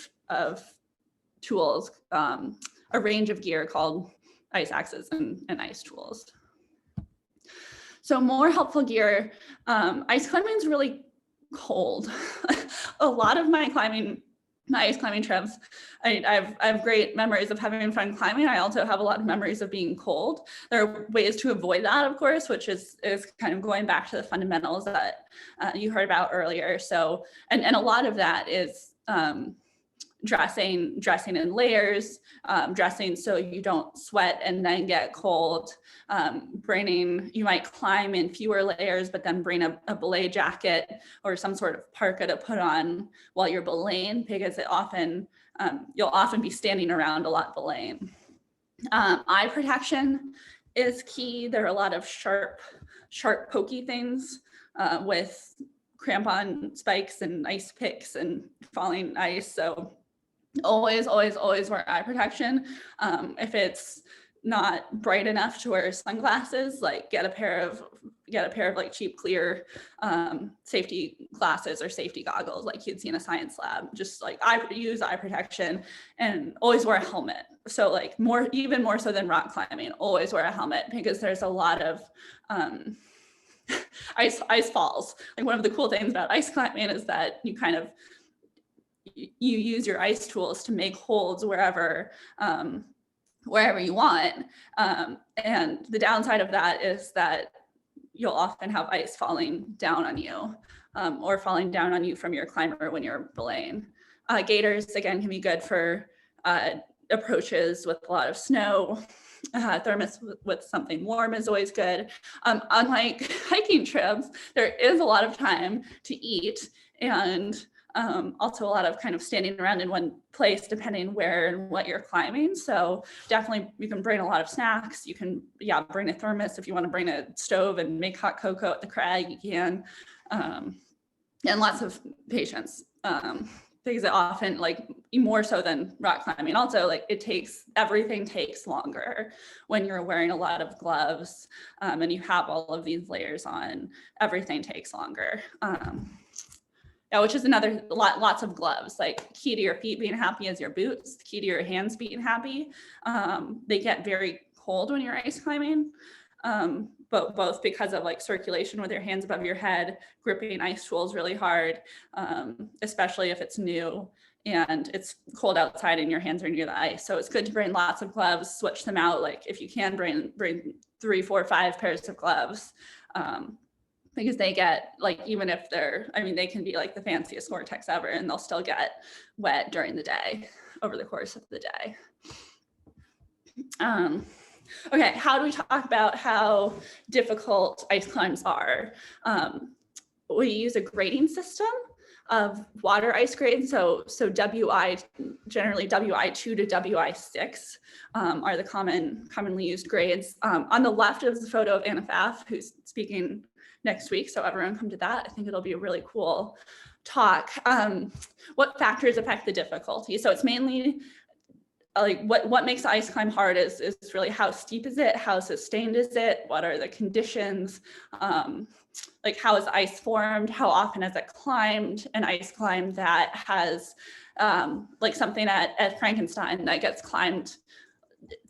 tools, a range of gear called ice axes and ice tools. So more helpful gear. Ice climbing is really cold. A lot of my ice climbing trips, I have great memories of having fun climbing. I also have a lot of memories of being cold. There are ways to avoid that, of course, which is kind of going back to the fundamentals that you heard about earlier. So, and a lot of that is dressing in layers, dressing so you don't sweat and then get cold. You might climb in fewer layers, but then bring a belay jacket or some sort of parka to put on while you're belaying, because you'll often be standing around a lot belaying. Eye protection is key. There are a lot of sharp pokey things with crampon spikes and ice picks and falling ice. So always wear eye protection. If it's not bright enough to wear sunglasses, like get a pair of like cheap clear safety glasses or safety goggles like you'd see in a science lab. Just like use eye protection, and always wear a helmet. So like even more so than rock climbing, always wear a helmet, because there's a lot of ice falls. Like one of the cool things about ice climbing is that you use your ice tools to make holds wherever you want. And the downside of that is that you'll often have ice falling down on you, or falling down on you from your climber when you're belaying. Gaiters, again, can be good for approaches with a lot of snow. Thermos with something warm is always good. Unlike hiking trips, there is a lot of time to eat, and Also a lot of kind of standing around in one place depending where and what you're climbing. So definitely you can bring a lot of snacks. You can, bring a thermos. If you want to bring a stove and make hot cocoa at the crag, you can. And lots of patience. Because it often, like more so than rock climbing, also like everything takes longer when you're wearing a lot of gloves and you have all of these layers on. Everything takes longer. Which is another lots of gloves. Like key to your feet being happy is your boots. The key to your hands being happy. They get very cold when you're ice climbing. But both because of like circulation with your hands above your head, gripping ice tools really hard, especially if it's new and it's cold outside and your hands are near the ice. So it's good to bring lots of gloves, switch them out. Like if you can bring 3, 4, 5 pairs of gloves, because they get like, even if they can be like the fanciest Gore-Tex ever and they'll still get wet during the day, over the course of the day. Okay, how do we talk about how difficult ice climbs are? We use a grading system of water ice grades. So WI, generally WI2 to WI6 are the commonly used grades. On the left is a photo of Anna Pfaff, who's speaking next week. So everyone come to that. I think it'll be a really cool talk. What factors affect the difficulty? So it's mainly like what makes the ice climb hard is really how steep is it, how sustained is it, what are the conditions, like how is ice formed, how often has it climbed. An ice climb that has like something at Frankenstein that gets climbed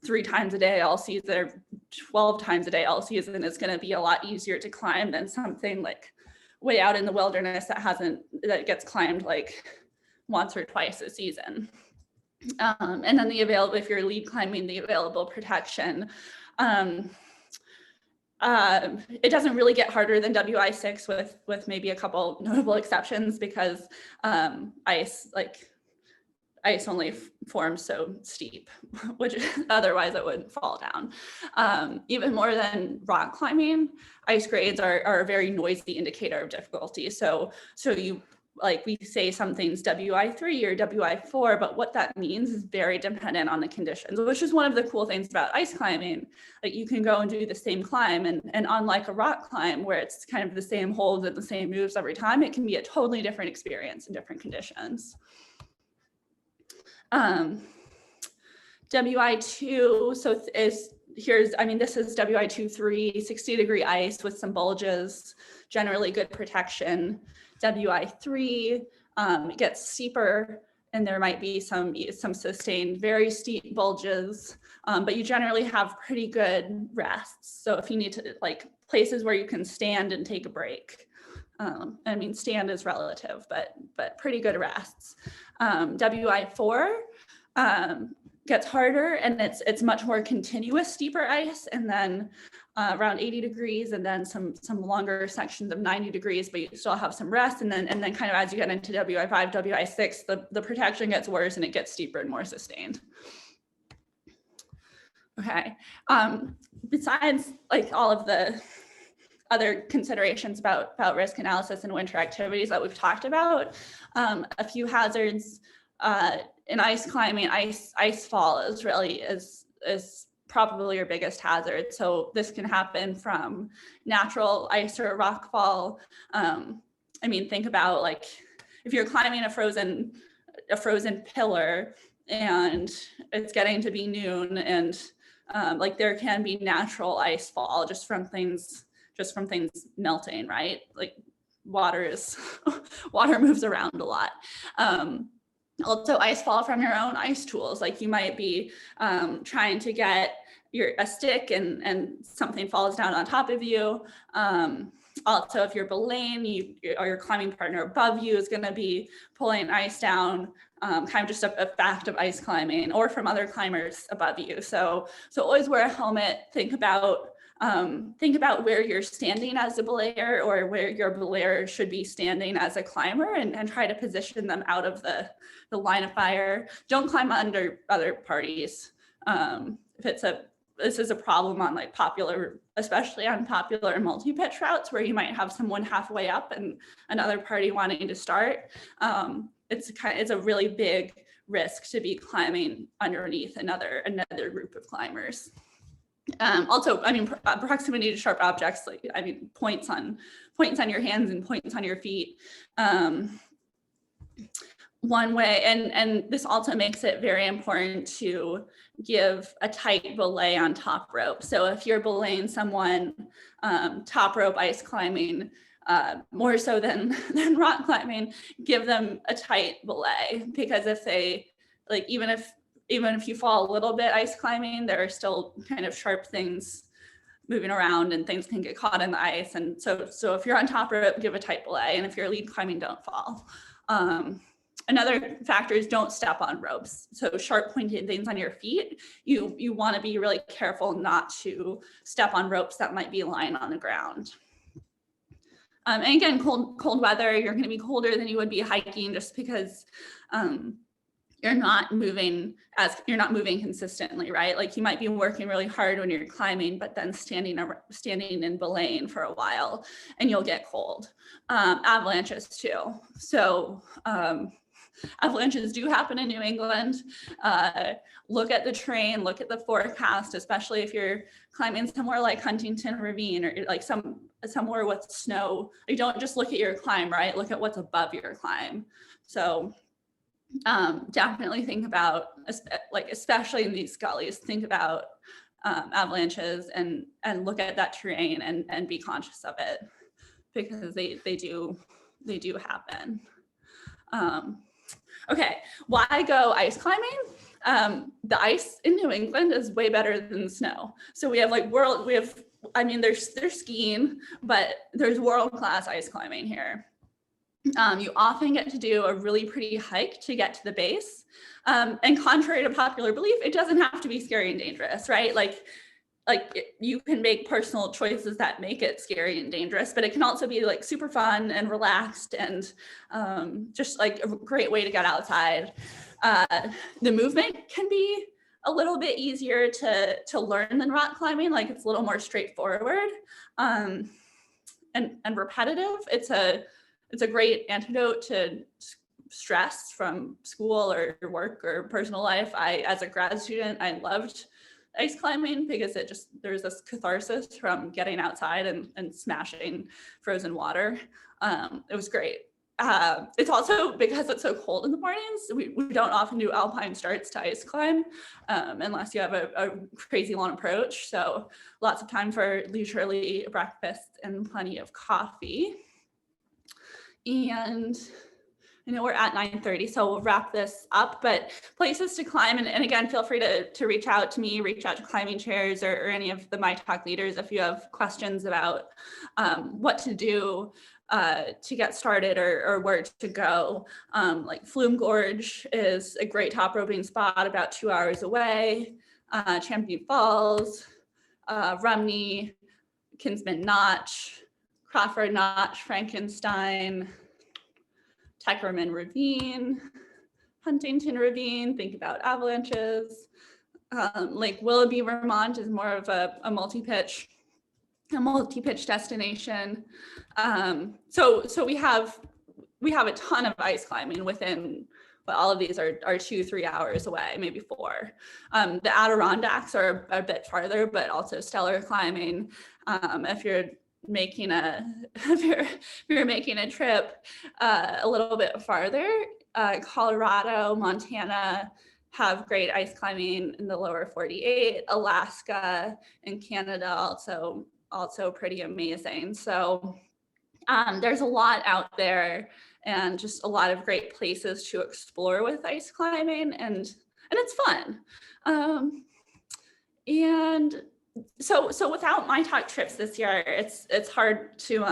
3 times a day all season, or 12 times a day all season, is going to be a lot easier to climb than something like way out in the wilderness that gets climbed like once or twice a season. And then if you're lead climbing, the available protection. It doesn't really get harder than WI6 with maybe a couple notable exceptions, because ice only forms so steep, which otherwise it wouldn't fall down. Even more than rock climbing, ice grades are a very noisy indicator of difficulty. So you, like we say something's WI3 or WI4, but what that means is very dependent on the conditions, which is one of the cool things about ice climbing. Like you can go and do the same climb, and unlike a rock climb where it's kind of the same holds and the same moves every time, it can be a totally different experience in different conditions. WI2, this is WI2-3, 60-degree ice with some bulges, generally good protection. WI3 gets steeper, and there might be some sustained, very steep bulges, but you generally have pretty good rests. So if you need to, like places where you can stand and take a break. Stand is relative, but pretty good rests. WI4 gets harder, and it's much more continuous, steeper ice, and then around 80 degrees, and then some longer sections of 90 degrees, but you still have some rest. And then kind of as you get into WI5, WI6, the protection gets worse and it gets steeper and more sustained. Okay. Besides like all of the other considerations about risk analysis and winter activities that we've talked about, a few hazards in ice climbing. Ice fall is probably your biggest hazard. So this can happen from natural ice or rock fall. Think about like if you're climbing a frozen pillar and it's getting to be noon, and like there can be natural ice fall just from things melting, right? Like water moves around a lot. Also ice fall from your own ice tools. Like you might be trying to get a stick and something falls down on top of you. Also, if you're belaying, or your climbing partner above you is going to be pulling ice down, kind of just a fact of ice climbing, or from other climbers above you. So always wear a helmet. Think about where you're standing as a belayer, or where your belayer should be standing as a climber, and try to position them out of the line of fire. Don't climb under other parties. If this is a problem on like popular, especially on popular multi-pitch routes where you might have someone halfway up and another party wanting to start. It's a really big risk to be climbing underneath another group of climbers. Also, I mean, proximity to sharp objects, like, I mean, points on your hands and points on your feet. One way, and this also makes it very important to give a tight belay on top rope. So if you're belaying someone top rope ice climbing, more so than rock climbing, give them a tight belay, because if they, like, even if you fall a little bit ice climbing, there are still kind of sharp things moving around and things can get caught in the ice. And so if you're on top rope, give a tight belay, and if you're lead climbing, don't fall. Another factor is don't step on ropes. So sharp pointed things on your feet, you want to be really careful not to step on ropes that might be lying on the ground. And again, cold weather, you're going to be colder than you would be hiking, just because you're not moving consistently, right? Like you might be working really hard when you're climbing, but then standing and belaying for a while, and you'll get cold. Avalanches too. So avalanches do happen in New England. Look at the terrain, look at the forecast, especially if you're climbing somewhere like Huntington Ravine or like somewhere with snow. You don't just look at your climb, right? Look at what's above your climb. So definitely think about, like, especially in these gullies, think about avalanches and look at that terrain and be conscious of it, because they do happen. Okay, why go ice climbing? The ice in New England is way better than the snow. So we have there's skiing, but there's world-class ice climbing here. You often get to do a really pretty hike to get to the base. And contrary to popular belief, it doesn't have to be scary and dangerous, right? Like you can make personal choices that make it scary and dangerous, but it can also be like super fun and relaxed and just like a great way to get outside. The movement can be a little bit easier to learn than rock climbing. Like it's a little more straightforward and repetitive. It's a great antidote to stress from school or work or personal life. As a grad student, I loved ice climbing because there's this catharsis from getting outside and smashing frozen water. It was great. It's also, because it's so cold in the mornings, we don't often do alpine starts to ice climb unless you have a crazy long approach. So lots of time for leisurely breakfast and plenty of coffee. And I know we're at 9:30, so we'll wrap this up, but places to climb, and again, feel free to reach out to me, reach out to climbing chairs or any of the MITOC leaders if you have questions about what to do to get started or where to go. Like Flume Gorge is a great top roping spot about 2 hours away. Champion Falls, Rumney, Kinsman Notch, Crawford Notch, Frankenstein, Teckerman Ravine, Huntington Ravine, think about avalanches. Lake Willoughby, Vermont is more of a multi-pitch destination. So we have a ton of ice climbing within, but all of these are 2-3 hours away, maybe 4. The Adirondacks are a bit farther, but also stellar climbing. If you're making a trip a little bit farther, Colorado, Montana have great ice climbing in the lower 48. Alaska and Canada also pretty amazing. So there's a lot out there and just a lot of great places to explore with ice climbing, and it's fun. And so without MITOC trips this year, it's hard to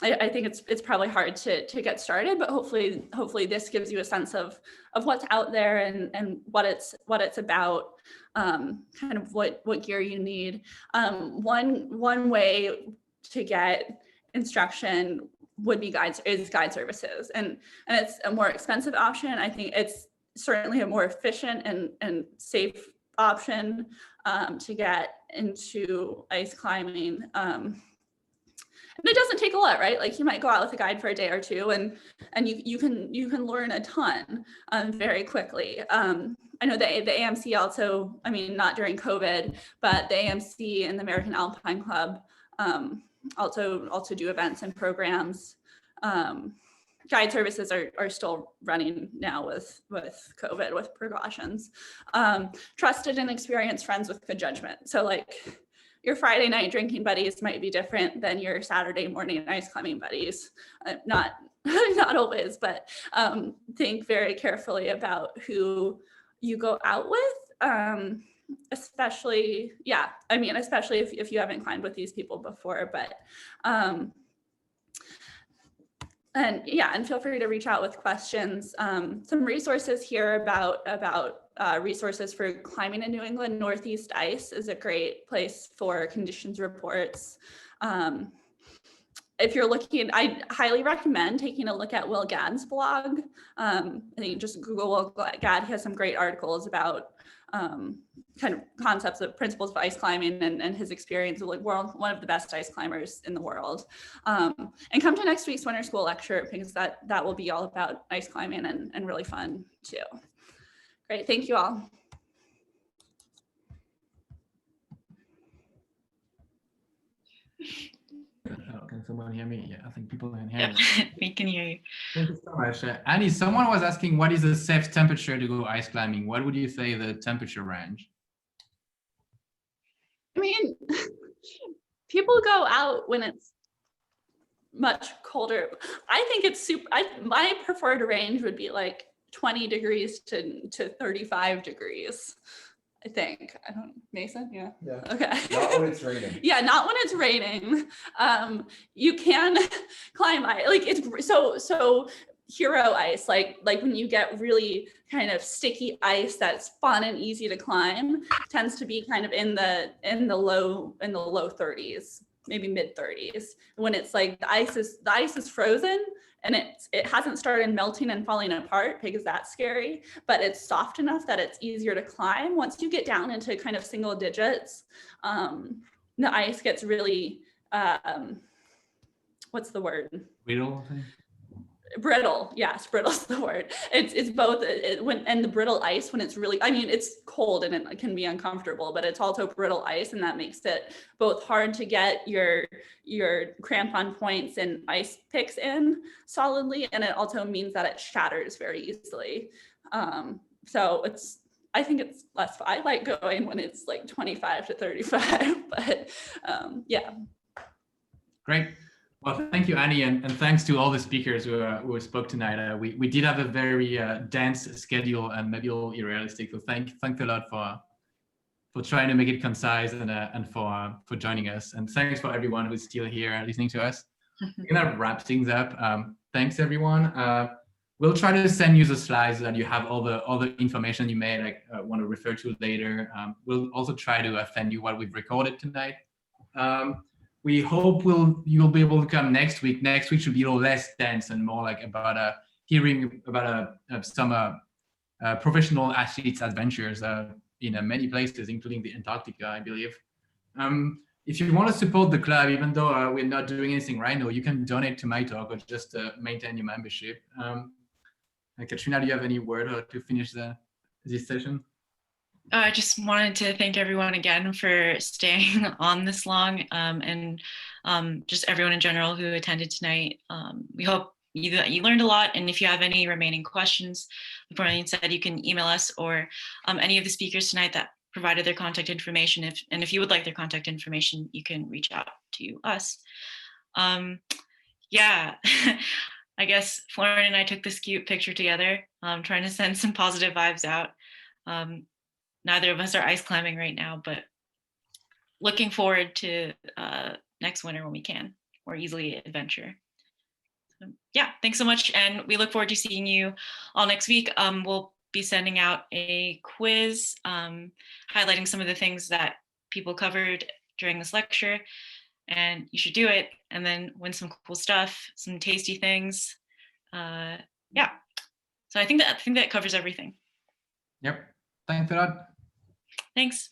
I think it's probably hard to get started, but hopefully this gives you a sense of what's out there and what it's about, kind of what gear you need. One way to get instruction would be guide services, and it's a more expensive option. I think it's certainly a more efficient and safe option to get into ice climbing. And it doesn't take a lot, right? Like you might go out with a guide for a day or two, and you can learn a ton very quickly. I know the AMC also, I mean, not during COVID, but the AMC and the American Alpine Club also do events and programs. Guide services are still running now with COVID, with precautions. Trusted and experienced friends with good judgment. So like your Friday night drinking buddies might be different than your Saturday morning ice climbing buddies. Not always, but think very carefully about who you go out with. Especially, yeah, I mean, especially if you haven't climbed with these people before, but and yeah, and feel free to reach out with questions. Some resources here about resources for climbing in New England. Northeast Ice is a great place for conditions reports. If you're looking, I highly recommend taking a look at Will Gadd's blog. I think just Google Will Gadd. He has some great articles about kind of concepts of principles of ice climbing and his experience of like one of the best ice climbers in the world. And come to next week's winter school lecture because that will be all about ice climbing and really fun too. Great, thank you all. Oh, can someone hear me? Yeah, I think people can hear me. Yep, we can hear you. Thank you so much. Annie, someone was asking what is a safe temperature to go ice climbing? What would you say the temperature range? I mean, people go out when it's much colder. I think it's super, my preferred range would be like 20 degrees to 35 degrees. I think. I don't, Mason? Yeah. Yeah. Okay. Not when it's raining. Yeah, not when it's raining. You can climb ice. Like it's so hero ice, like when you get really kind of sticky ice that's fun and easy to climb, tends to be kind of in the low 30s, maybe mid 30s. When it's like the ice is frozen and it hasn't started melting and falling apart because that's scary, but it's soft enough that it's easier to climb. Once you get down into kind of single digits, the ice gets really, what's the word? Brittle. Brittle, yes, brittle's the word. It's both and the brittle ice when it's really, I mean, it's cold and it can be uncomfortable, but it's also brittle ice, and that makes it both hard to get your crampon points and ice picks in solidly, and it also means that it shatters very easily. So I think it's less fun. I like going when it's like 25 to 35, but yeah. Great. Well, thank you, Annie, and thanks to all the speakers who spoke tonight. We did have a very dense schedule and maybe a little unrealistic. So thanks a lot for trying to make it concise and for joining us. And thanks for everyone who's still here listening to us. We're gonna wrap things up. Thanks everyone. We'll try to send you the slides so that you have all the information you may want to refer to later. We'll also try to send you what we've recorded tonight. We hope you'll be able to come next week. Next week should be a little less dense and more like about hearing about some professional athletes' adventures in many places, including the Antarctica, I believe. If you want to support the club, even though we're not doing anything right now, you can donate to MITOC or just maintain your membership. Katrina, do you have any word to finish this session? I just wanted to thank everyone again for staying on this long, and just everyone in general who attended tonight. We hope you learned a lot, and if you have any remaining questions, like Marlene said, you can email us or any of the speakers tonight that provided their contact information. If you would like their contact information, you can reach out to us. Yeah, I guess Florin and I took this cute picture together, trying to send some positive vibes out. Neither of us are ice climbing right now, but looking forward to next winter when we can more easily adventure. So, yeah, thanks so much. And we look forward to seeing you all next week. We'll be sending out a quiz highlighting some of the things that people covered during this lecture, and you should do it and then win some cool stuff, some tasty things. Yeah, so I think that covers everything. Yep, thanks a lot. Thanks.